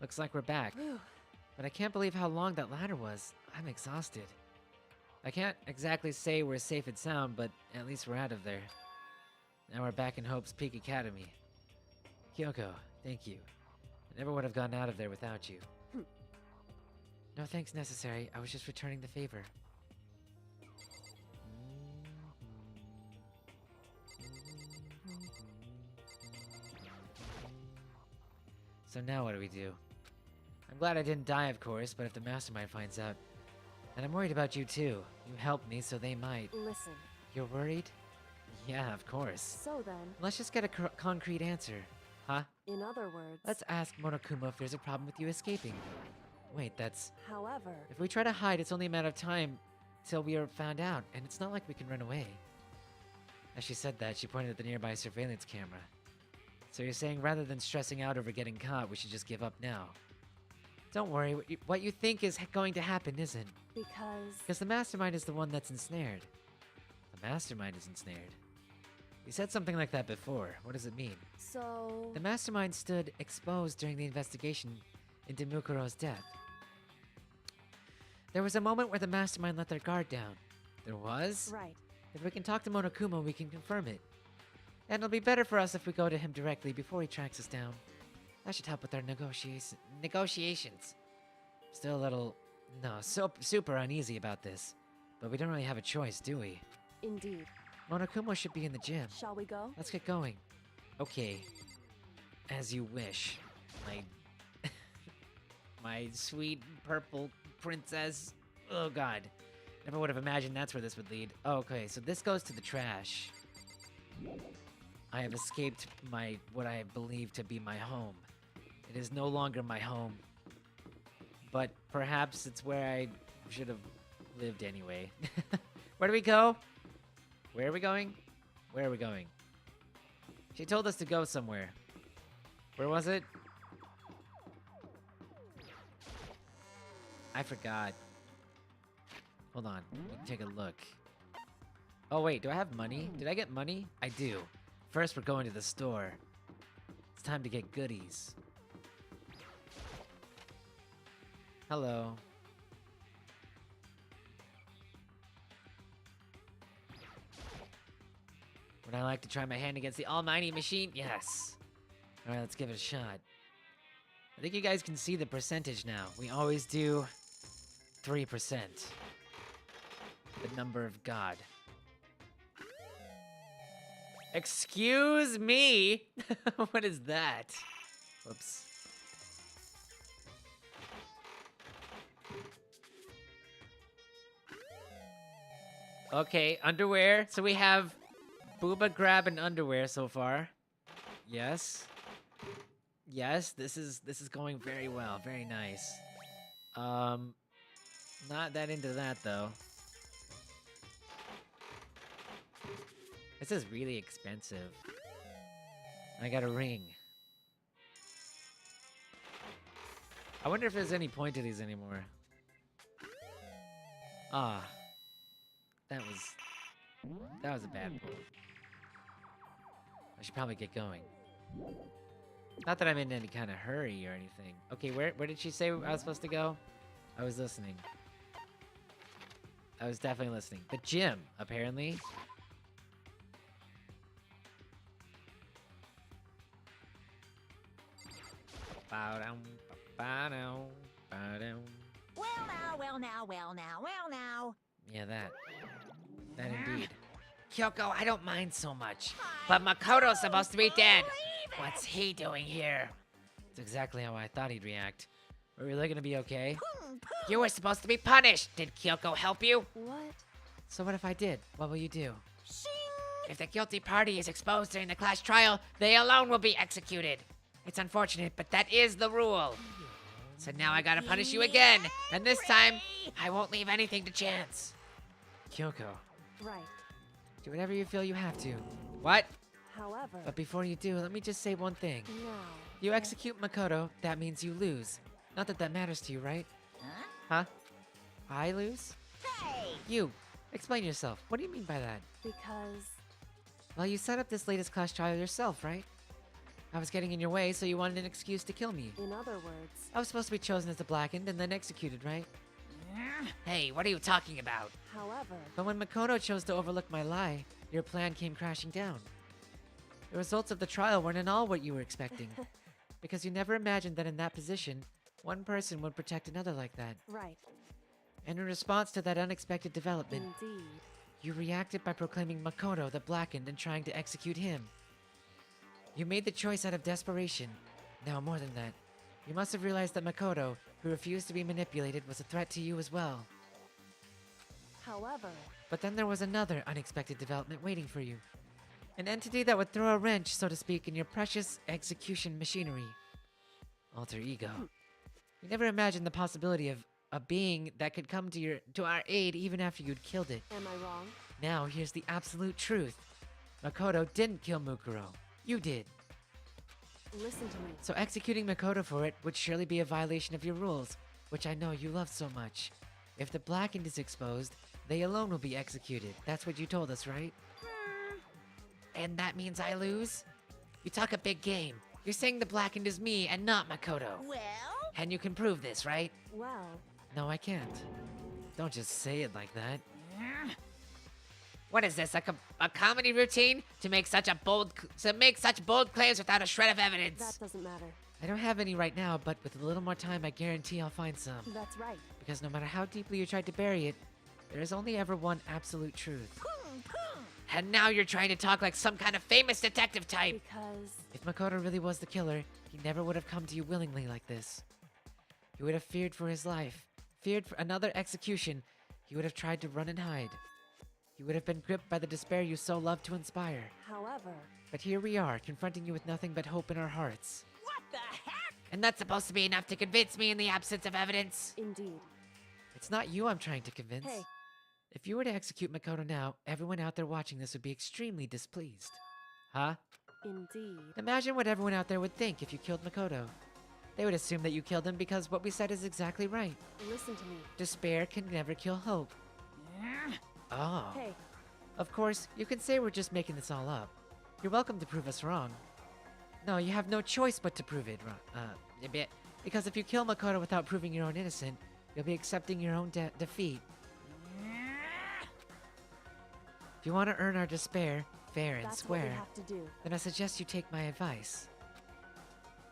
A: Looks like we're back.
J: Whew.
A: But I can't believe how long that ladder was. I'm exhausted. I can't exactly say we're safe and sound, but at least we're out of there. Now we're back in Hope's Peak Academy. Kyoko, thank you. I never would have gotten out of there without you. No thanks necessary. I was just returning the favor. So now what do we do? I'm glad I didn't die, of course, but if the mastermind finds out... And I'm worried about you too. You helped me, so they might.
J: Listen.
A: You're worried? Yeah, of course.
J: So then,
A: Let's just get a concrete answer. Huh?
J: in other words,
A: Let's ask Monokuma if there's a problem with you escaping. Wait, that's...
J: however,
A: If we try to hide, it's only a matter of time till we are found out, and it's not like we can run away. As she said that, she pointed at the nearby surveillance camera. So you're saying rather than stressing out over getting caught, we should just give up now? Don't worry, what you think is going to happen isn't. Because the mastermind is the one that's ensnared. The mastermind is ensnared. You said something like that before. What does it mean?
J: so...
A: The mastermind stood exposed during the investigation into Mukuro's death. There was a moment where the mastermind let their guard down. There was?
J: Right.
A: If we can talk to Monokuma, we can confirm it. And it'll be better for us if we go to him directly before he tracks us down. That should help with our negotiations. Still a little... No, super uneasy about this. But we don't really have a choice, do we?
J: Indeed.
A: Monokuma should be in the gym.
J: Shall we go?
A: Let's get going. Okay. As you wish. My... my sweet purple princess. Oh god. Never would have imagined that's where this would lead. Oh, okay, so this goes to the trash. I have escaped what I believe to be my home. It is no longer my home. But perhaps it's where I should have lived anyway. Where do we go? Where are we going? Where are we going? She told us to go somewhere. Where was it? I forgot. Hold on, let me take a look. Oh wait, do I have money? Did I get money? I do. First we're going to the store. It's time to get goodies. Hello. Would I like to try my hand against the almighty machine? Yes. Alright, let's give it a shot. I think you guys can see the percentage now. We always do 3%. The number of God. Excuse me? What is that? Whoops. Okay, underwear. So we have booba grab and underwear so far. Yes. Yes, this is going very well. Very nice. Not that into that though. This is really expensive. I got a ring. I wonder if there's any point to these anymore. Ah. That was a bad pull. I should probably get going. Not that I'm in any kind of hurry or anything. Okay, where did she say I was supposed to go? I was listening. I was definitely listening. The gym, apparently.
D: Well now.
A: Yeah, that indeed. Kyoko, I don't mind so much. But Makoto's supposed to be dead. What's he doing here? That's exactly how I thought he'd react. We're really gonna be okay? You were supposed to be punished. Did Kyoko help you?
J: What?
A: So what if I did? What will you do? If the guilty party is exposed during the class trial, they alone will be executed. It's unfortunate, but that is the rule. So now I gotta punish you again, and this time, I won't leave anything to chance. Kyoko,
J: Right.
A: do whatever you feel you have to. What?
J: However,
A: But before you do, let me just say one thing.
J: now...
A: You execute Makoto, that means you lose. Not that that matters to you, right?
D: Huh?
A: Huh? I lose?
D: Hey!
A: You. Explain yourself. What do you mean by that?
J: Because
A: Well, you set up this latest class trial yourself, right? I was getting in your way, so you wanted an excuse to kill me.
J: In other words,
A: I was supposed to be chosen as the Blackened and then executed, right? Hey, what are you talking about?
J: however,
A: But when Makoto chose to overlook my lie, your plan came crashing down. The results of the trial weren't at all what you were expecting. Because you never imagined that in that position, one person would protect another like that.
J: right,
A: And in response to that unexpected development,
J: indeed.
A: you reacted by proclaiming Makoto the Blackened and trying to execute him. You made the choice out of desperation. Now, more than that, you must have realized that Makoto, who refused to be manipulated, was a threat to you as well.
J: However,
A: But then there was another unexpected development waiting for you. An entity that would throw a wrench, so to speak, in your precious execution machinery. Alter ego. You never imagined the possibility of a being that could come to our aid even after you'd killed it.
J: am I wrong?
A: Now, here's the absolute truth. Makoto didn't kill Mukuro. You did.
J: Listen to me.
A: So executing Makoto for it would surely be a violation of your rules, which I know you love so much. If the Blackened is exposed, they alone will be executed. That's what you told us, right? And that means I lose? You talk a big game. You're saying the Blackened is me and not Makoto.
D: Well,
A: And you can prove this, right?
J: Well,
A: No, I can't. Don't just say it like that. What is this, a comedy routine? To make such bold claims without a shred of evidence?
J: that doesn't matter.
A: I don't have any right now, but with a little more time, I guarantee I'll find some.
J: That's right.
A: Because no matter how deeply you tried to bury it, there is only ever one absolute truth. And now you're trying to talk like some kind of famous detective type.
J: Because
A: If Makoto really was the killer, he never would have come to you willingly like this. He would have feared for his life, feared for another execution. He would have tried to run and hide. He would have been gripped by the despair you so love to inspire.
J: however,
A: But here we are, confronting you with nothing but hope in our hearts.
D: what the heck?
A: And that's supposed to be enough to convince me in the absence of evidence?
J: indeed.
A: It's not you I'm trying to convince.
J: Hey.
A: If you were to execute Makoto now, everyone out there watching this would be extremely displeased. Huh?
J: Indeed.
A: Imagine what everyone out there would think if you killed Makoto. They would assume that you killed him because what we said is exactly right.
J: Listen to me.
A: Despair can never kill hope. Oh.
J: Hey,
A: Of course, you can say we're just making this all up. You're welcome to prove us wrong. No, you have no choice but to prove it wrong. Because if you kill Makoto without proving your own innocent, you'll be accepting your own defeat. If you want to earn our despair, fair and
J: that's what we
A: square,
J: have to do.
A: then I suggest you take my advice.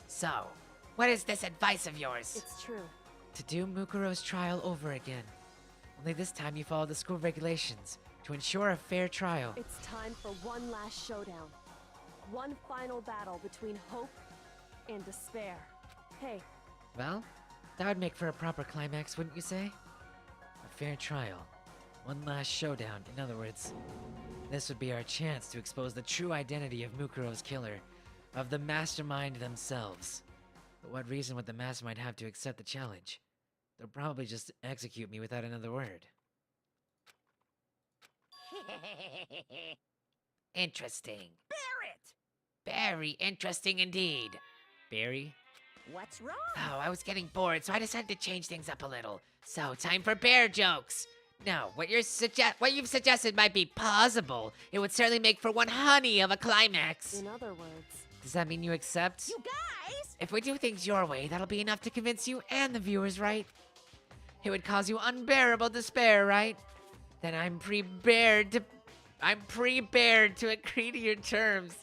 A: So, what is this advice of yours?
J: It's true.
A: To do Mukuro's trial over again. Only this time you follow the school regulations to ensure a fair trial.
J: It's time for one last showdown. One final battle between hope and despair. Hey,
A: Well, that would make for a proper climax, wouldn't you say? A fair trial. One last showdown, in other words. This would be our chance to expose the true identity of Mukuro's killer, of the mastermind themselves. But what reason would the mastermind have to accept the challenge? They'll probably just execute me without another word. Interesting. Very interesting indeed. Barry?
D: What's wrong?
A: Oh, I was getting bored, so I decided to change things up a little. So, time for bear jokes. No, what you've suggested might be plausible. It would certainly make for one honey of a climax.
J: in other words,
A: Does that mean you accept?
D: You guys!
A: If we do things your way, that'll be enough to convince you and the viewers, right? It would cause you unbearable despair, right? Then I'm prepared to agree to your terms.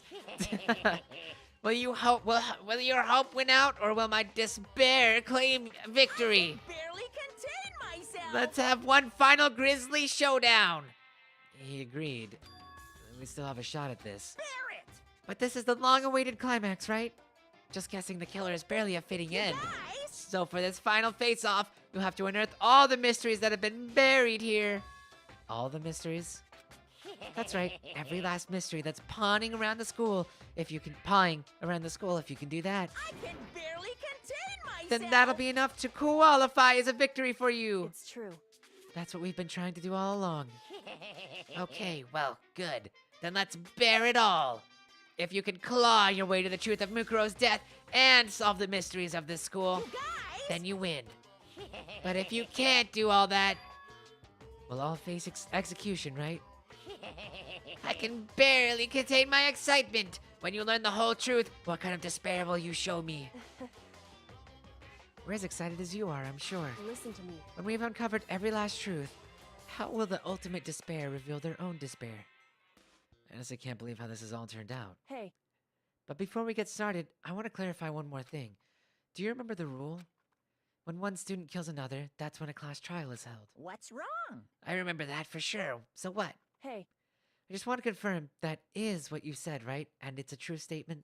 A: Will your hope win out, or will my despair claim victory?
D: Barely contain myself!
A: Let's have one final grisly showdown. He agreed. We still have a shot at this.
D: Barrett!
A: But this is the long-awaited climax, right? Just guessing the killer is barely a fitting end.
D: Guys!
A: So for this final face-off, you'll have to unearth all the mysteries that have been buried here. All the mysteries? That's right, every last mystery that's pawing around the school. If you can do that,
D: I can barely contain myself!
A: then that'll be enough to qualify as a victory for you.
J: it's true.
A: That's what we've been trying to do all along. Okay, well, good. Then let's bear it all. If you can claw your way to the truth of Mukuro's death and solve the mysteries of this school,
D: You guys!
A: then you win. But if you can't do all that, we'll all face execution, right? I can barely contain my excitement. When you learn the whole truth, what kind of despair will you show me? We're as excited as you are, I'm sure.
J: Listen to me.
A: When we've uncovered every last truth, how will the ultimate despair reveal their own despair? I honestly can't believe how this has all turned out.
J: Hey,
A: But before we get started, I want to clarify one more thing. Do you remember the rule? When one student kills another, that's when a class trial is held.
D: What's wrong?
A: I remember that for sure. So what?
J: hey,
A: I just want to confirm that is what you said, right? And it's a true statement?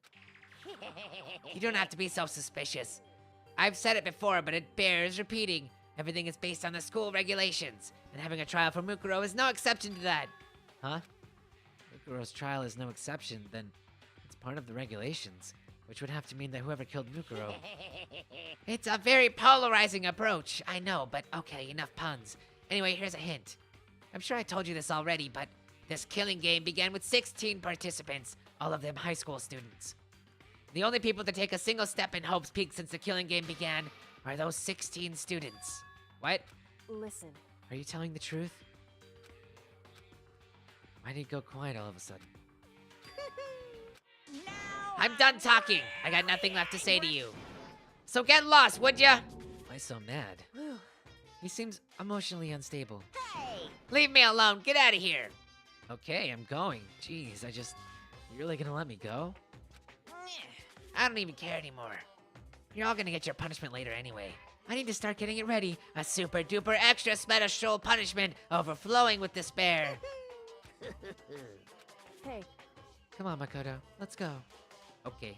A: You don't have to be so suspicious. I've said it before, but it bears repeating. Everything is based on the school regulations, and having a trial for Mukuro is no exception to that. Huh? Mukuro's trial is no exception, then it's part of the regulations, which would have to mean that whoever killed Mukuro... It's a very polarizing approach, I know, but okay, enough puns. Anyway, here's a hint. I'm sure I told you this already, but this killing game began with 16 participants, all of them high school students. The only people to take a single step in Hope's Peak since the killing game began are those 16 students. What?
J: listen.
A: Are you telling the truth? Why did it go quiet all of a sudden?
D: Now
A: I'm done talking. I got nothing left to say to you. So get lost, would ya? Why so mad?
J: Whew.
A: He seems emotionally unstable.
D: Hey!
A: Leave me alone. Get out of here. Okay, I'm going. Jeez, you really gonna let me go? I don't even care anymore. You're all gonna get your punishment later anyway. I need to start getting it ready. A super duper extra special punishment overflowing with despair.
J: Hey,
A: Come on, Makoto. Let's go. Okay.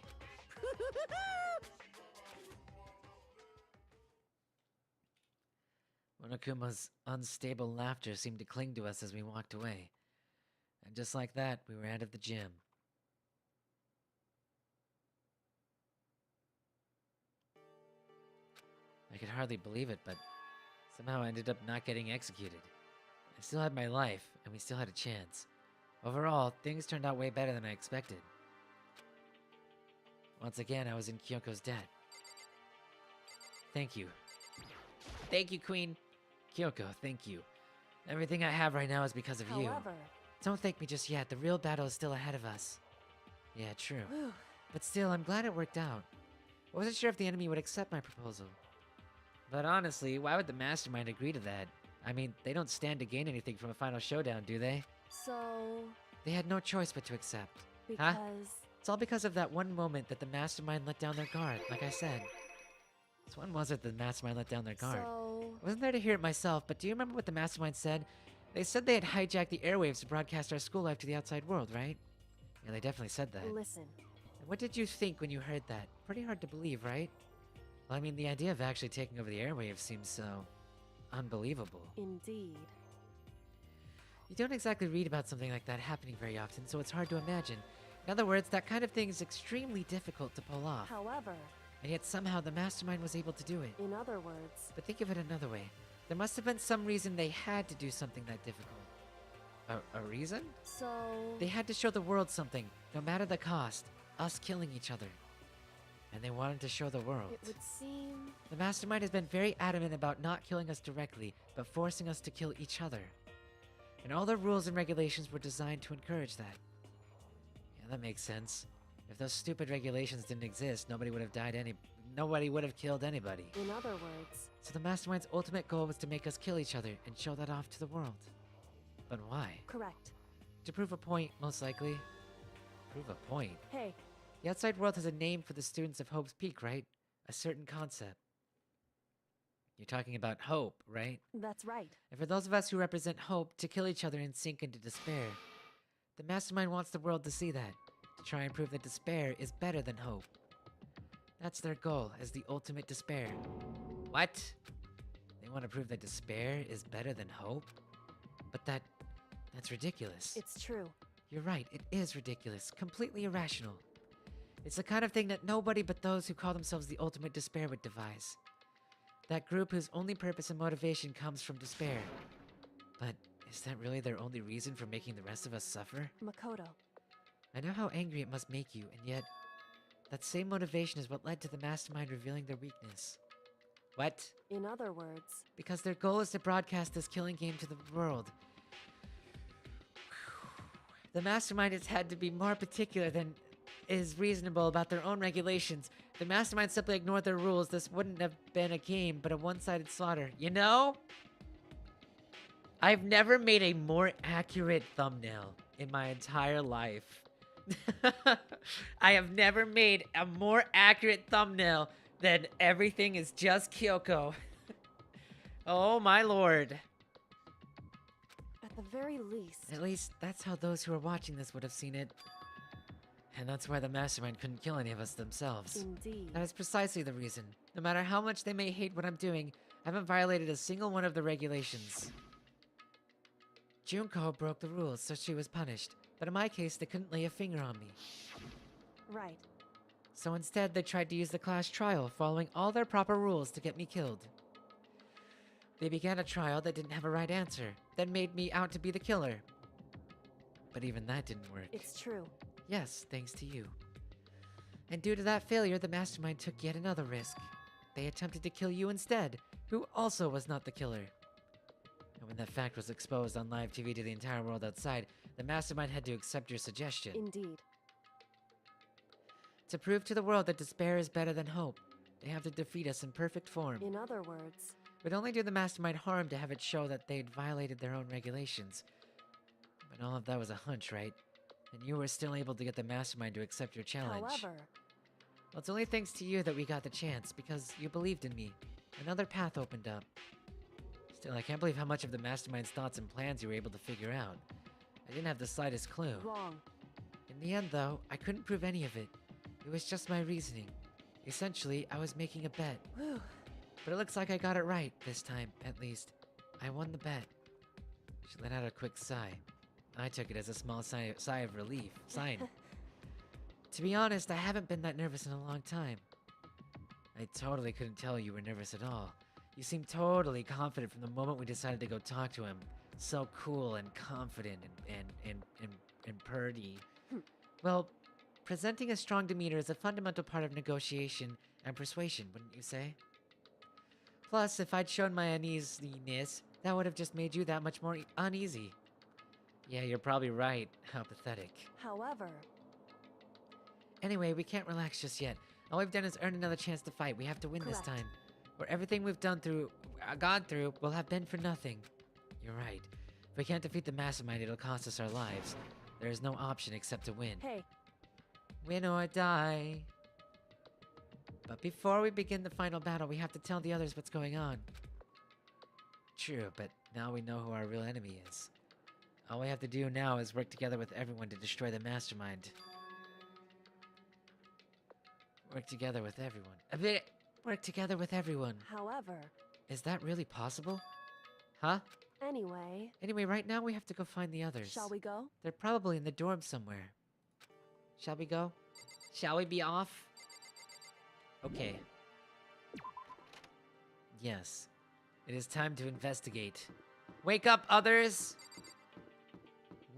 A: Monokuma's unstable laughter seemed to cling to us as we walked away. And just like that, we were out of the gym. I could hardly believe it, but somehow I ended up not getting executed. I still had my life, and we still had a chance. Overall, things turned out way better than I expected. Once again, I was in Kyoko's debt. Thank you. Thank you, Queen. Kyoko, thank you. Everything I have right now is because of you.
J: however,
A: Don't thank me just yet. The real battle is still ahead of us. Yeah, true.
J: whew,
A: But still, I'm glad it worked out. I wasn't sure if the enemy would accept my proposal. But honestly, why would the Mastermind agree to that? I mean, they don't stand to gain anything from a final showdown, do they?
J: so
A: They had no choice but to accept.
J: because
A: It's all because of that one moment that the Mastermind let down their guard, like I said. So when was it the Mastermind let down their guard?
J: so
A: I wasn't there to hear it myself, but do you remember what the Mastermind said? They said they had hijacked the airwaves to broadcast our school life to the outside world, right? Yeah, they definitely said that.
J: listen.
A: And what did you think when you heard that? Pretty hard to believe, right? Well, I mean, the idea of actually taking over the airwaves seems so... unbelievable.
J: Indeed.
A: You don't exactly read about something like that happening very often, so it's hard to imagine. In other words, that kind of thing is extremely difficult to pull off.
J: However,
A: And yet somehow the Mastermind was able to do it.
J: in other words,
A: But think of it another way. There must have been some reason they had to do something that difficult. A reason?
J: so
A: They had to show the world something, no matter the cost. Us killing each other. And they wanted to show the world.
J: it would seem
A: The Mastermind has been very adamant about not killing us directly, but forcing us to kill each other. And all their rules and regulations were designed to encourage that. Yeah, that makes sense. If those stupid regulations didn't exist, nobody would have killed anybody.
J: in other words,
A: So the Mastermind's ultimate goal was to make us kill each other and show that off to the world. But why?
J: correct.
A: To prove a point, most likely. Prove a point?
J: Hey,
A: The outside world has a name for the students of Hope's Peak, right? A certain concept. You're talking about hope, right?
J: that's right.
A: And for those of us who represent hope, to kill each other and sink into despair. The Mastermind wants the world to see that, to try and prove that despair is better than hope. That's their goal, as the ultimate despair. What? They want to prove that despair is better than hope? But that's ridiculous.
J: It's true.
A: You're right, it is ridiculous, completely irrational. It's the kind of thing that nobody but those who call themselves the ultimate despair would devise. That group whose only purpose and motivation comes from despair. But is that really their only reason for making the rest of us suffer?
J: Makoto.
A: I know how angry it must make you, and yet, that same motivation is what led to the Mastermind revealing their weakness. What?
J: In other words,
A: Because their goal is to broadcast this killing game to the world. The mastermind has had to be more particular than is reasonable about their own regulations. If the mastermind simply ignored their rules, this wouldn't have been a game, but a one-sided slaughter. You know? I've never made a more accurate thumbnail in my entire life. I have never made a more accurate thumbnail than everything is just Kyoko. Oh my lord.
J: At the very least.
A: At least, that's how those who are watching this would have seen it. And that's why the mastermind couldn't kill any of us themselves.
J: Indeed.
A: That is precisely the reason. No matter how much they may hate what I'm doing, I haven't violated a single one of the regulations. Junko broke the rules, so she was punished. But in my case, they couldn't lay a finger on me.
J: Right.
A: So instead, they tried to use the class trial, following all their proper rules to get me killed. They began a trial that didn't have a right answer, then made me out to be the killer. But even that didn't work.
J: It's true.
A: Yes, thanks to you. And due to that failure, the mastermind took yet another risk. They attempted to kill you instead, who also was not the killer. And when that fact was exposed on live TV to the entire world outside, the mastermind had to accept your suggestion.
J: Indeed.
A: To prove to the world that despair is better than hope, they have to defeat us in perfect form.
J: In other words,
A: It would only do the mastermind harm to have it show that they'd violated their own regulations. But all of that was a hunch, right? And you were still able to get the mastermind to accept your challenge.
J: however,
A: Well, it's only thanks to you that we got the chance, because you believed in me. Another path opened up. Still, I can't believe how much of the mastermind's thoughts and plans you were able to figure out. I didn't have the slightest clue.
J: wrong.
A: In the end, though, I couldn't prove any of it. It was just my reasoning. Essentially, I was making a bet.
J: Whew.
A: But it looks like I got it right, this time, at least. I won the bet. She let out a quick sigh. I took it as a small sigh of relief. Sign. To be honest, I haven't been that nervous in a long time. I totally couldn't tell you were nervous at all. You seemed totally confident from the moment we decided to go talk to him. So cool and confident and purdy. Well, presenting a strong demeanor is a fundamental part of negotiation and persuasion, wouldn't you say? Plus, if I'd shown my uneasiness, that would have just made you that much more uneasy. Yeah, you're probably right. How pathetic.
J: However,
A: Anyway, we can't relax just yet. All we've done is earn another chance to fight. We have to win this
J: Correct.
A: time. Or everything we've gone through will have been for nothing. You're right. If we can't defeat the mastermind, it'll cost us our lives. There is no option except to win.
J: hey,
A: Win or die. But before we begin the final battle, we have to tell the others what's going on. True, but now we know who our real enemy is. All we have to do now is work together with everyone to destroy the mastermind. Work together with everyone. Work together with everyone.
J: however,
A: Is that really possible? Huh?
J: anyway,
A: right now we have to go find the others.
J: shall we go?
A: They're probably in the dorm somewhere. Shall we go? Shall we be off? Okay. Yes. It is time to investigate. Wake up, others!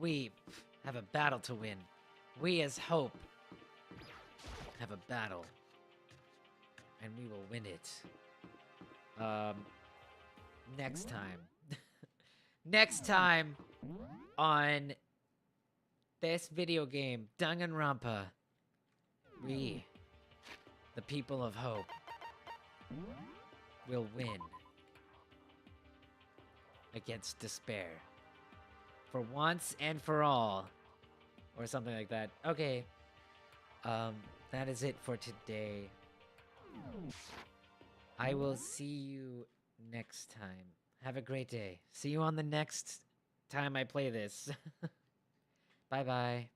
A: We have a battle to win. We as Hope have a battle. And we will win it. Next time. Next time on this video game, Danganronpa, we, the people of Hope, will win against despair. For once and for all. Or something like that. Okay. That is it for today. I will see you next time. Have a great day. See you on the next time I play this. Bye-bye.